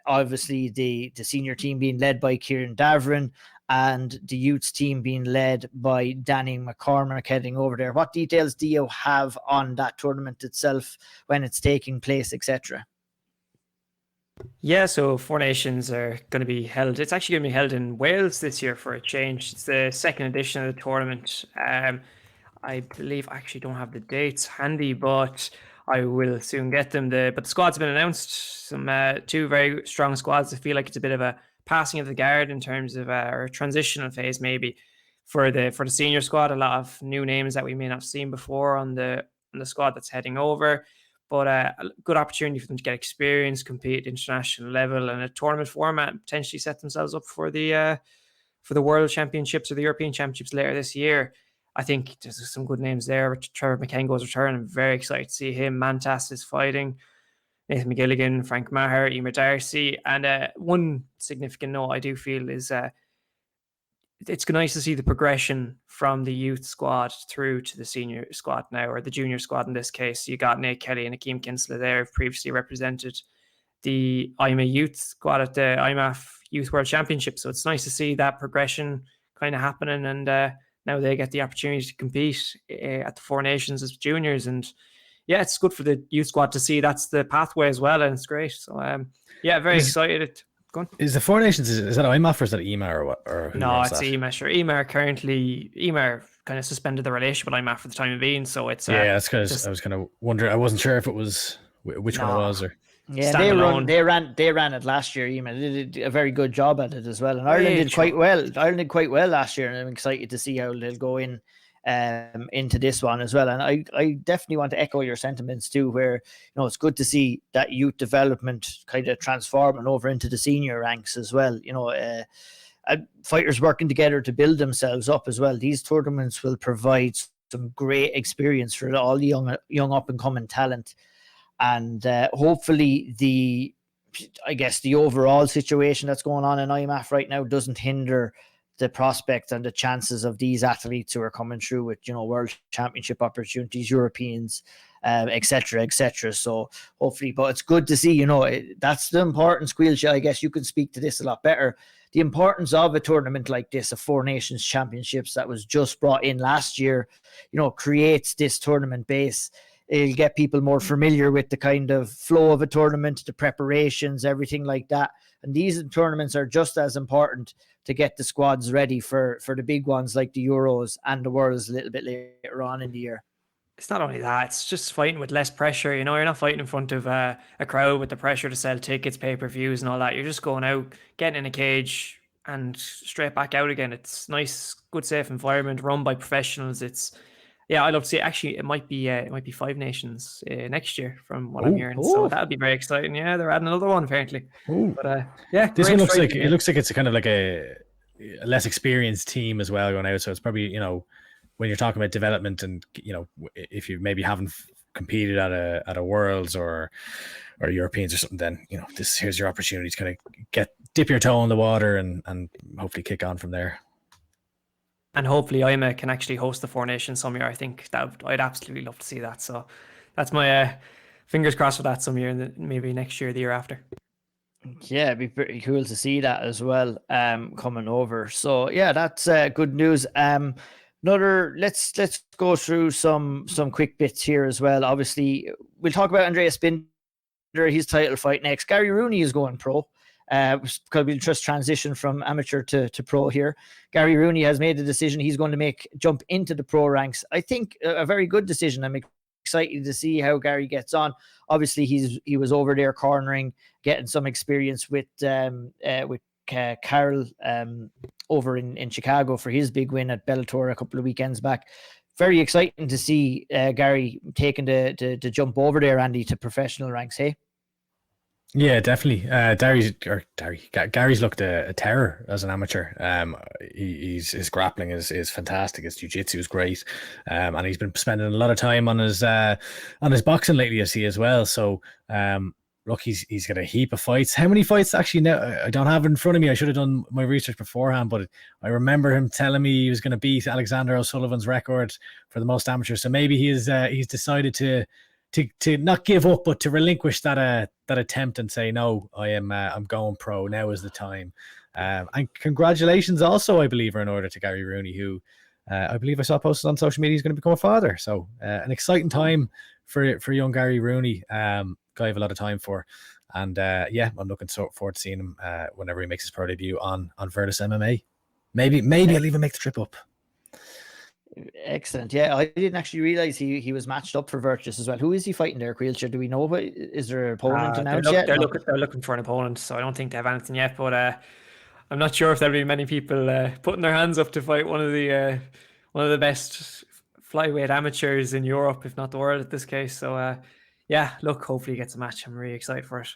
Obviously the senior team being led by Ciaran Davern, and the youths team being led by Danny McCormack heading over there. What details do you have on that tournament itself, when it's taking place, etc.? Yeah, so Four Nations are going to be held. It's actually going to be held in Wales this year for a change. It's the second edition of the tournament. I believe I actually don't have the dates handy, but I will soon get them. But the squads have been announced. Some two very strong squads. I feel like it's a bit of a passing of the guard in terms of or a transitional phase maybe for the senior squad. A lot of new names that we may not have seen before on the squad that's heading over. But a good opportunity for them to get experience, compete at international level, and a tournament format, and potentially set themselves up for the World Championships or the European Championships later this year. I think there's some good names there. Trevor McKengo's return. I'm very excited to see him. Mantas is fighting. Nathan McGilligan, Frank Maher, Emer Darcy. And one significant note I do feel is it's nice to see the progression from the youth squad through to the senior squad now, or the junior squad in this case. You got Nate Kelly and Akeem Kinsella there, who've previously represented the IMA youth squad at the IMMAF Youth World Championship. So it's nice to see that progression kind of happening, and now they get the opportunity to compete at the Four Nations as juniors. And yeah, it's good for the youth squad to see that's the pathway as well, and it's great. So yeah, very excited. Is the Four Nations, is that IMMAF or is that EMA or what? Or no, it's EMA. Sure, EMA kind of suspended the relationship with IMMAF for the time being. So it's yeah, that's because I was kind of wondering. I wasn't sure if it was which one it was, or yeah, they ran it last year. EMA did a very good job at it as well, and Ireland did quite well. Ireland did quite well last year, and I'm excited to see how they'll go into this one as well. And I definitely want to echo your sentiments too, where it's good to see that youth development kind of transforming over into the senior ranks as well. Fighters working together to build themselves up as well. These tournaments will provide some great experience for all the young up and coming talent, and hopefully the overall situation that's going on in IMMAF right now doesn't hinder the prospects and the chances of these athletes who are coming through with world championship opportunities, Europeans, etc. So hopefully, but it's good to see, that's the importance. Caoilte, I guess you can speak to this a lot better. The importance of a tournament like this, a Four Nations Championships that was just brought in last year, creates this tournament base. It'll get people more familiar with the kind of flow of a tournament, the preparations, everything like that. And these tournaments are just as important to get the squads ready for the big ones like the Euros and the Worlds a little bit later on in the year. It's not only that, it's just fighting with less pressure. You're not fighting in front of a crowd with the pressure to sell tickets, pay-per-views and all that. You're just going out, getting in a cage and straight back out again. It's nice, good, safe environment run by professionals. I love to see it. Actually, it might be Five Nations next year from what I'm hearing. So that'd be very exciting. Yeah, they're adding another one apparently. But this one looks like it's a kind of like a less experienced team as well going out. So it's probably when you're talking about development and if you maybe haven't competed at a Worlds or Europeans or something, then here's your opportunity to kind of dip your toe in the water and hopefully kick on from there. And hopefully IMA can actually host the Four Nations some year. I think I'd absolutely love to see that. So that's my fingers crossed for that some year, and maybe next year, the year after. Yeah, it'd be pretty cool to see that as well, coming over. So yeah, that's good news. Let's go through some quick bits here as well. Obviously, we'll talk about Andreas Binder, his title fight next. Gary Rooney is going pro. Because we'll just transition from amateur to pro here. Gary Rooney has made the decision he's going to jump into the pro ranks. I think a very good decision. I'm excited to see how Gary gets on. Obviously, he was over there cornering, getting some experience with Carl over in Chicago for his big win at Bellator a couple of weekends back. Very exciting to see Gary taking the jump over there, Andy, to professional ranks. Hey. Yeah, definitely. Gary's looked a terror as an amateur. His grappling is fantastic. His jiu-jitsu is great, and he's been spending a lot of time on his boxing lately, I see as well. So, look, he's got a heap of fights. How many fights actually? Now I don't have it in front of me. I should have done my research beforehand, but I remember him telling me he was going to beat Alexander O'Sullivan's record for the most amateurs. So maybe he's decided to not give up, but to relinquish that attempt and say, no, I'm going pro. Now is the time. And congratulations also, I believe, are in order to Gary Rooney, who I believe I saw posted on social media is going to become a father. So an exciting time for young Gary Rooney, guy I have a lot of time for. And yeah, I'm looking forward to seeing him whenever he makes his pro debut on Virtus MMA. Maybe I'll even make the trip up. Excellent. Yeah, I didn't actually realize he was matched up for Virtus as well. Who is he fighting there, Caoilte? Do we know? Is there an opponent announced yet? They're looking for an opponent, so I don't think they have anything yet. But I'm not sure if there'll be many people putting their hands up to fight one of the best flyweight amateurs in Europe, if not the world, at this case. So yeah, look, hopefully he gets a match. I'm really excited for it.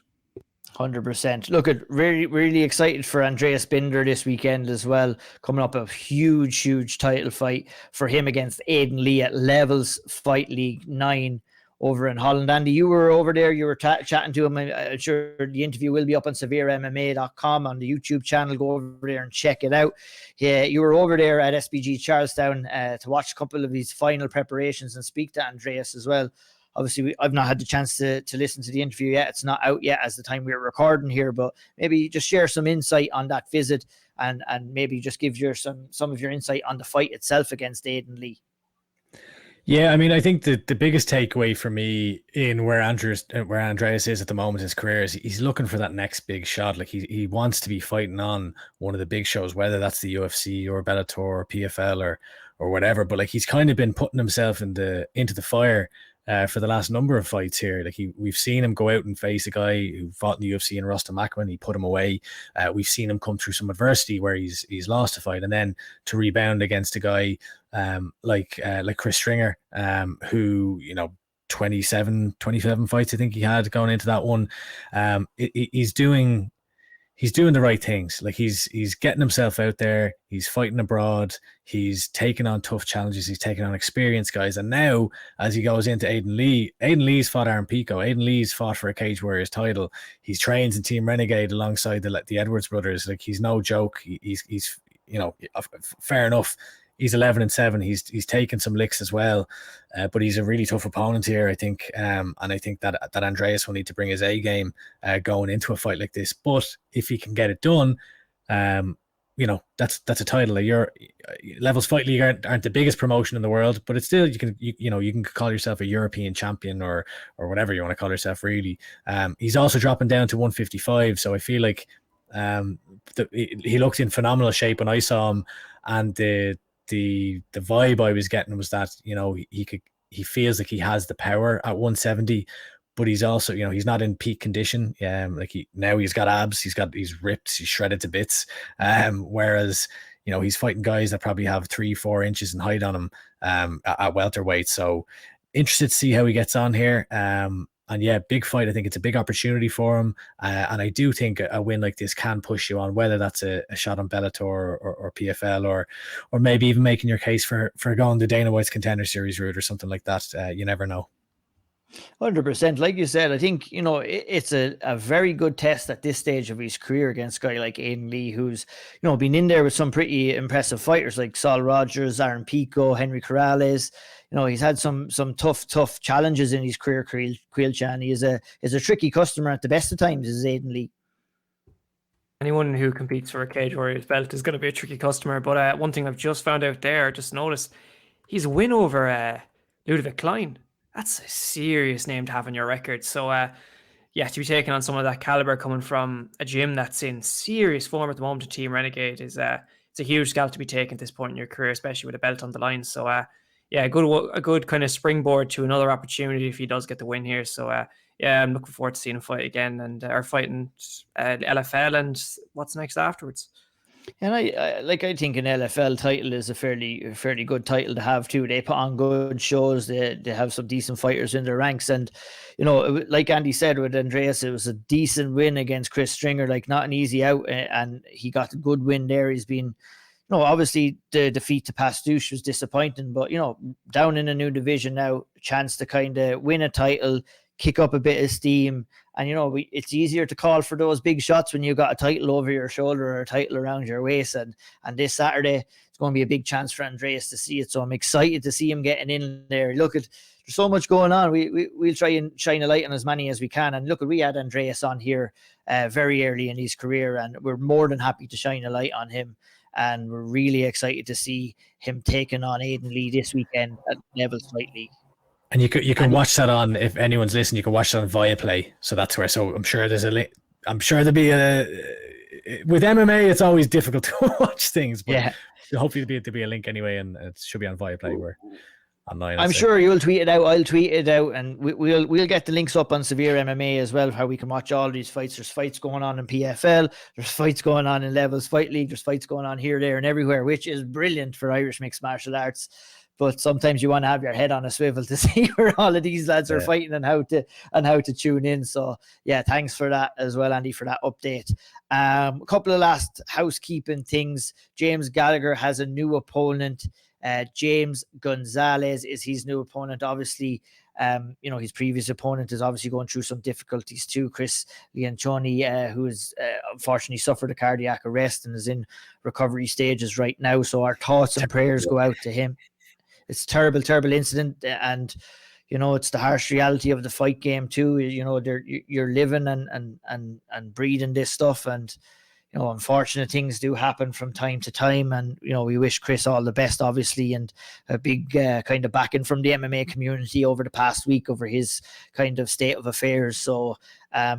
100%. Look, really excited for Andreas Binder this weekend as well. Coming up a huge title fight for him against Aidan Lee at Levels Fight League 9 over in Holland. Andy, you were over there. You were chatting to him. I'm sure the interview will be up on SevereMMA.com on the YouTube channel. Go over there and check it out. Yeah, you were over there at SBG Charlestown to watch a couple of his final preparations and speak to Andreas as well. Obviously, I've not had the chance to listen to the interview yet. It's not out yet as the time we're recording here, but maybe just share some insight on that visit and maybe just give some of your insight on the fight itself against Aidan Lee. Yeah, I mean, I think the biggest takeaway for me in where Andreas is at the moment in his career is he's looking for that next big shot. Like he wants to be fighting on one of the big shows, whether that's the UFC or Bellator or PFL or whatever. But like he's kind of been putting himself into the fire for the last number of fights here. Like we've seen him go out and face a guy who fought in the UFC and Rostam Akman. He put him away. We've seen him come through some adversity where he's lost a fight, and then to rebound against a guy like Chris Stringer, who 27 fights I think he had going into that one. He's doing the right things. Like he's getting himself out there. He's fighting abroad. He's taking on tough challenges. He's taking on experienced guys. And now, as he goes into Aidan Lee's fought Aaron Pico. Aidan Lee's fought for a Cage Warriors title. He's trains in Team Renegade alongside the Edwards brothers. Like he's no joke. He's fair enough. He's 11-7. He's taken some licks as well, but he's a really tough opponent here, I think. And I think that Andreas will need to bring his A game going into a fight like this. But if he can get it done, that's a title. Your Levels Fight League aren't the biggest promotion in the world, but it's still you can call yourself a European champion or whatever you want to call yourself. Really, he's also dropping down to 155, so I feel like he looked in phenomenal shape when I saw him, and the vibe I was getting was that he feels like he has the power at 170, but he's also he's not in peak condition. He's got abs, he's ripped, he's shredded to bits. Whereas he's fighting guys that probably have 3-4 inches in height on him at welterweight. So interested to see how he gets on here. And yeah, big fight. I think it's a big opportunity for him. And I do think a win like this can push you on, whether that's a shot on Bellator or PFL or maybe even making your case for going the Dana White's Contender Series route or something like that. You never know. 100%. Like you said, I think, it's a very good test at this stage of his career against a guy like Aidan Lee, who's, been in there with some pretty impressive fighters like Saul Rogers, Aaron Pico, Henry Corrales. He's had some tough challenges in his career, Caoilte, and he is a tricky customer at the best of times, is Aidan Lee. Anyone who competes for a Cage Warriors belt is going to be a tricky customer. But one thing I've just found out there, just noticed, he's a win over Ludovic Klein. That's a serious name to have on your record. So, yeah, to be taking on someone of that caliber coming from a gym that's in serious form at the moment, Team Renegade, is it's a huge scalp to be taken at this point in your career, especially with a belt on the line. So, yeah, a good kind of springboard to another opportunity if he does get the win here. So, yeah, I'm looking forward to seeing him fight again and are fighting LFL and what's next afterwards. And I think an LFL title is a fairly good title to have too. They put on good shows. They have some decent fighters in their ranks, and like Andy said with Andreeas, it was a decent win against Chris Stringer. Like not an easy out, and he got a good win there. He's been, obviously the defeat to Pastuche was disappointing, but down in a new division now, chance to kind of win a title, kick up a bit of steam. And, it's easier to call for those big shots when you've got a title over your shoulder or a title around your waist. And this Saturday, it's going to be a big chance for Andreas to see it. So I'm excited to see him getting in there. There's so much going on. We'll try and shine a light on as many as we can. And we had Andreas on here very early in his career, and we're more than happy to shine a light on him. And we're really excited to see him taking on Aidan Lee this weekend at Levels Fight League. And you can watch that on, if anyone's listening, you can watch that on Viaplay. So that's where. So I'm sure there's a link. I'm sure there'll be with MMA. It's always difficult to watch things, but yeah, hopefully there'll be a link anyway, and it should be on Viaplay or online. I'm sure you'll tweet it out. I'll tweet it out, and we'll get the links up on SevereMMA as well, how we can watch all these fights. There's fights going on in PFL. There's fights going on in Levels Fight League. There's fights going on here, there, and everywhere, which is brilliant for Irish mixed martial arts. But sometimes you want to have your head on a swivel to see where all of these lads are fighting and how to tune in. So yeah, thanks for that as well, Andy, for that update. A couple of last housekeeping things. James Gallagher has a new opponent. James Gonzalez is his new opponent. Obviously, his previous opponent is obviously going through some difficulties too. Chris Leoncioni, who has unfortunately suffered a cardiac arrest and is in recovery stages right now. So our thoughts and prayers go out to him. It's a terrible, terrible incident, and it's the harsh reality of the fight game too. You're living and breathing this stuff, and unfortunate things do happen from time to time. And we wish Chris all the best, obviously, and a big kind of backing from the MMA community over the past week over his kind of state of affairs. So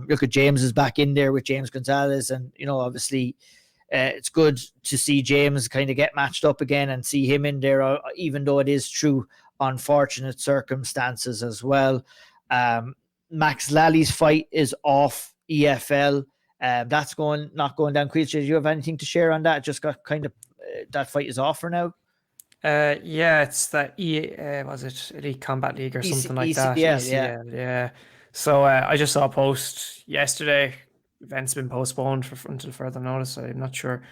look at James is back in there with James Gonzalez, and obviously. It's good to see James kind of get matched up again and see him in there, even though it is through unfortunate circumstances as well. Max Lally's fight is off EFL. That's not going down. Caoilte, do you have anything to share on that? Just got kind of that fight is off for now. Yeah, it's that was it Elite Combat League or something like that? Yeah. So I just saw a post yesterday. Event's been postponed until further notice. I'm not sure.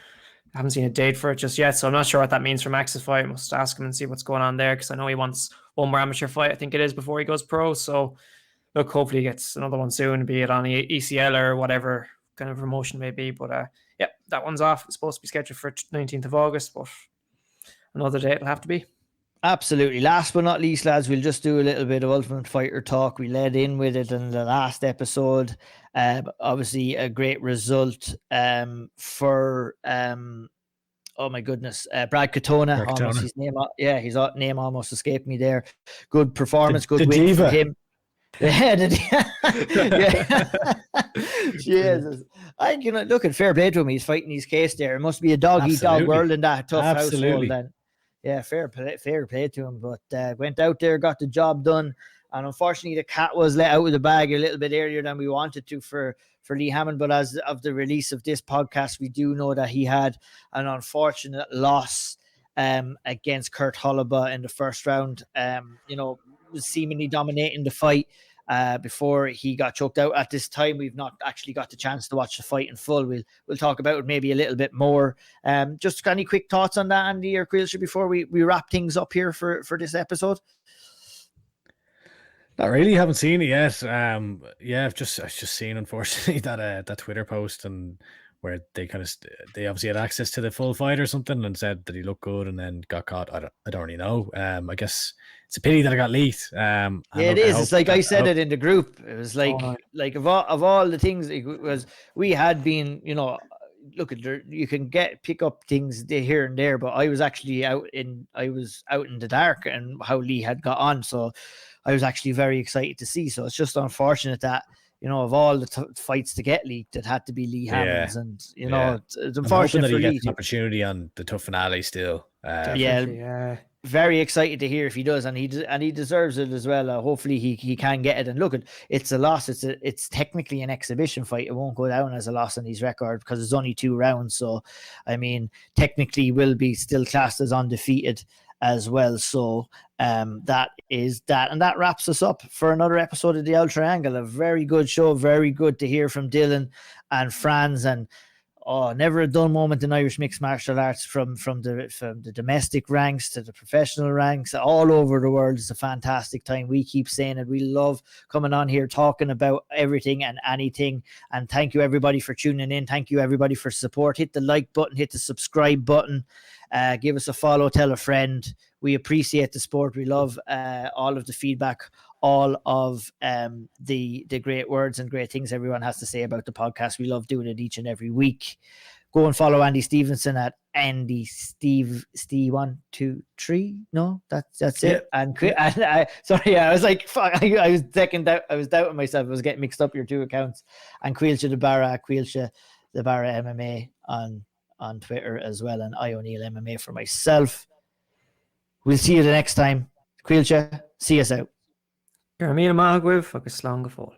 I haven't seen a date for it just yet, so I'm not sure what that means for Max's fight. I must ask him and see what's going on there, because I know he wants one more amateur fight, I think it is, before he goes pro. So look, hopefully he gets another one soon, be it on ECL or whatever kind of promotion may be. But yeah, that one's off. It's supposed to be scheduled for 19th of August, but another date it'll have to be. Absolutely. Last but not least, lads, we'll just do a little bit of Ultimate Fighter talk. We led in with it in the last episode. Obviously, a great result for oh my goodness, Brad Katona. Almost his name, his name almost escaped me there. Good performance, good win diva. for him. Yeah, Jesus. Look at fair play to him. He's fighting his case there. It must be a dog-eat-dog world in that tough household then. Yeah, fair play to him. But went out there, got the job done. And unfortunately, the cat was let out of the bag a little bit earlier than we wanted to for Lee Hammond. But as of the release of this podcast, we do know that he had an unfortunate loss against Kurt Hollaba in the first round. Was seemingly dominating the fight before he got choked out. At this time, we've not actually got the chance to watch the fight in full. We'll talk about it maybe a little bit more. Just any quick thoughts on that, Andy or Caoilte, before we wrap things up here for this episode? Not really, haven't seen it yet. I've just seen, unfortunately, that Twitter post and where they they obviously had access to the full fight or something and said that he looked good and then got caught. I don't really know. I guess it's a pity that it got leaked. Yeah, it is. It's like I said it in the group. It was like of all the things, it was, we had been, look at there, you can pick up things here and there, but I was actually out in the dark and how Lee had got on, so I was actually very excited to see. So it's just unfortunate that, you know, of all the fights to get leaked, it had to be Lee Hammonds, and you know, it's unfortunate that for he Lee. gets an opportunity on the tough finale still. Yeah. Very excited to hear if he does, and he deserves it as well. Hopefully he can get it. And look, it's a loss. It's technically an exhibition fight. It won't go down as a loss on his record because it's only 2 rounds. So, I mean, technically will be still classed as undefeated as well. So that is that, and that wraps us up for another episode of the Auld Triangle. A very good show. Very good to hear from Dylan and Frans, and never a dull moment in Irish mixed martial arts, from the domestic ranks to the professional ranks all over the world. It's a fantastic time. We keep saying it. We love coming on here talking about everything and anything. And thank you everybody for tuning in. Thank you everybody for support. Hit the like button, hit the subscribe button, give us a follow, tell a friend. We appreciate the support. We love all of the feedback, all of the great words and great things everyone has to say about the podcast. We love doing it each and every week. Go and follow Andy Stevenson at Andy Steve 123. No, that's it. And sorry, I was like, fuck, I was doubting myself. I was getting mixed up your 2 accounts. And Caoilte the Barra, Caoilte the Barra MMA on Twitter as well, and O'Neill MMA for myself. We'll see you the next time. Caoilte, see us out. You're a mean magwив, agus slán go fóil.